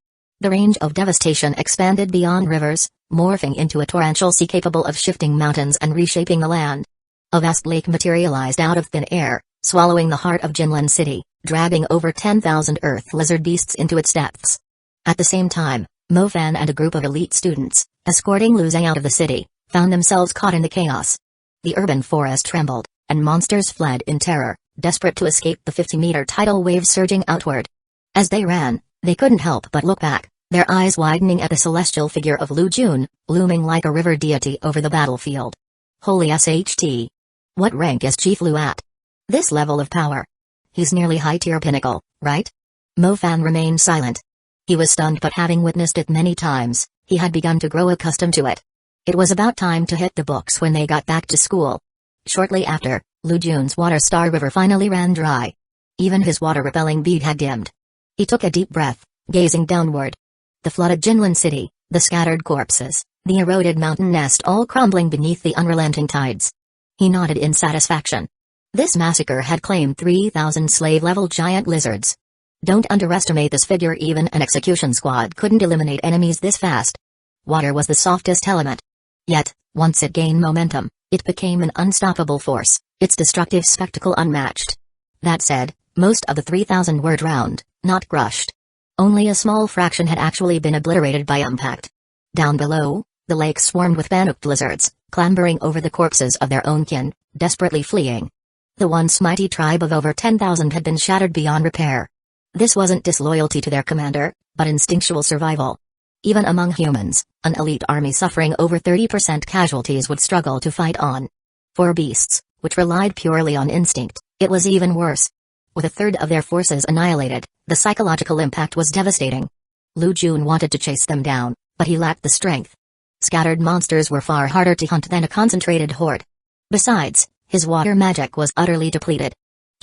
The range of devastation expanded beyond rivers, morphing into a torrential sea capable of shifting mountains and reshaping the land. A vast lake materialized out of thin air, swallowing the heart of Jinlin City, dragging over 10,000 earth lizard beasts into its depths. At the same time, Mo Fan and a group of elite students, escorting Lu Zhang out of the city, found themselves caught in the chaos. The urban forest trembled, and monsters fled in terror, desperate to escape the 50-meter tidal wave surging outward. As they ran, they couldn't help but look back, their eyes widening at the celestial figure of Lu Jun, looming like a river deity over the battlefield. Holy SHT! What rank is Chief Lu at? This level of power. He's nearly high-tier pinnacle, right? Mo Fan remained silent. He was stunned, but having witnessed it many times, he had begun to grow accustomed to it. It was about time to hit the books when they got back to school. Shortly after, Lu Jun's Water Star River finally ran dry. Even his water-repelling bead had dimmed. He took a deep breath, gazing downward. The flooded Jinlin City, the scattered corpses, the eroded mountain nest, all crumbling beneath the unrelenting tides. He nodded in satisfaction. This massacre had claimed 3,000 slave-level giant lizards. Don't underestimate this figure. Even an execution squad couldn't eliminate enemies this fast. Water was the softest element. Yet, once it gained momentum, it became an unstoppable force, its destructive spectacle unmatched. That said, most of the 3,000 were drowned, not crushed. Only a small fraction had actually been obliterated by impact. Down below, the lake swarmed with panicked lizards, clambering over the corpses of their own kin, desperately fleeing. The once mighty tribe of over 10,000 had been shattered beyond repair. This wasn't disloyalty to their commander, but instinctual survival. Even among humans, an elite army suffering over 30% casualties would struggle to fight on. For beasts, which relied purely on instinct, it was even worse. With a third of their forces annihilated, the psychological impact was devastating. Lu Jun wanted to chase them down, but he lacked the strength. Scattered monsters were far harder to hunt than a concentrated horde. Besides, his water magic was utterly depleted.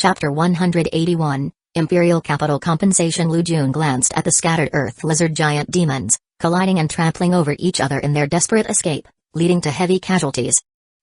Chapter 181, Imperial Capital Compensation. Lu Jun glanced at the scattered earth lizard giant demons, colliding and trampling over each other in their desperate escape, leading to heavy casualties.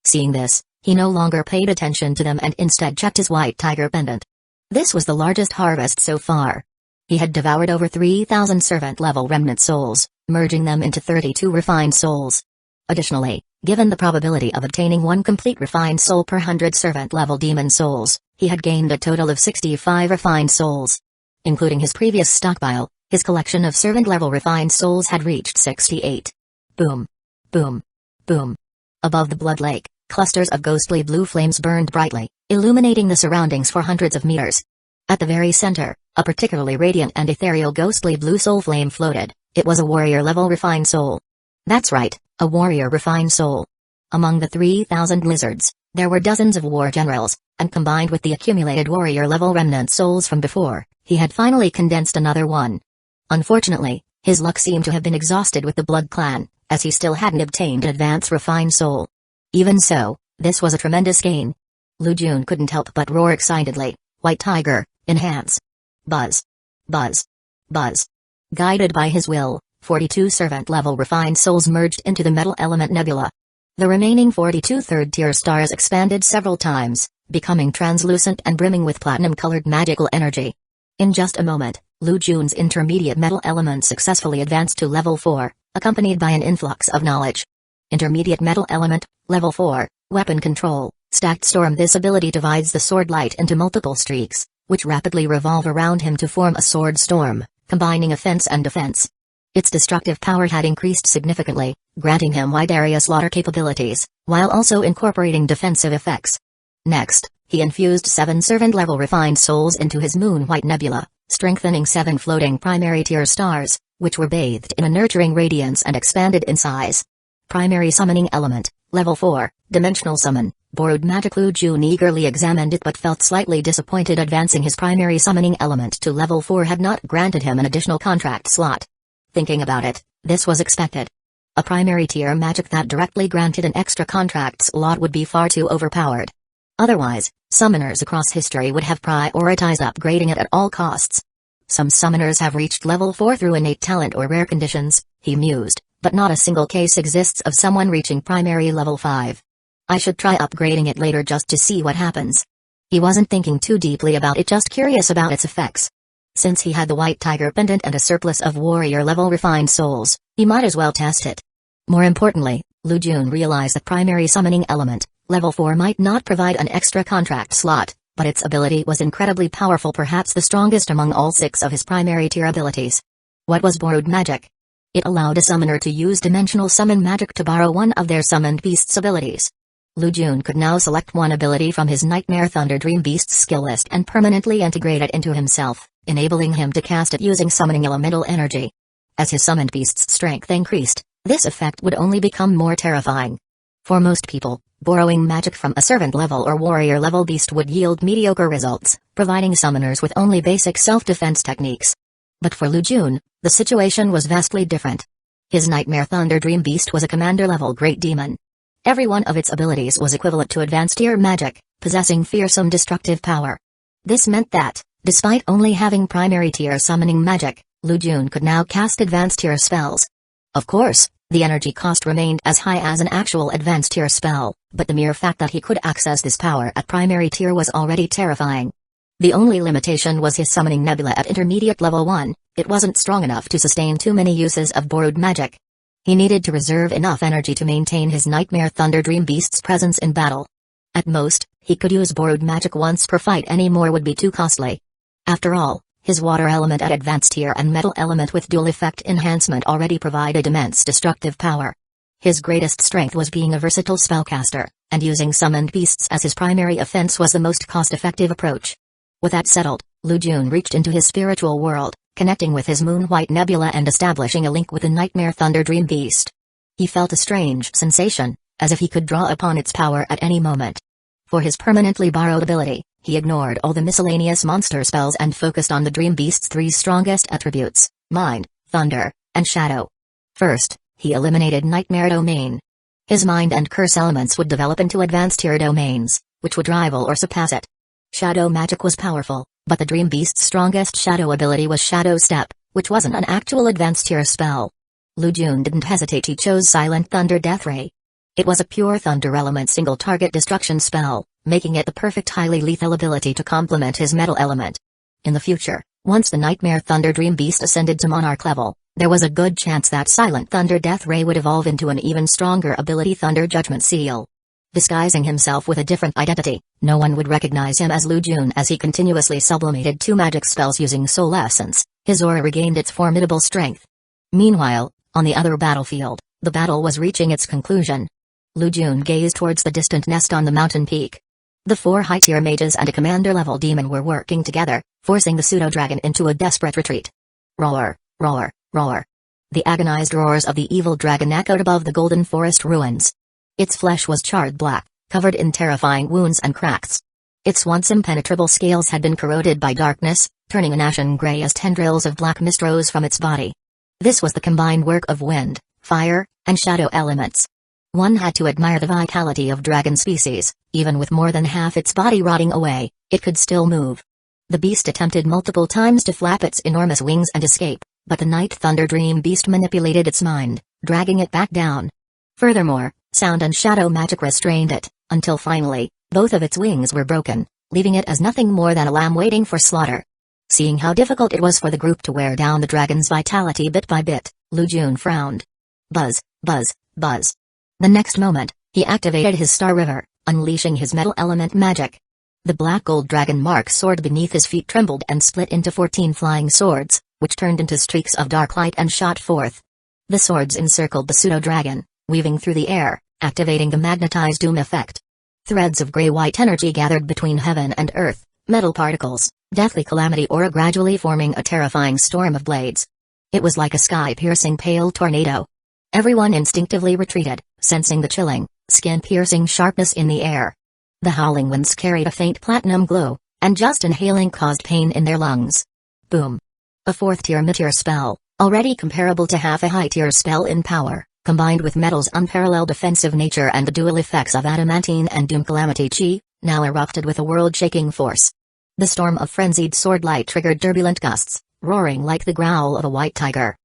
Seeing this, he no longer paid attention to them and instead checked his white tiger pendant. This was the largest harvest so far. He had devoured over 3,000 servant-level remnant souls, merging them into 32 refined souls. Additionally, given the probability of obtaining one complete refined soul per 100 servant-level demon souls, he had gained a total of 65 refined souls. Including his previous stockpile, his collection of servant-level refined souls had reached 68. Boom. Boom. Boom. Above the blood lake, clusters of ghostly blue flames burned brightly, illuminating the surroundings for hundreds of meters. At the very center, a particularly radiant and ethereal ghostly blue soul flame floated. It was a warrior-level refined soul. That's right, a warrior refined soul. Among the 3,000 lizards, There were dozens of war generals, and combined with the accumulated warrior-level remnant souls from before, he had finally condensed another one. Unfortunately, his luck seemed to have been exhausted with the Blood Clan, as he still hadn't obtained an advanced refined soul. Even so, this was a tremendous gain. Lu Jun couldn't help but roar excitedly, "White Tiger, enhance!" Buzz. Buzz. Buzz. Guided by his will, 42 servant-level refined souls merged into the metal element nebula. The remaining 42 third-tier stars expanded several times, becoming translucent and brimming with platinum-colored magical energy. In just a moment, Lu Jun's intermediate metal element successfully advanced to level 4, accompanied by an influx of knowledge. Intermediate metal element, level 4, weapon control, stacked storm. This ability divides the sword light into multiple streaks, which rapidly revolve around him to form a sword storm, combining offense and defense. Its destructive power had increased significantly, granting him wide area slaughter capabilities, while also incorporating defensive effects. Next, he infused 7 servant-level refined souls into his moon-white nebula, strengthening 7 floating primary-tier stars, which were bathed in a nurturing radiance and expanded in size. Primary summoning element, level 4, dimensional summon. Borrowed magic. Lu Jun eagerly examined it but felt slightly disappointed. Advancing his primary summoning element to level 4 had not granted him an additional contract slot. Thinking about it, this was expected. A primary tier magic that directly granted an extra contract slot would be far too overpowered. Otherwise, summoners across history would have prioritized upgrading it at all costs. Some summoners have reached level 4 through innate talent or rare conditions, he mused, but not a single case exists of someone reaching primary level 5. I should try upgrading it later just to see what happens. He wasn't thinking too deeply about it, just curious about its effects. Since he had the White Tiger pendant and a surplus of warrior-level refined souls, he might as well test it. More importantly, Lu Jun realized that primary summoning element, level 4 might not provide an extra contract slot, but its ability was incredibly powerful, perhaps the strongest among all 6 of his primary tier abilities. What was borrowed magic? It allowed a summoner to use dimensional summon magic to borrow one of their summoned beasts' abilities. Lu Jun could now select one ability from his Nightmare Thunder Dream Beasts skill list and permanently integrate it into himself, enabling him to cast it using summoning elemental energy. As his summoned beast's strength increased, this effect would only become more terrifying. For most people, borrowing magic from a servant-level or warrior-level beast would yield mediocre results, providing summoners with only basic self-defense techniques. But for Lu Jun, the situation was vastly different. His Nightmare Thunder Dream Beast was a commander-level great demon. Every one of its abilities was equivalent to advanced tier magic, possessing fearsome destructive power. This meant that, despite only having primary tier summoning magic, Lu Jun could now cast advanced tier spells. Of course, the energy cost remained as high as an actual advanced tier spell, but the mere fact that he could access this power at primary tier was already terrifying. The only limitation was his summoning nebula at intermediate level 1, it wasn't strong enough to sustain too many uses of borrowed magic. He needed to reserve enough energy to maintain his Nightmare Thunder Dream Beast's presence in battle. At most, he could use borrowed magic once per fight, any more would be too costly. After all, his water element at advanced tier and metal element with dual effect enhancement already provided immense destructive power. His greatest strength was being a versatile spellcaster, and using summoned beasts as his primary offense was the most cost-effective approach. With that settled, Lu Jun reached into his spiritual world, connecting with his moon-white nebula and establishing a link with the Nightmare Thunder Dream Beast. He felt a strange sensation, as if he could draw upon its power at any moment. For his permanently borrowed ability, he ignored all the miscellaneous monster spells and focused on the Dream Beast's 3 strongest attributes: Mind, Thunder, and Shadow. First, he eliminated Nightmare Domain. His Mind and Curse elements would develop into advanced tier domains, which would rival or surpass it. Shadow magic was powerful, but the Dream Beast's strongest shadow ability was Shadow Step, which wasn't an actual advanced tier spell. Lu Jun didn't hesitate, he chose Silent Thunder Death Ray. It was a pure thunder element single target destruction spell, making it the perfect highly lethal ability to complement his metal element. In the future, once the Nightmare Thunder Dream Beast ascended to Monarch level, there was a good chance that Silent Thunder Death Ray would evolve into an even stronger ability, Thunder Judgment Seal. Disguising himself with a different identity, no one would recognize him as Lu Jun as he continuously sublimated 2 magic spells using soul essence. His aura regained its formidable strength. Meanwhile, on the other battlefield, the battle was reaching its conclusion. Lu Jun gazed towards the distant nest on the mountain peak. The 4 high-tier mages and a commander-level demon were working together, forcing the pseudo-dragon into a desperate retreat. Roar, roar, roar. The agonized roars of the evil dragon echoed above the golden forest ruins. Its flesh was charred black, covered in terrifying wounds and cracks. Its once impenetrable scales had been corroded by darkness, turning an ashen gray as tendrils of black mist rose from its body. This was the combined work of wind, fire, and shadow elements. One had to admire the vitality of dragon species. Even with more than half its body rotting away, it could still move. The beast attempted multiple times to flap its enormous wings and escape, but the Night Thunder Dream Beast manipulated its mind, dragging it back down. Furthermore, sound and shadow magic restrained it, until finally, both of its wings were broken, leaving it as nothing more than a lamb waiting for slaughter. Seeing how difficult it was for the group to wear down the dragon's vitality bit by bit, Lu Jun frowned. Buzz, buzz, buzz. The next moment, he activated his Star River, unleashing his metal element magic. The black gold dragon mark sword beneath his feet trembled and split into 14 flying swords, which turned into streaks of dark light and shot forth. The swords encircled the pseudo-dragon, weaving through the air, activating the magnetized doom effect. Threads of gray-white energy gathered between heaven and earth, metal particles, deathly calamity aura gradually forming a terrifying storm of blades. It was like a sky-piercing pale tornado. Everyone instinctively retreated, sensing the chilling, skin-piercing sharpness in the air. The howling winds carried a faint platinum glow, and just inhaling caused pain in their lungs. Boom. A fourth-tier meteor spell, already comparable to half a high-tier spell in power, combined with metal's unparalleled defensive nature and the dual effects of adamantine and doom calamity chi, now erupted with a world-shaking force. The storm of frenzied sword light triggered turbulent gusts, roaring like the growl of a white tiger.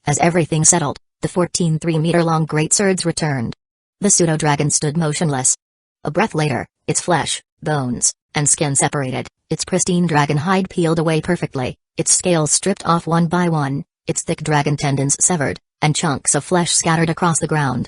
As everything settled, the 14 3-meter-long great swords returned. The pseudo-dragon stood motionless. A breath later, its flesh, bones, and skin separated, its pristine dragon hide peeled away perfectly, its scales stripped off one by one, its thick dragon tendons severed, and chunks of flesh scattered across the ground.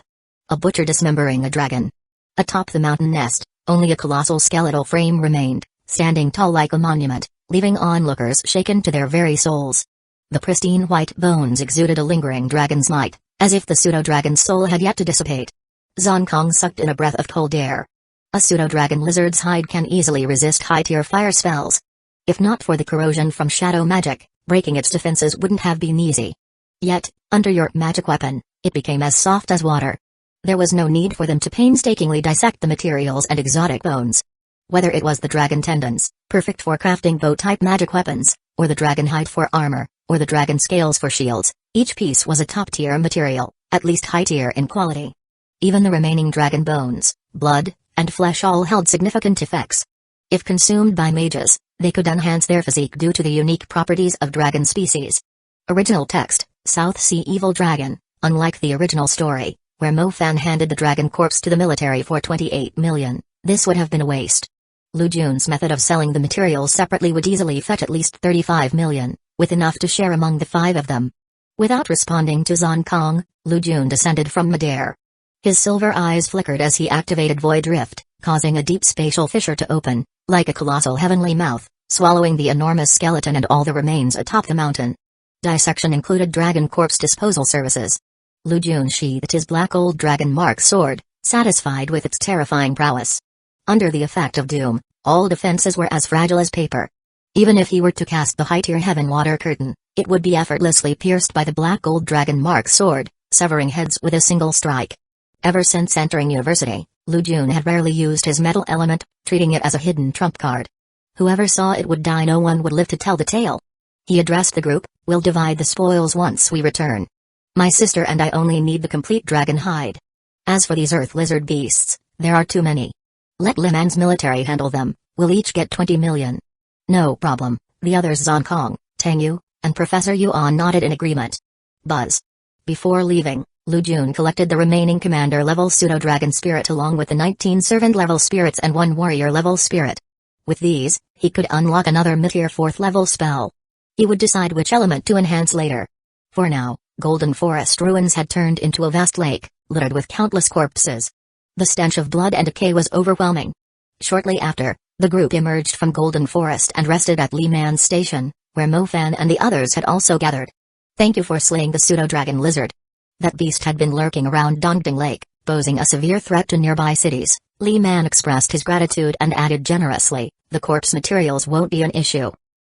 A butcher dismembering a dragon. Atop the mountain nest, only a colossal skeletal frame remained, standing tall like a monument, leaving onlookers shaken to their very souls. The pristine white bones exuded a lingering dragon's might, as if the pseudo-dragon's soul had yet to dissipate. Zon Kong sucked in a breath of cold air. A pseudo-dragon lizard's hide can easily resist high-tier fire spells. If not for the corrosion from shadow magic, breaking its defenses wouldn't have been easy. Yet, under your magic weapon, it became as soft as water. There was no need for them to painstakingly dissect the materials and exotic bones. Whether it was the dragon tendons, perfect for crafting bow-type magic weapons, or the dragon hide for armor, or the dragon scales for shields, each piece was a top-tier material, at least high-tier in quality. Even the remaining dragon bones, blood, and flesh all held significant effects. If consumed by mages, they could enhance their physique due to the unique properties of dragon species. Original text, South Sea Evil Dragon, unlike the original story, where Mo Fan handed the dragon corpse to the military for 28 million, this would have been a waste. Lu Jun's method of selling the materials separately would easily fetch at least 35 million, with enough to share among the 5 of them. Without responding to Zon Kong, Lu Jun descended from midair. His silver eyes flickered as he activated Void Rift, causing a deep spatial fissure to open, like a colossal heavenly mouth, swallowing the enormous skeleton and all the remains atop the mountain. Dissection included dragon corpse disposal services. Lu Jun sheathed his black old dragon mark sword, satisfied with its terrifying prowess. Under the effect of doom, all defenses were as fragile as paper. Even if he were to cast the high-tier heaven water curtain, it would be effortlessly pierced by the black gold dragon mark sword, severing heads with a single strike. Ever since entering university, Lu Jun had rarely used his metal element, treating it as a hidden trump card. Whoever saw it would die, no one would live to tell the tale. He addressed the group, "We'll divide the spoils once we return. My sister and I only need the complete dragon hide. As for these earth lizard beasts, there are too many. Let Liman's military handle them, we'll each get 20 million. No problem." The others Zon Kong, Tang Yu, and Professor Yuan nodded in agreement. Buzz. Before leaving, Lu Jun collected the remaining commander-level pseudo-dragon spirit along with the 19 servant-level spirits and 1 warrior-level spirit. With these, he could unlock another mid-tier 4th-level spell. He would decide which element to enhance later. For now, Golden Forest ruins had turned into a vast lake, littered with countless corpses. The stench of blood and decay was overwhelming. Shortly after, the group emerged from Golden Forest and rested at Liman's station, where Mo Fan and the others had also gathered. "Thank you for slaying the pseudo-dragon lizard." That beast had been lurking around Dongding Lake, posing a severe threat to nearby cities. Liman expressed his gratitude and added generously, "The corpse materials won't be an issue.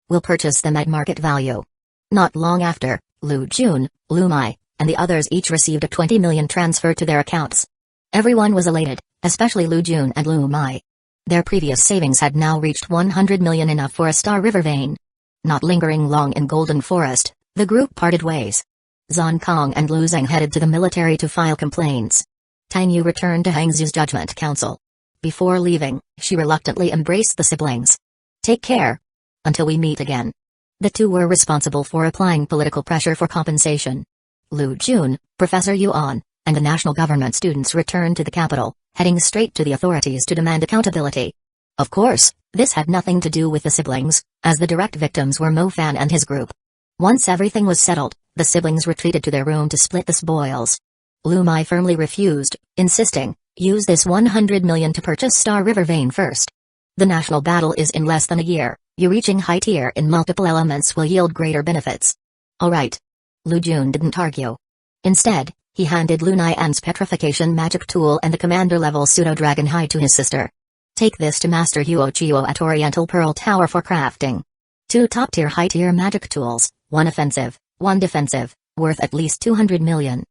We'll purchase them at market value." Not long after, Lu Jun, Lu Mai, and the others each received a 20 million transfer to their accounts. Everyone was elated, especially Lu Jun and Lu Mai. Their previous savings had now reached 100 million, enough for a Star River vein. Not lingering long in Golden Forest, the group parted ways. Zhang Kong and Lu Zheng headed to the military to file complaints. Tang Yu returned to Hangzhou's Judgment Council. Before leaving, she reluctantly embraced the siblings. Take care. Until we meet again. The two were responsible for applying political pressure for compensation. Lu Jun, Professor Yuan, and the national government students returned to the capital, heading straight to the authorities to demand accountability. Of course, this had nothing to do with the siblings, as the direct victims were Mo Fan and his group. Once everything was settled, the siblings retreated to their room to split the spoils. Lu Mai firmly refused, insisting, use this 100 million to purchase Star River vein first. The national battle is in less than a year, you reaching high tier in multiple elements will yield greater benefits. Alright. Lu Jun didn't argue. Instead, he handed Lu Nian's petrification magic tool and the commander-level pseudo-dragon hide to his sister. Take this to Master Huochio at Oriental Pearl Tower for crafting. 2 top-tier high-tier magic tools, 1 offensive, 1 defensive, worth at least 200 million.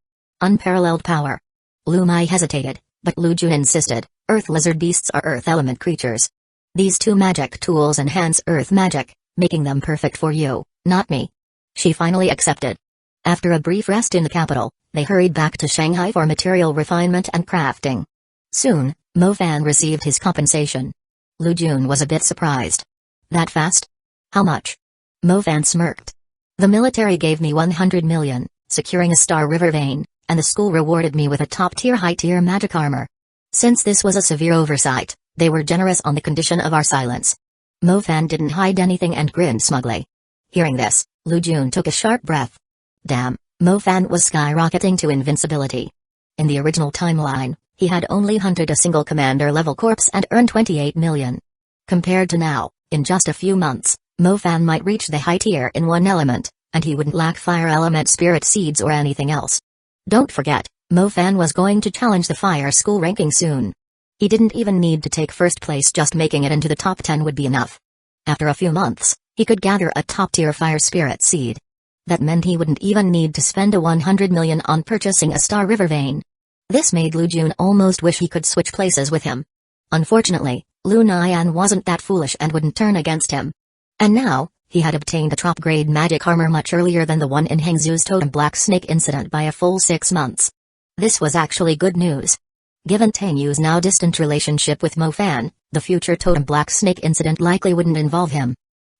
Unparalleled power. Lu Mai hesitated, but Lu Jun insisted, Earth lizard beasts are Earth element creatures. These 2 magic tools enhance Earth magic, making them perfect for you, not me. She finally accepted. After a brief rest in the capital, they hurried back to Shanghai for material refinement and crafting. Soon, Mo Fan received his compensation. Lu Jun was a bit surprised. That fast? How much? Mo Fan smirked. The military gave me 100 million, securing a Star River vein, and the school rewarded me with a top-tier high-tier magic armor. Since this was a severe oversight, they were generous on the condition of our silence. Mo Fan didn't hide anything and grinned smugly. Hearing this, Lu Jun took a sharp breath. Damn, Mo Fan was skyrocketing to invincibility. In the original timeline, he had only hunted a single commander-level corpse and earned 28 million. Compared to now, in just a few months, Mo Fan might reach the high tier in 1 element, and he wouldn't lack fire element spirit seeds or anything else. Don't forget, Mo Fan was going to challenge the fire school ranking soon. He didn't even need to take first place, just making it into the top 10 would be enough. After a few months, he could gather a top-tier fire spirit seed. That meant he wouldn't even need to spend a 100 million on purchasing a Star River vein. This made Lu Jun almost wish he could switch places with him. Unfortunately, Lu Nian wasn't that foolish and wouldn't turn against him. And now, he had obtained a top-grade magic armor much earlier than the one in Hangzhou's Totem Black Snake incident by a full 6 months. This was actually good news. Given Tang Yu's now distant relationship with Mo Fan, the future Totem Black Snake incident likely wouldn't involve him.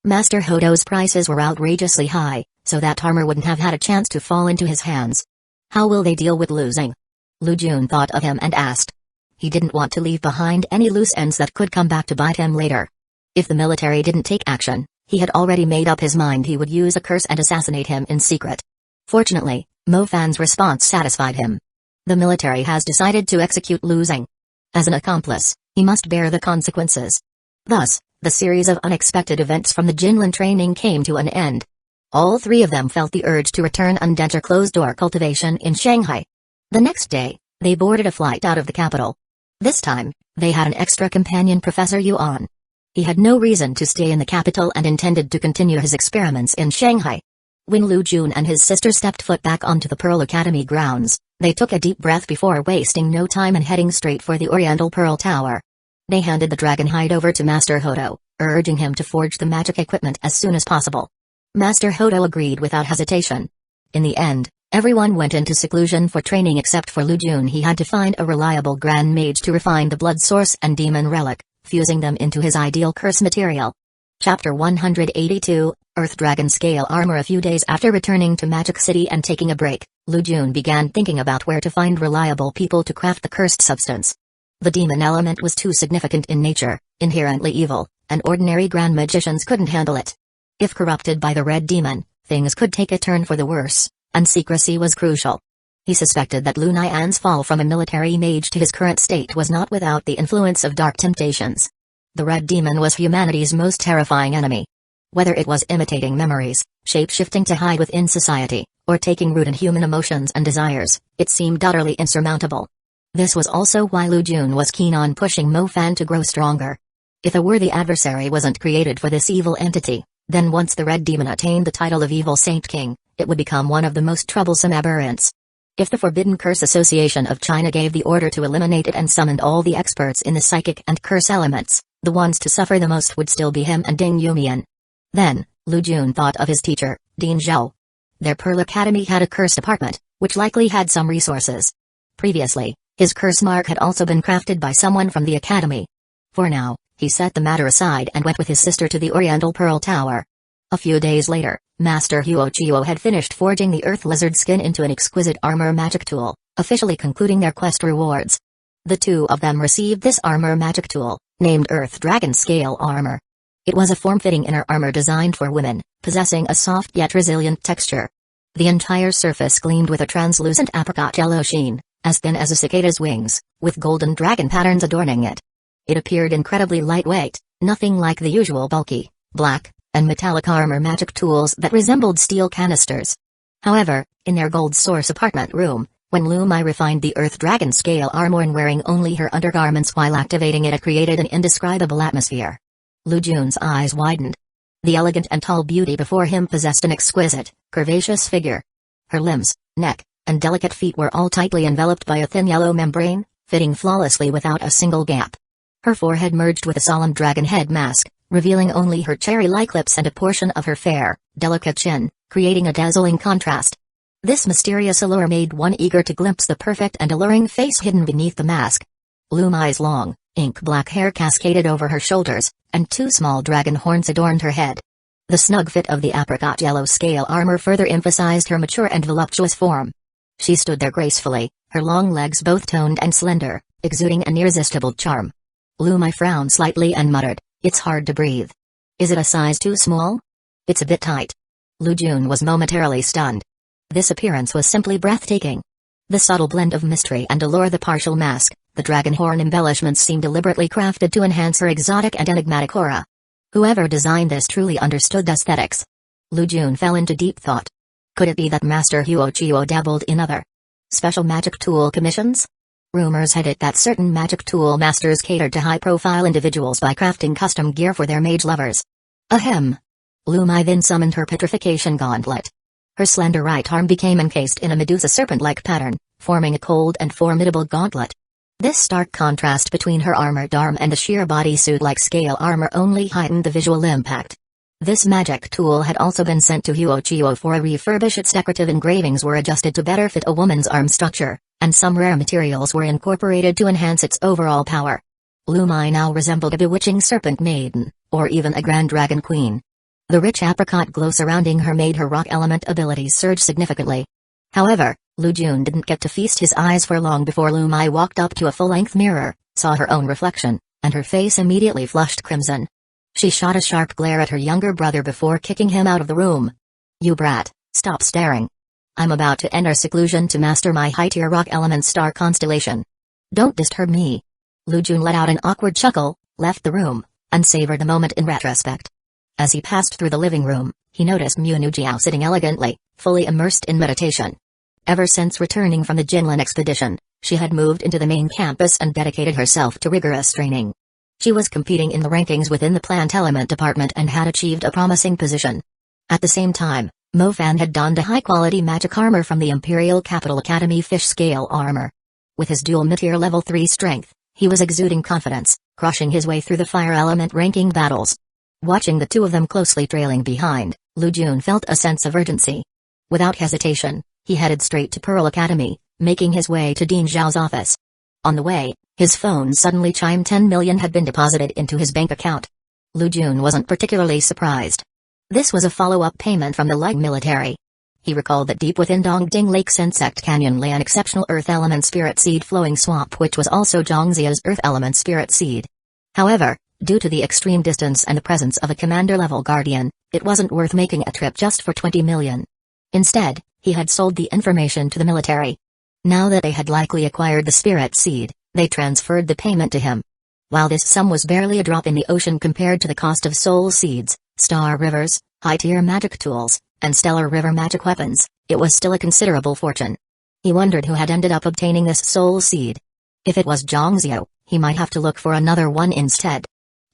Master Hodo's prices were outrageously high, so that armor wouldn't have had a chance to fall into his hands. How will they deal with losing? Lu Jun thought of him and asked. He didn't want to leave behind any loose ends that could come back to bite him later. If the military didn't take action, he had already made up his mind he would use a curse and assassinate him in secret. Fortunately, Mo Fan's response satisfied him. The military has decided to execute Lu Zheng. As an accomplice, he must bear the consequences. Thus, the series of unexpected events from the Jinlin training came to an end. All 3 of them felt the urge to return and enter closed-door cultivation in Shanghai. The next day, they boarded a flight out of the capital. This time, they had an extra companion, Professor Yuan. He had no reason to stay in the capital and intended to continue his experiments in Shanghai. When Lu Jun and his sister stepped foot back onto the Pearl Academy grounds, they took a deep breath before wasting no time and heading straight for the Oriental Pearl Tower. They handed the dragon hide over to Master Hodo, urging him to forge the magic equipment as soon as possible. Master Hodo agreed without hesitation. In the end, everyone went into seclusion for training except for Lu Jun. He had to find a reliable Grand Mage to refine the blood source and demon relic, fusing them into his ideal curse material. Chapter 182, Earth Dragon Scale Armor. A few days after returning to Magic City and taking a break, Lu Jun began thinking about where to find reliable people to craft the cursed substance. The demon element was too significant in nature, inherently evil, and ordinary grand magicians couldn't handle it. If corrupted by the red demon, things could take a turn for the worse, and secrecy was crucial. He suspected that Lu Nian's fall from a military mage to his current state was not without the influence of dark temptations. The red demon was humanity's most terrifying enemy. Whether it was imitating memories, shape-shifting to hide within society, or taking root in human emotions and desires, it seemed utterly insurmountable. This was also why Lu Jun was keen on pushing Mo Fan to grow stronger. If a worthy adversary wasn't created for this evil entity, then once the red demon attained the title of Evil Saint King, it would become one of the most troublesome aberrants. If the Forbidden Curse Association of China gave the order to eliminate it and summoned all the experts in the psychic and curse elements, the ones to suffer the most would still be him and Ding Yumian. Then, Lu Jun thought of his teacher, Dean Zhao. Their Pearl Academy had a curse department, which likely had some resources. Previously, his curse mark had also been crafted by someone from the academy. For now, he set the matter aside and went with his sister to the Oriental Pearl Tower. A few days later, Master Hueco had finished forging the earth lizard skin into an exquisite armor magic tool, officially concluding their quest rewards. The two of them received this armor magic tool, named Earth Dragon Scale Armor. It was a form-fitting inner armor designed for women, possessing a soft yet resilient texture. The entire surface gleamed with a translucent apricot yellow sheen, as thin as a cicada's wings, with golden dragon patterns adorning it. It appeared incredibly lightweight, nothing like the usual bulky, black, and metallic armor magic tools that resembled steel canisters. However, in their gold source apartment room, when Lu Mai refined the Earth Dragon Scale armor and wearing only her undergarments while activating it created an indescribable atmosphere. Lu Jun's eyes widened. The elegant and tall beauty before him possessed an exquisite, curvaceous figure. Her limbs, neck, and delicate feet were all tightly enveloped by a thin yellow membrane, fitting flawlessly without a single gap. Her forehead merged with a solemn dragon head mask, revealing only her cherry-like lips and a portion of her fair, delicate chin, creating a dazzling contrast. This mysterious allure made one eager to glimpse the perfect and alluring face hidden beneath the mask. Lu Mai's long, ink-black hair cascaded over her shoulders, and two small dragon horns adorned her head. The snug fit of the apricot yellow scale armor further emphasized her mature and voluptuous form. She stood there gracefully, her long legs both toned and slender, exuding an irresistible charm. Lu Mai frowned slightly and muttered, "It's hard to breathe. Is it a size too small? It's a bit tight." Lu Jun was momentarily stunned. This appearance was simply breathtaking. The subtle blend of mystery and allure, the partial mask, the dragon horn embellishments seemed deliberately crafted to enhance her exotic and enigmatic aura. Whoever designed this truly understood aesthetics. Lu Jun fell into deep thought. Could it be that Master Hueco dabbled in other special magic tool commissions? Rumors had it that certain magic tool masters catered to high-profile individuals by crafting custom gear for their mage lovers. Ahem. Lu Mai then summoned her petrification gauntlet. Her slender right arm became encased in a Medusa serpent-like pattern, forming a cold and formidable gauntlet. This stark contrast between her armored arm and the sheer bodysuit-like scale armor only heightened the visual impact. This magic tool had also been sent to Hueco for a refurbish. Its decorative engravings were adjusted to better fit a woman's arm structure, and some rare materials were incorporated to enhance its overall power. Lu Mai now resembled a bewitching serpent maiden, or even a grand dragon queen. The rich apricot glow surrounding her made her rock element abilities surge significantly. However, Lu Jun didn't get to feast his eyes for long before Lu Mai walked up to a full-length mirror, saw her own reflection, and her face immediately flushed crimson. She shot a sharp glare at her younger brother before kicking him out of the room. "You brat, stop staring. I'm about to end our seclusion to master my high-tier rock element star constellation. Don't disturb me." Lu Jun let out an awkward chuckle, left the room, and savored the moment in retrospect. As he passed through the living room, he noticed Mu Nujiao sitting elegantly, fully immersed in meditation. Ever since returning from the Jinlin expedition, she had moved into the main campus and dedicated herself to rigorous training. She was competing in the rankings within the plant element department and had achieved a promising position. At the same time, Mo Fan had donned a high-quality magic armor from the Imperial Capital Academy fish scale armor. With his dual mid-tier level 3 strength, he was exuding confidence, crushing his way through the fire element ranking battles. Watching the two of them closely trailing behind, Lu Jun felt a sense of urgency. Without hesitation, he headed straight to Pearl Academy, making his way to Dean Zhao's office. On the way, his phone suddenly chimed. 10 million had been deposited into his bank account. Lu Jun wasn't particularly surprised. This was a follow-up payment from the light military. He recalled that deep within Dongding Lake's Insect Canyon lay an exceptional Earth Element Spirit Seed flowing swamp, which was also Zhongxia's Earth Element Spirit Seed. However, due to the extreme distance and the presence of a commander-level guardian, it wasn't worth making a trip just for 20 million. Instead, he had sold the information to the military. Now that they had likely acquired the Spirit Seed, they transferred the payment to him. While this sum was barely a drop in the ocean compared to the cost of Soul Seeds, Star Rivers, high-tier magic tools, and Stellar River magic weapons, it was still a considerable fortune. He wondered who had ended up obtaining this Soul Seed. If it was Zhongxiao, he might have to look for another one instead.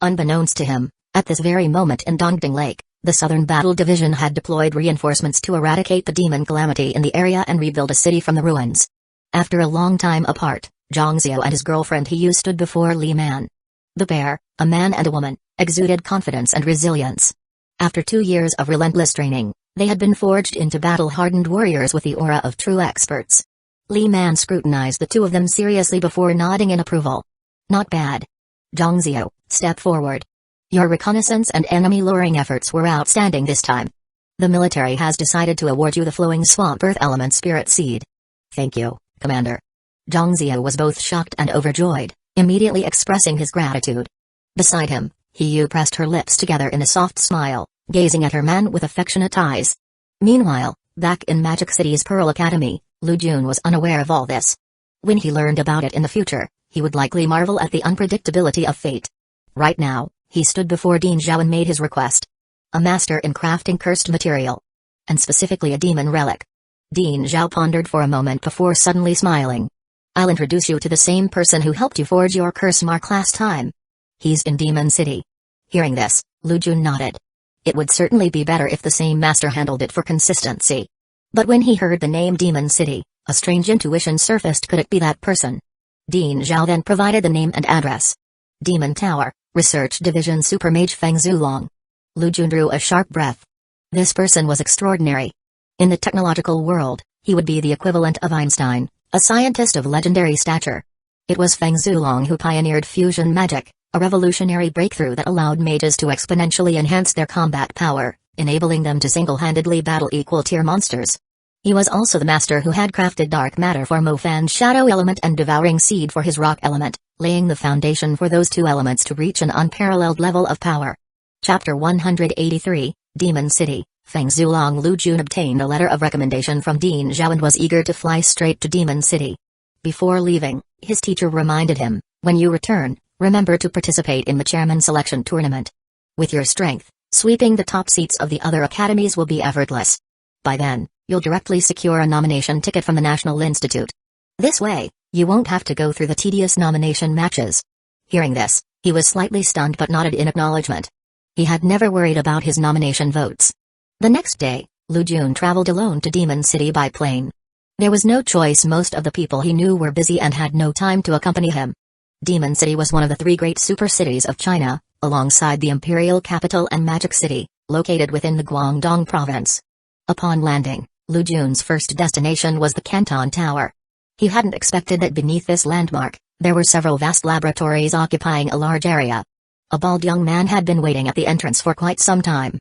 Unbeknownst to him, at this very moment in Dongding Lake, The Southern Battle Division had deployed reinforcements to eradicate the demon calamity in the area and rebuild a city from the ruins. After a long time apart, Zhangxiu and his girlfriend Hiyu stood before Li Man. The pair, a man and a woman, exuded confidence and resilience. After 2 years of relentless training, they had been forged into battle-hardened warriors with the aura of true experts. Li Man scrutinized the two of them seriously before nodding in approval. Not bad. Zhangxiu, step forward. Your reconnaissance and enemy luring efforts were outstanding this time. The military has decided to award you the flowing swamp earth element spirit seed. Thank you, Commander. Zhangxiu was both shocked and overjoyed, immediately expressing his gratitude. Beside him, Hiyu pressed her lips together in a soft smile, gazing at her man with affectionate eyes. Meanwhile, back in Magic City's Pearl Academy, Lu Jun was unaware of all this. When he learned about it in the future, he would likely marvel at the unpredictability of fate. Right now, he stood before Dean Zhao and made his request. A master in crafting cursed material. And specifically a demon relic. Dean Zhao pondered for a moment before suddenly smiling. I'll introduce you to the same person who helped you forge your curse mark last time. He's in Demon City. Hearing this, Lu Jun nodded. It would certainly be better if the same master handled it for consistency. But when he heard the name Demon City, a strange intuition surfaced. Could it be that person? Dean Zhao then provided the name and address. Demon Tower, Research Division Super Mage Feng Zulong. Lu Jun drew a sharp breath. This person was extraordinary. In the technological world, he would be the equivalent of Einstein, a scientist of legendary stature. It was Feng Zulong who pioneered fusion magic, a revolutionary breakthrough that allowed mages to exponentially enhance their combat power, enabling them to single-handedly battle equal-tier monsters. He was also the master who had crafted dark matter for Mo Fan's shadow element and devouring seed for his rock element, laying the foundation for those two elements to reach an unparalleled level of power. Chapter 183, Demon City. Feng Zulong. Lu Jun obtained a letter of recommendation from Dean Zhao and was eager to fly straight to Demon City. Before leaving, his teacher reminded him, when you return, remember to participate in the chairman selection tournament. With your strength, sweeping the top seats of the other academies will be effortless. By then, you'll directly secure a nomination ticket from the National Institute. This way, you won't have to go through the tedious nomination matches. Hearing this, he was slightly stunned but nodded in acknowledgement. He had never worried about his nomination votes. The next day, Lu Jun traveled alone to Demon City by plane. There was no choice. Most of the people he knew were busy and had no time to accompany him. Demon City was one of the 3 great super cities of China, alongside the imperial capital and Magic City, located within the Guangdong province. Upon landing, Lu Jun's first destination was the Canton Tower. He hadn't expected that beneath this landmark, there were several vast laboratories occupying a large area. A bald young man had been waiting at the entrance for quite some time.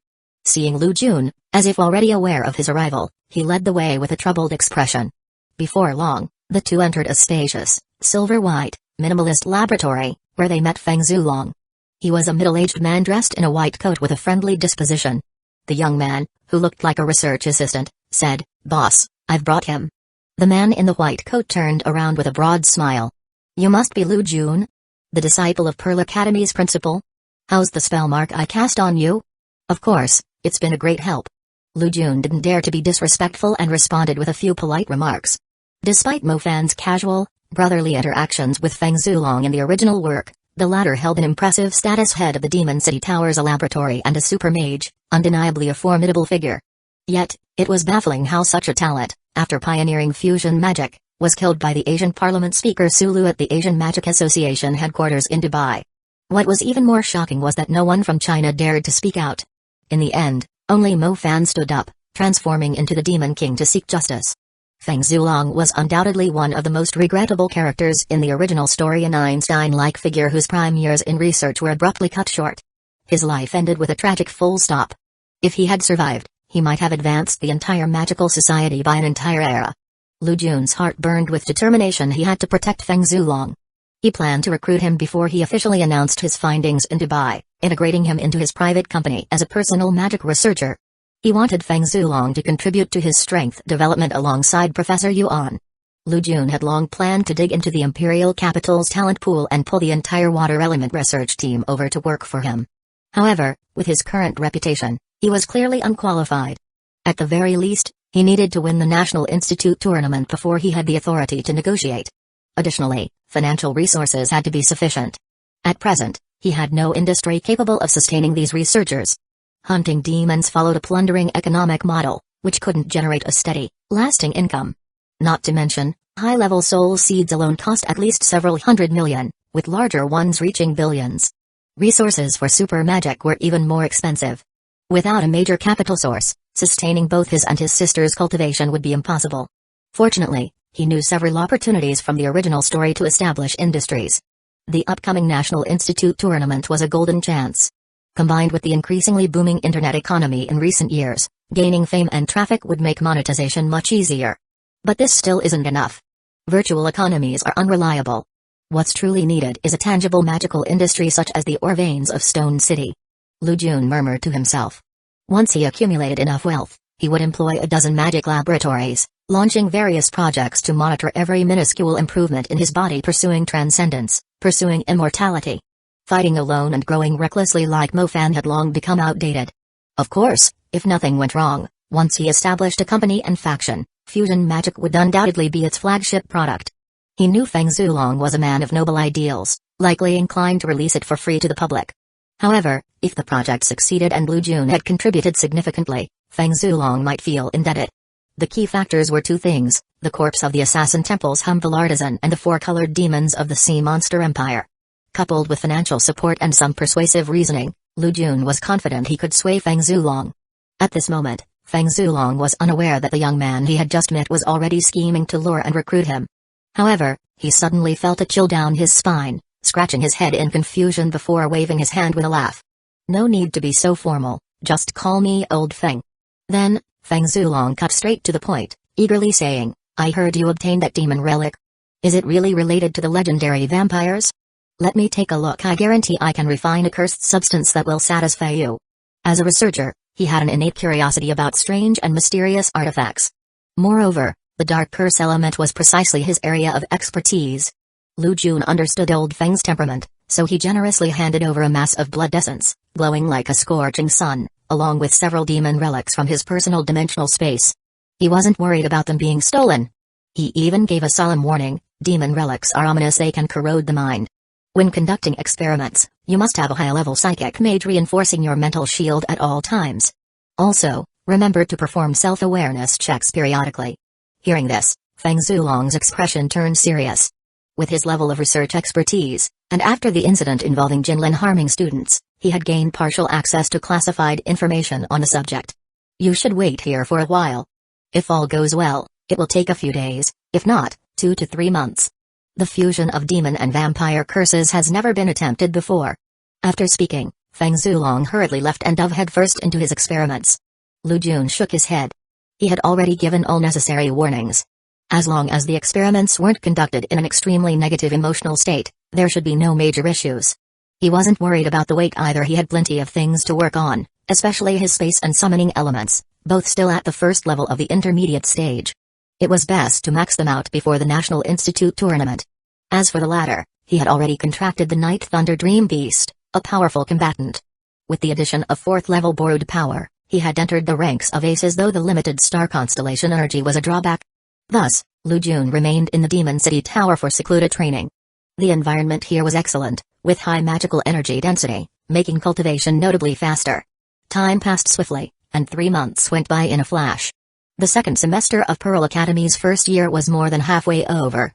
Seeing Lu Jun, as if already aware of his arrival, he led the way with a troubled expression. Before long, the two entered a spacious, silver-white, minimalist laboratory, where they met Feng Zulong. He was a middle-aged man dressed in a white coat with a friendly disposition. The young man, who looked like a research assistant, said, "Boss, I've brought him." The man in the white coat turned around with a broad smile. "You must be Lu Jun? The disciple of Pearl Academy's principal? How's the spell mark I cast on you?" "Of course, it's been a great help." Lu Jun didn't dare to be disrespectful and responded with a few polite remarks. Despite Mo Fan's casual, brotherly interactions with Feng Zulong in the original work, the latter held an impressive status, head of the Demon City Towers, a laboratory and a super mage, undeniably a formidable figure. Yet, it was baffling how such a talent, after pioneering fusion magic, was killed by the Asian Parliament Speaker Sulu at the Asian Magic Association headquarters in Dubai. What was even more shocking was that no one from China dared to speak out. In the end, only Mo Fan stood up, transforming into the Demon King to seek justice. Feng Zulong was undoubtedly one of the most regrettable characters in the original story, an Einstein-like figure whose prime years in research were abruptly cut short. His life ended with a tragic full stop. If he had survived, he might have advanced the entire magical society by an entire era. Lu Jun's heart burned with determination. He had to protect Feng Zulong. He planned to recruit him before he officially announced his findings in Dubai, integrating him into his private company as a personal magic researcher. He wanted Feng Zulong to contribute to his strength development alongside Professor Yuan. Lu Jun had long planned to dig into the imperial capital's talent pool and pull the entire water element research team over to work for him. However, with his current reputation, he was clearly unqualified. At the very least, he needed to win the National Institute tournament before he had the authority to negotiate. Additionally, financial resources had to be sufficient. At present, he had no industry capable of sustaining these researchers. Hunting demons followed a plundering economic model, which couldn't generate a steady, lasting income. Not to mention, high-level soul seeds alone cost at least several hundred million, with larger ones reaching billions. Resources for super magic were even more expensive. Without a major capital source, sustaining both his and his sister's cultivation would be impossible. Fortunately, he knew several opportunities from the original story to establish industries. The upcoming National Institute tournament was a golden chance. Combined with the increasingly booming internet economy in recent years, gaining fame and traffic would make monetization much easier. But this still isn't enough. Virtual economies are unreliable. What's truly needed is a tangible magical industry such as the ore veins of Stone City. Lu Jun murmured to himself. Once he accumulated enough wealth, he would employ a dozen magic laboratories, launching various projects to monitor every minuscule improvement in his body, pursuing transcendence, pursuing immortality. Fighting alone and growing recklessly like Mofan had long become outdated. Of course, if nothing went wrong, once he established a company and faction, fusion magic would undoubtedly be its flagship product. He knew Feng Zulong was a man of noble ideals, likely inclined to release it for free to the public. However, if the project succeeded and Lu Jun had contributed significantly, Feng Zulong might feel indebted. The key factors were two things: the corpse of the assassin temple's humble artisan and the four-colored demons of the sea monster empire. Coupled with financial support and some persuasive reasoning, Lu Jun was confident he could sway Feng Zulong. At this moment, Feng Zulong was unaware that the young man he had just met was already scheming to lure and recruit him. However, he suddenly felt a chill down his spine, scratching his head in confusion before waving his hand with a laugh. No need to be so formal, just call me Old Feng. Then, Feng Zulong cut straight to the point, eagerly saying, I heard you obtained that demon relic. Is it really related to the legendary vampires? Let me take a look. I guarantee I can refine a cursed substance that will satisfy you. As a researcher, he had an innate curiosity about strange and mysterious artifacts. Moreover, the dark curse element was precisely his area of expertise. Lu Jun understood Old Feng's temperament, so he generously handed over a mass of blood essence, glowing like a scorching sun, along with several demon relics from his personal dimensional space. He wasn't worried about them being stolen. He even gave a solemn warning: demon relics are ominous, they can corrode the mind. When conducting experiments, you must have a high-level psychic mage reinforcing your mental shield at all times. Also, remember to perform self-awareness checks periodically. Hearing this, Feng Zulong's expression turned serious. With his level of research expertise, and after the incident involving Jinlin harming students, he had gained partial access to classified information on the subject. You should wait here for a while. If all goes well, it will take a few days, if not, 2 to 3 months. The fusion of demon and vampire curses has never been attempted before. After speaking, Feng Zulong hurriedly left and dove headfirst into his experiments. Lu Jun shook his head. He had already given all necessary warnings. As long as the experiments weren't conducted in an extremely negative emotional state, there should be no major issues. He wasn't worried about the weight either. He had plenty of things to work on, especially his space and summoning elements, both still at the first level of the intermediate stage. It was best to max them out before the National Institute tournament. As for the latter, he had already contracted the Night Thunder Dream Beast, a powerful combatant. With the addition of 4th-level borrowed power, he had entered the ranks of aces, though the limited star constellation energy was a drawback. Thus, Lu Jun remained in the Demon City Tower for secluded training. The environment here was excellent, with high magical energy density, making cultivation notably faster. Time passed swiftly, and 3 months went by in a flash. The second semester of Pearl Academy's first year was more than halfway over.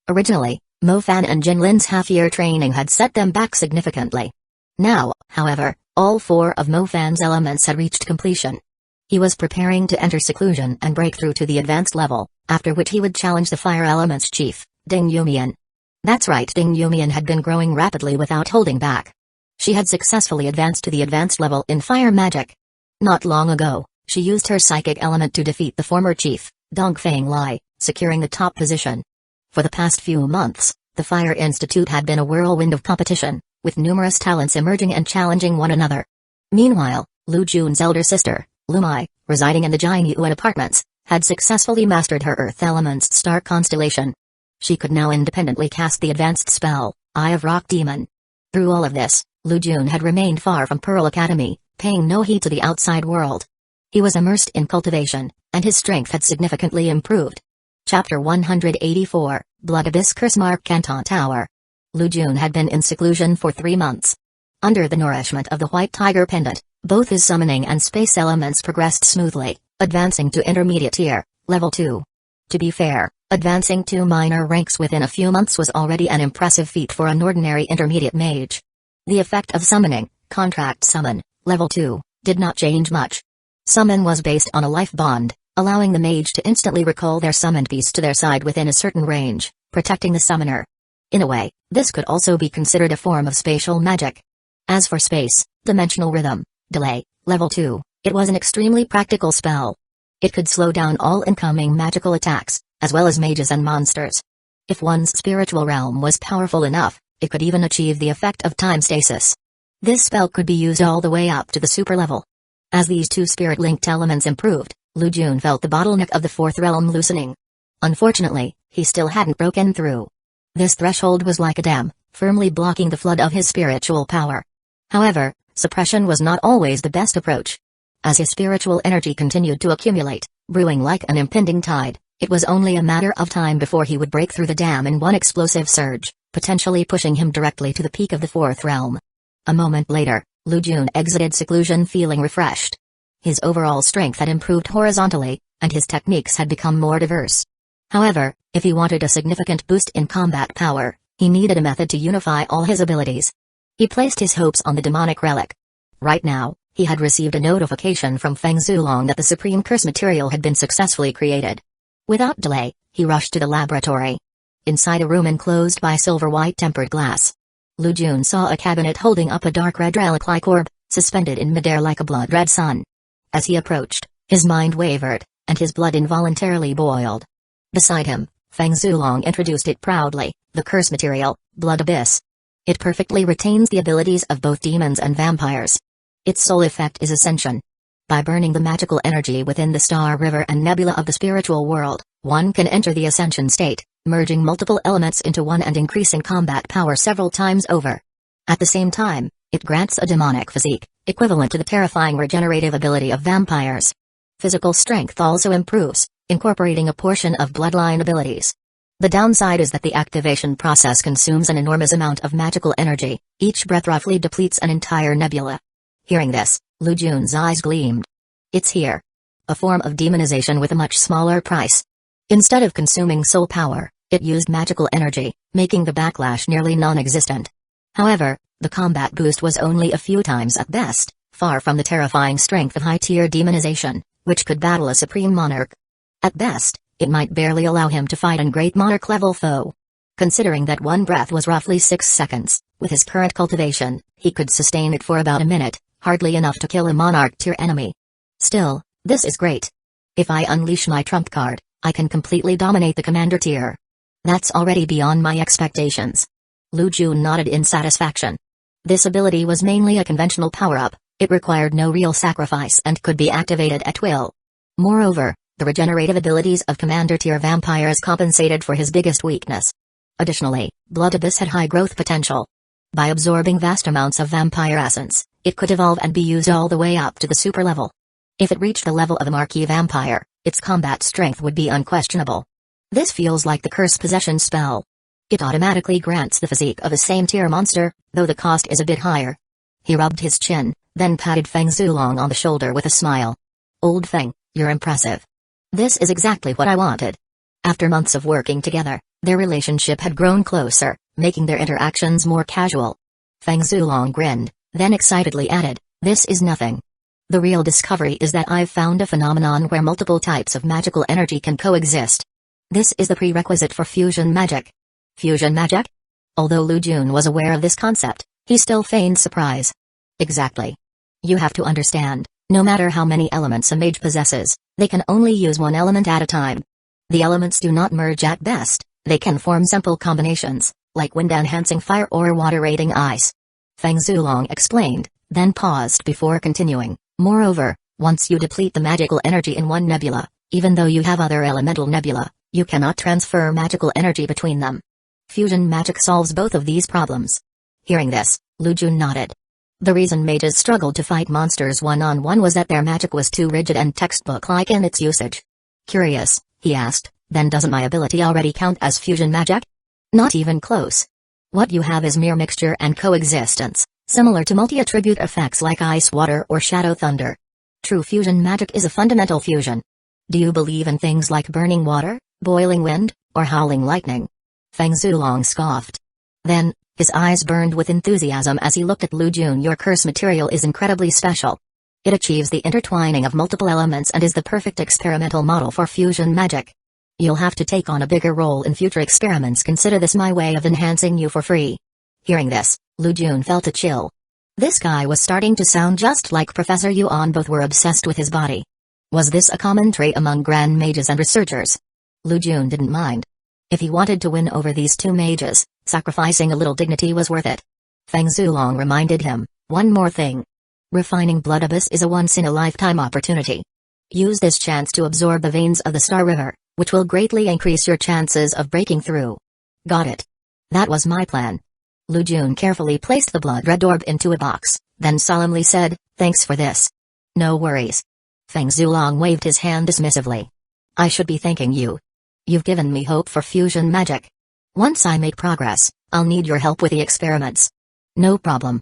Originally, Mofan and Jinlin's half-year training had set them back significantly. Now, however, all 4 of Mofan's elements had reached completion. He was preparing to enter seclusion and break through to the advanced level, after which he would challenge the fire element's chief, Ding Yumian. That's right, Ding Yumian had been growing rapidly without holding back. She had successfully advanced to the advanced level in fire magic. Not long ago, she used her psychic element to defeat the former chief, Dongfeng Lai, securing the top position. For the past few months, the Fire Institute had been a whirlwind of competition, with numerous talents emerging and challenging one another. Meanwhile, Lu Jun's elder sister, Lumai, residing in the Jinyuan apartments, had successfully mastered her Earth Element's star constellation. She could now independently cast the advanced spell, Eye of Rock Demon. Through all of this, Lu Jun had remained far from Pearl Academy, paying no heed to the outside world. He was immersed in cultivation, and his strength had significantly improved. Chapter 184, Blood Abyss Curse Mark Canton Tower. Lu Jun had been in seclusion for 3 months. Under the nourishment of the White Tiger Pendant, Both his summoning and space elements progressed smoothly, advancing to intermediate tier, level 2. To be fair, advancing 2 minor ranks within a few months was already an impressive feat for an ordinary intermediate mage. The effect of summoning, contract summon, level 2, did not change much. Summon was based on a life bond, allowing the mage to instantly recall their summoned piece to their side within a certain range, protecting the summoner. In a way, this could also be considered a form of spatial magic. As for space, dimensional rhythm, delay, level 2, it was an extremely practical spell. It could slow down all incoming magical attacks, as well as mages and monsters. If one's spiritual realm was powerful enough, it could even achieve the effect of time stasis. This spell could be used all the way up to the super level. As these two spirit-linked elements improved, Lu Jun felt the bottleneck of the fourth realm loosening. Unfortunately, he still hadn't broken through. This threshold was like a dam, firmly blocking the flood of his spiritual power. However, suppression was not always the best approach. As his spiritual energy continued to accumulate, brewing like an impending tide, it was only a matter of time before he would break through the dam in one explosive surge, potentially pushing him directly to the peak of the fourth realm. A moment later, Lu Jun exited seclusion feeling refreshed. His overall strength had improved horizontally, and his techniques had become more diverse. However, if he wanted a significant boost in combat power, he needed a method to unify all his abilities. He placed his hopes on the demonic relic. Right now, he had received a notification from Feng Zulong that the supreme curse material had been successfully created. Without delay, he rushed to the laboratory. Inside a room enclosed by silver-white tempered glass, Lu Jun saw a cabinet holding up a dark red relic-like orb, suspended in midair like a blood-red sun. As he approached, his mind wavered, and his blood involuntarily boiled. Beside him, Feng Zulong introduced it proudly, the curse material, Blood Abyss. It perfectly retains the abilities of both demons and vampires. Its sole effect is ascension. By burning the magical energy within the star river and nebula of the spiritual world, one can enter the ascension state, merging multiple elements into one and increasing combat power several times over. At the same time, it grants a demonic physique, equivalent to the terrifying regenerative ability of vampires. Physical strength also improves, incorporating a portion of bloodline abilities. The downside is that the activation process consumes an enormous amount of magical energy, each breath roughly depletes an entire nebula. Hearing this, Lu Jun's eyes gleamed. It's here. A form of demonization with a much smaller price. Instead of consuming soul power, it used magical energy, making the backlash nearly non-existent. However, the combat boost was only a few times at best, far from the terrifying strength of high-tier demonization, which could battle a supreme monarch. At best, it might barely allow him to fight a great monarch-level foe. Considering that one breath was roughly 6 seconds, with his current cultivation, he could sustain it for about a minute, hardly enough to kill a monarch-tier enemy. Still, this is great. If I unleash my trump card, I can completely dominate the commander tier. That's already beyond my expectations. Lu Jun nodded in satisfaction. This ability was mainly a conventional power-up, it required no real sacrifice and could be activated at will. Moreover, the regenerative abilities of commander-tier vampires compensated for his biggest weakness. Additionally, Blood Abyss had high growth potential. By absorbing vast amounts of vampire essence, it could evolve and be used all the way up to the super level. If it reached the level of a marquee vampire, its combat strength would be unquestionable. This feels like the curse possession spell. It automatically grants the physique of a same-tier monster, though the cost is a bit higher. He rubbed his chin, then patted Feng Zulong on the shoulder with a smile. Old Feng, you're impressive. This is exactly what I wanted. After months of working together, their relationship had grown closer, making their interactions more casual. Feng Zulong grinned, then excitedly added, this is nothing. The real discovery is that I've found a phenomenon where multiple types of magical energy can coexist. This is the prerequisite for fusion magic. Fusion magic? Although Lu Jun was aware of this concept, he still feigned surprise. Exactly. You have to understand, no matter how many elements a mage possesses, they can only use one element at a time. The elements do not merge at best, they can form simple combinations, like wind enhancing fire or water raiding ice. Feng Zulong explained, then paused before continuing. Moreover, once you deplete the magical energy in one nebula, even though you have other elemental nebula, you cannot transfer magical energy between them. Fusion magic solves both of these problems. Hearing this, Lu Jun nodded. The reason mages struggled to fight monsters one-on-one was that their magic was too rigid and textbook-like in its usage. Curious, he asked, then doesn't my ability already count as fusion magic? Not even close. What you have is mere mixture and coexistence, similar to multi-attribute effects like ice water or shadow thunder. True fusion magic is a fundamental fusion. Do you believe in things like burning water, boiling wind, or howling lightning? Feng Zulong scoffed. Then, his eyes burned with enthusiasm as he looked at Lu Jun. Your curse material is incredibly special. It achieves the intertwining of multiple elements and is the perfect experimental model for fusion magic. You'll have to take on a bigger role in future experiments. Consider this my way of enhancing you for free. Hearing this, Lu Jun felt a chill. This guy was starting to sound just like Professor Yuan. Both were obsessed with his body. Was this a common trait among grand mages and researchers? Lu Jun didn't mind. If he wanted to win over these two mages, sacrificing a little dignity was worth it. Feng Zulong reminded him, one more thing. Refining Blood Abyss is a once-in-a-lifetime opportunity. Use this chance to absorb the veins of the Star River, which will greatly increase your chances of breaking through. Got it. That was my plan. Lu Jun carefully placed the blood red orb into a box, then solemnly said, thanks for this. No worries. Feng Zulong waved his hand dismissively. I should be thanking you. You've given me hope for fusion magic. Once I make progress, I'll need your help with the experiments. No problem.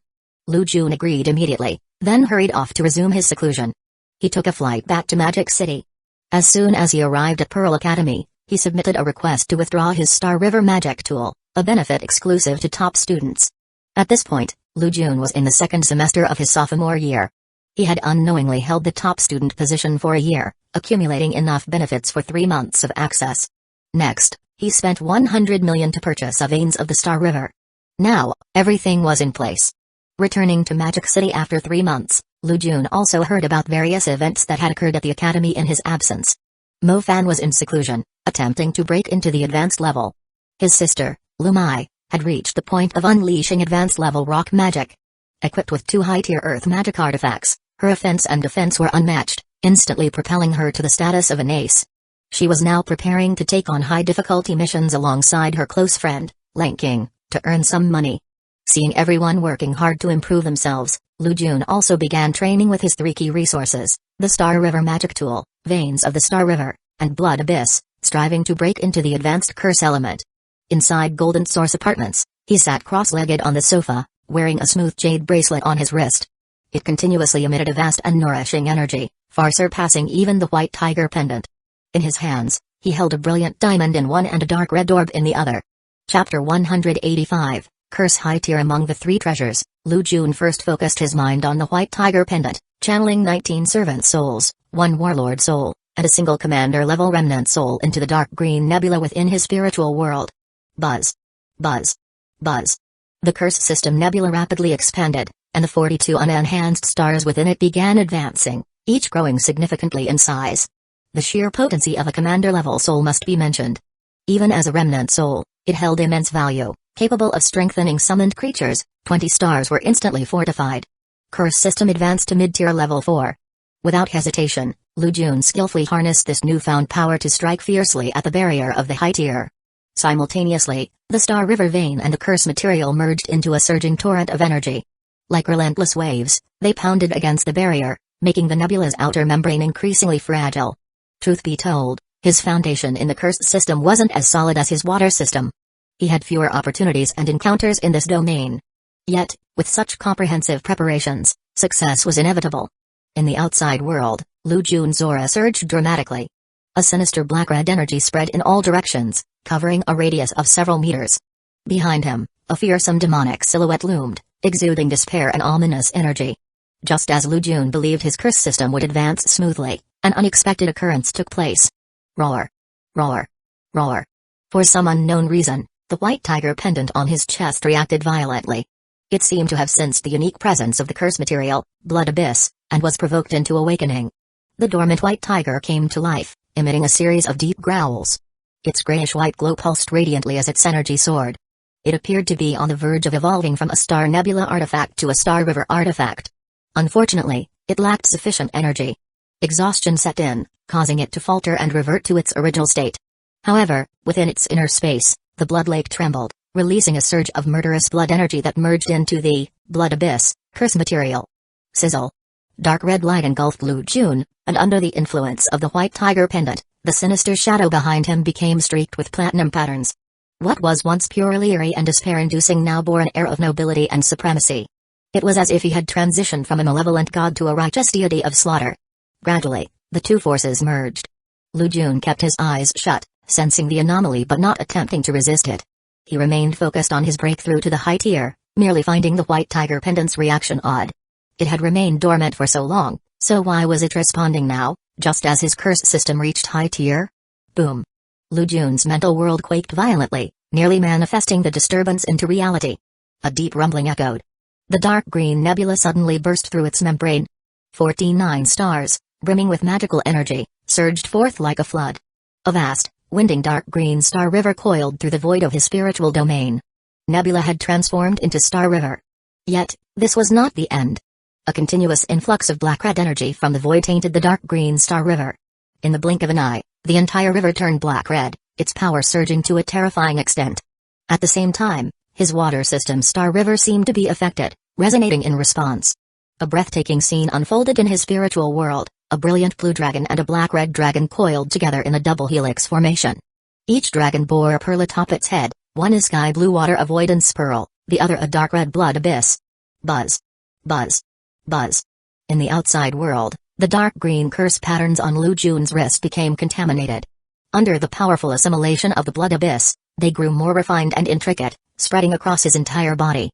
Lu Jun agreed immediately, then hurried off to resume his seclusion. He took a flight back to Magic City. As soon as he arrived at Pearl Academy, he submitted a request to withdraw his Star River magic tool, a benefit exclusive to top students. At this point, Lu Jun was in the second semester of his sophomore year. He had unknowingly held the top student position for a year, accumulating enough benefits for 3 months of access. Next, he spent 100 million to purchase a veins of the Star River. Now, everything was in place. Returning to Magic City after 3 months, Lu Jun also heard about various events that had occurred at the academy in his absence. Mo Fan was in seclusion, attempting to break into the advanced level. His sister, Lu Mai, had reached the point of unleashing advanced level rock magic. Equipped with 2 high-tier earth magic artifacts, her offense and defense were unmatched, instantly propelling her to the status of an ace. She was now preparing to take on high-difficulty missions alongside her close friend, Lang King, to earn some money. Seeing everyone working hard to improve themselves, Lu Jun also began training with his 3 key resources, the Star River Magic Tool, Veins of the Star River, and Blood Abyss, striving to break into the advanced curse element. Inside Golden Source Apartments, he sat cross-legged on the sofa, wearing a smooth jade bracelet on his wrist. It continuously emitted a vast and nourishing energy, far surpassing even the white tiger pendant. In his hands, he held a brilliant diamond in one and a dark red orb in the other. Chapter 185, Curse High Tier. Among the 3 treasures, Lu Jun first focused his mind on the white tiger pendant, channeling 19 servant souls, 1 warlord soul, and a single commander-level remnant soul into the dark green nebula within his spiritual world. Buzz. Buzz. Buzz. The curse system nebula rapidly expanded, and the 42 unenhanced stars within it began advancing, each growing significantly in size. The sheer potency of a commander-level soul must be mentioned. Even as a remnant soul, it held immense value, capable of strengthening summoned creatures. 20 stars were instantly fortified. Curse system advanced to mid-tier level 4. Without hesitation, Lu Jun skillfully harnessed this newfound power to strike fiercely at the barrier of the high tier. Simultaneously, the Star River vein and the curse material merged into a surging torrent of energy. Like relentless waves, they pounded against the barrier, making the nebula's outer membrane increasingly fragile. Truth be told, his foundation in the cursed system wasn't as solid as his water system. He had fewer opportunities and encounters in this domain. Yet, with such comprehensive preparations, success was inevitable. In the outside world, Lu Jun's aura surged dramatically. A sinister black-red energy spread in all directions, covering a radius of several meters. Behind him, a fearsome demonic silhouette loomed, exuding despair and ominous energy. Just as Lu Jun believed his curse system would advance smoothly, an unexpected occurrence took place. Roar. Roar. Roar. For some unknown reason, the white tiger pendant on his chest reacted violently. It seemed to have sensed the unique presence of the curse material, Blood Abyss, and was provoked into awakening. The dormant white tiger came to life, emitting a series of deep growls. Its grayish-white glow pulsed radiantly as its energy soared. It appeared to be on the verge of evolving from a Star Nebula artifact to a Star River artifact. Unfortunately, it lacked sufficient energy. Exhaustion set in, causing it to falter and revert to its original state. However, within its inner space, the blood lake trembled, releasing a surge of murderous blood energy that merged into the Blood Abyss curse material. Sizzle. Dark red light engulfed Lu Jun, and under the influence of the white tiger pendant, the sinister shadow behind him became streaked with platinum patterns. What was once purely eerie and despair-inducing now bore an air of nobility and supremacy. It was as if he had transitioned from a malevolent god to a righteous deity of slaughter. Gradually, the two forces merged. Lu Jun kept his eyes shut, sensing the anomaly but not attempting to resist it. He remained focused on his breakthrough to the high tier, merely finding the white tiger pendant's reaction odd. It had remained dormant for so long, so why was it responding now, just as his curse system reached high tier? Boom. Lu Jun's mental world quaked violently, nearly manifesting the disturbance into reality. A deep rumbling echoed. The dark green nebula suddenly burst through its membrane. 49 stars, brimming with magical energy, surged forth like a flood. A vast, winding dark green star river coiled through the void of his spiritual domain. Nebula had transformed into Star River. Yet, this was not the end. A continuous influx of black-red energy from the void tainted the dark green Star River. In the blink of an eye, the entire river turned black-red, its power surging to a terrifying extent. At the same time, his water system Star River seemed to be affected, resonating in response. A breathtaking scene unfolded in his spiritual world. A brilliant blue dragon and a black-red dragon coiled together in a double helix formation. Each dragon bore a pearl atop its head, one a sky blue water avoidance pearl, the other a dark red blood abyss. Buzz. Buzz. Buzz. In the outside world, the dark green curse patterns on Lu Jun's wrist became contaminated. Under the powerful assimilation of the blood abyss, they grew more refined and intricate, spreading across his entire body.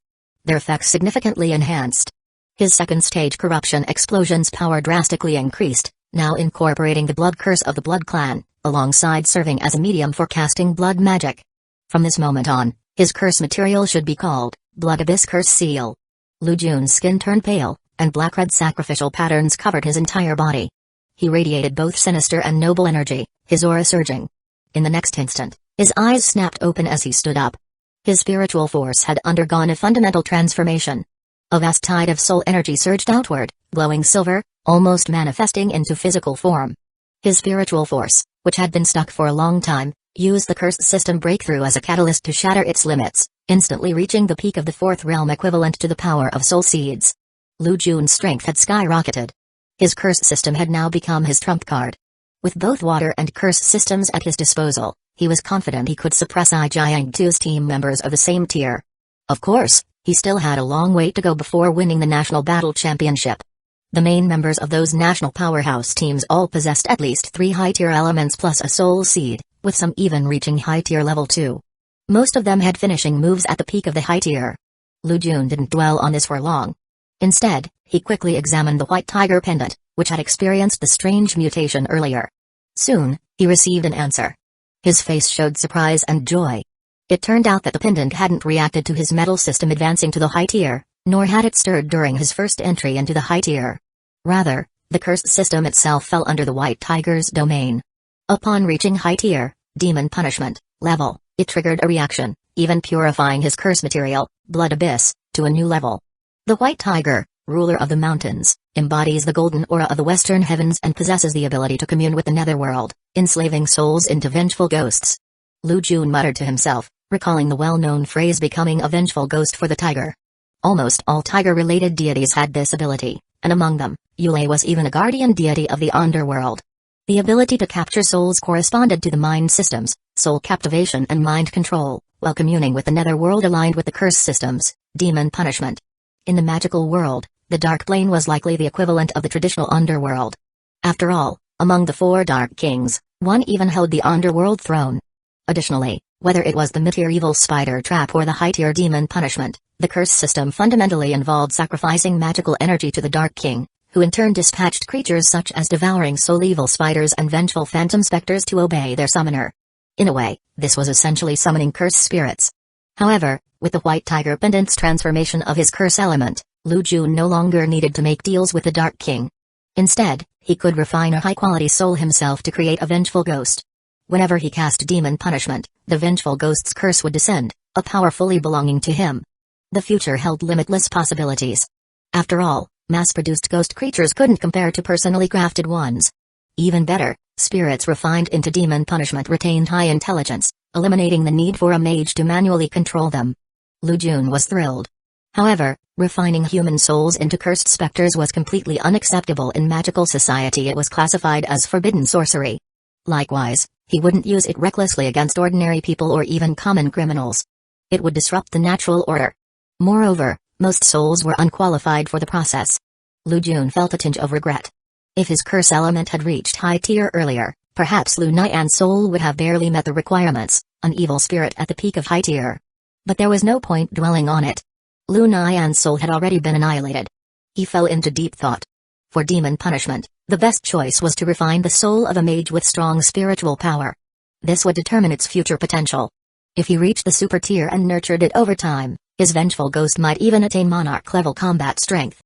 Their effects significantly enhanced. His second-stage corruption explosion's power drastically increased, now incorporating the blood curse of the Blood Clan, alongside serving as a medium for casting blood magic. From this moment on, his curse material should be called Blood Abyss Curse Seal. Lu Jun's skin turned pale, and black-red sacrificial patterns covered his entire body. He radiated both sinister and noble energy, his aura surging. In the next instant, his eyes snapped open as he stood up. His spiritual force had undergone a fundamental transformation. A vast tide of soul energy surged outward, glowing silver, almost manifesting into physical form. His spiritual force, which had been stuck for a long time, used the curse system breakthrough as a catalyst to shatter its limits, instantly reaching the peak of the fourth realm equivalent to the power of soul seeds. Lu Jun's strength had skyrocketed. His curse system had now become his trump card. With both water and curse systems at his disposal, he was confident he could suppress Aizen-2's team members of the same tier. Of course, he still had a long wait to go before winning the National Battle Championship. The main members of those national powerhouse teams all possessed at least 3 high-tier elements plus a soul seed, with some even reaching high-tier level 2. Most of them had finishing moves at the peak of the high tier. Lu Jun didn't dwell on this for long. Instead, he quickly examined the white tiger pendant, which had experienced the strange mutation earlier. Soon, he received an answer. His face showed surprise and joy. It turned out that the pendant hadn't reacted to his metal system advancing to the high tier, nor had it stirred during his first entry into the high tier. Rather, the cursed system itself fell under the white tiger's domain. Upon reaching high tier, demon punishment, level, it triggered a reaction, even purifying his curse material, blood abyss, to a new level. The white tiger, ruler of the mountains, embodies the golden aura of the western heavens and possesses the ability to commune with the netherworld, enslaving souls into vengeful ghosts. Lu Jun muttered to himself, recalling the well-known phrase becoming a vengeful ghost for the tiger. Almost all tiger-related deities had this ability, and among them, Yule was even a guardian deity of the underworld. The ability to capture souls corresponded to the mind systems, soul captivation and mind control, while communing with the netherworld aligned with the curse systems, demon punishment. In the magical world, the Dark Plane was likely the equivalent of the traditional underworld. After all, among the 4 Dark Kings, one even held the underworld throne. Additionally, whether it was the mid-tier evil spider trap or the high-tier demon punishment, the curse system fundamentally involved sacrificing magical energy to the Dark King, who in turn dispatched creatures such as devouring soul evil spiders and vengeful phantom specters to obey their summoner. In a way, this was essentially summoning curse spirits. However, with the white tiger pendant's transformation of his curse element, Lu Jun no longer needed to make deals with the Dark King. Instead, he could refine a high-quality soul himself to create a vengeful ghost. Whenever he cast demon punishment, the vengeful ghost's curse would descend, a power fully belonging to him. The future held limitless possibilities. After all, mass-produced ghost creatures couldn't compare to personally crafted ones. Even better, spirits refined into demon punishment retained high intelligence, eliminating the need for a mage to manually control them. Lu Jun was thrilled. However, refining human souls into cursed specters was completely unacceptable in magical society. It was classified as forbidden sorcery. Likewise, he wouldn't use it recklessly against ordinary people or even common criminals. It would disrupt the natural order. Moreover, Most souls were unqualified for the process. Lu Jun felt a tinge of regret. If his curse element had reached high tier earlier, perhaps Lu Nian's soul would have barely met the requirements, an evil spirit at the peak of high tier. But there was no point dwelling on it. Lu Nian's soul had already been annihilated. He fell into deep thought. For demon punishment, the best choice was to refine the soul of a mage with strong spiritual power. This would determine its future potential. If he reached the super tier and nurtured it over time, his vengeful ghost might even attain monarch-level combat strength.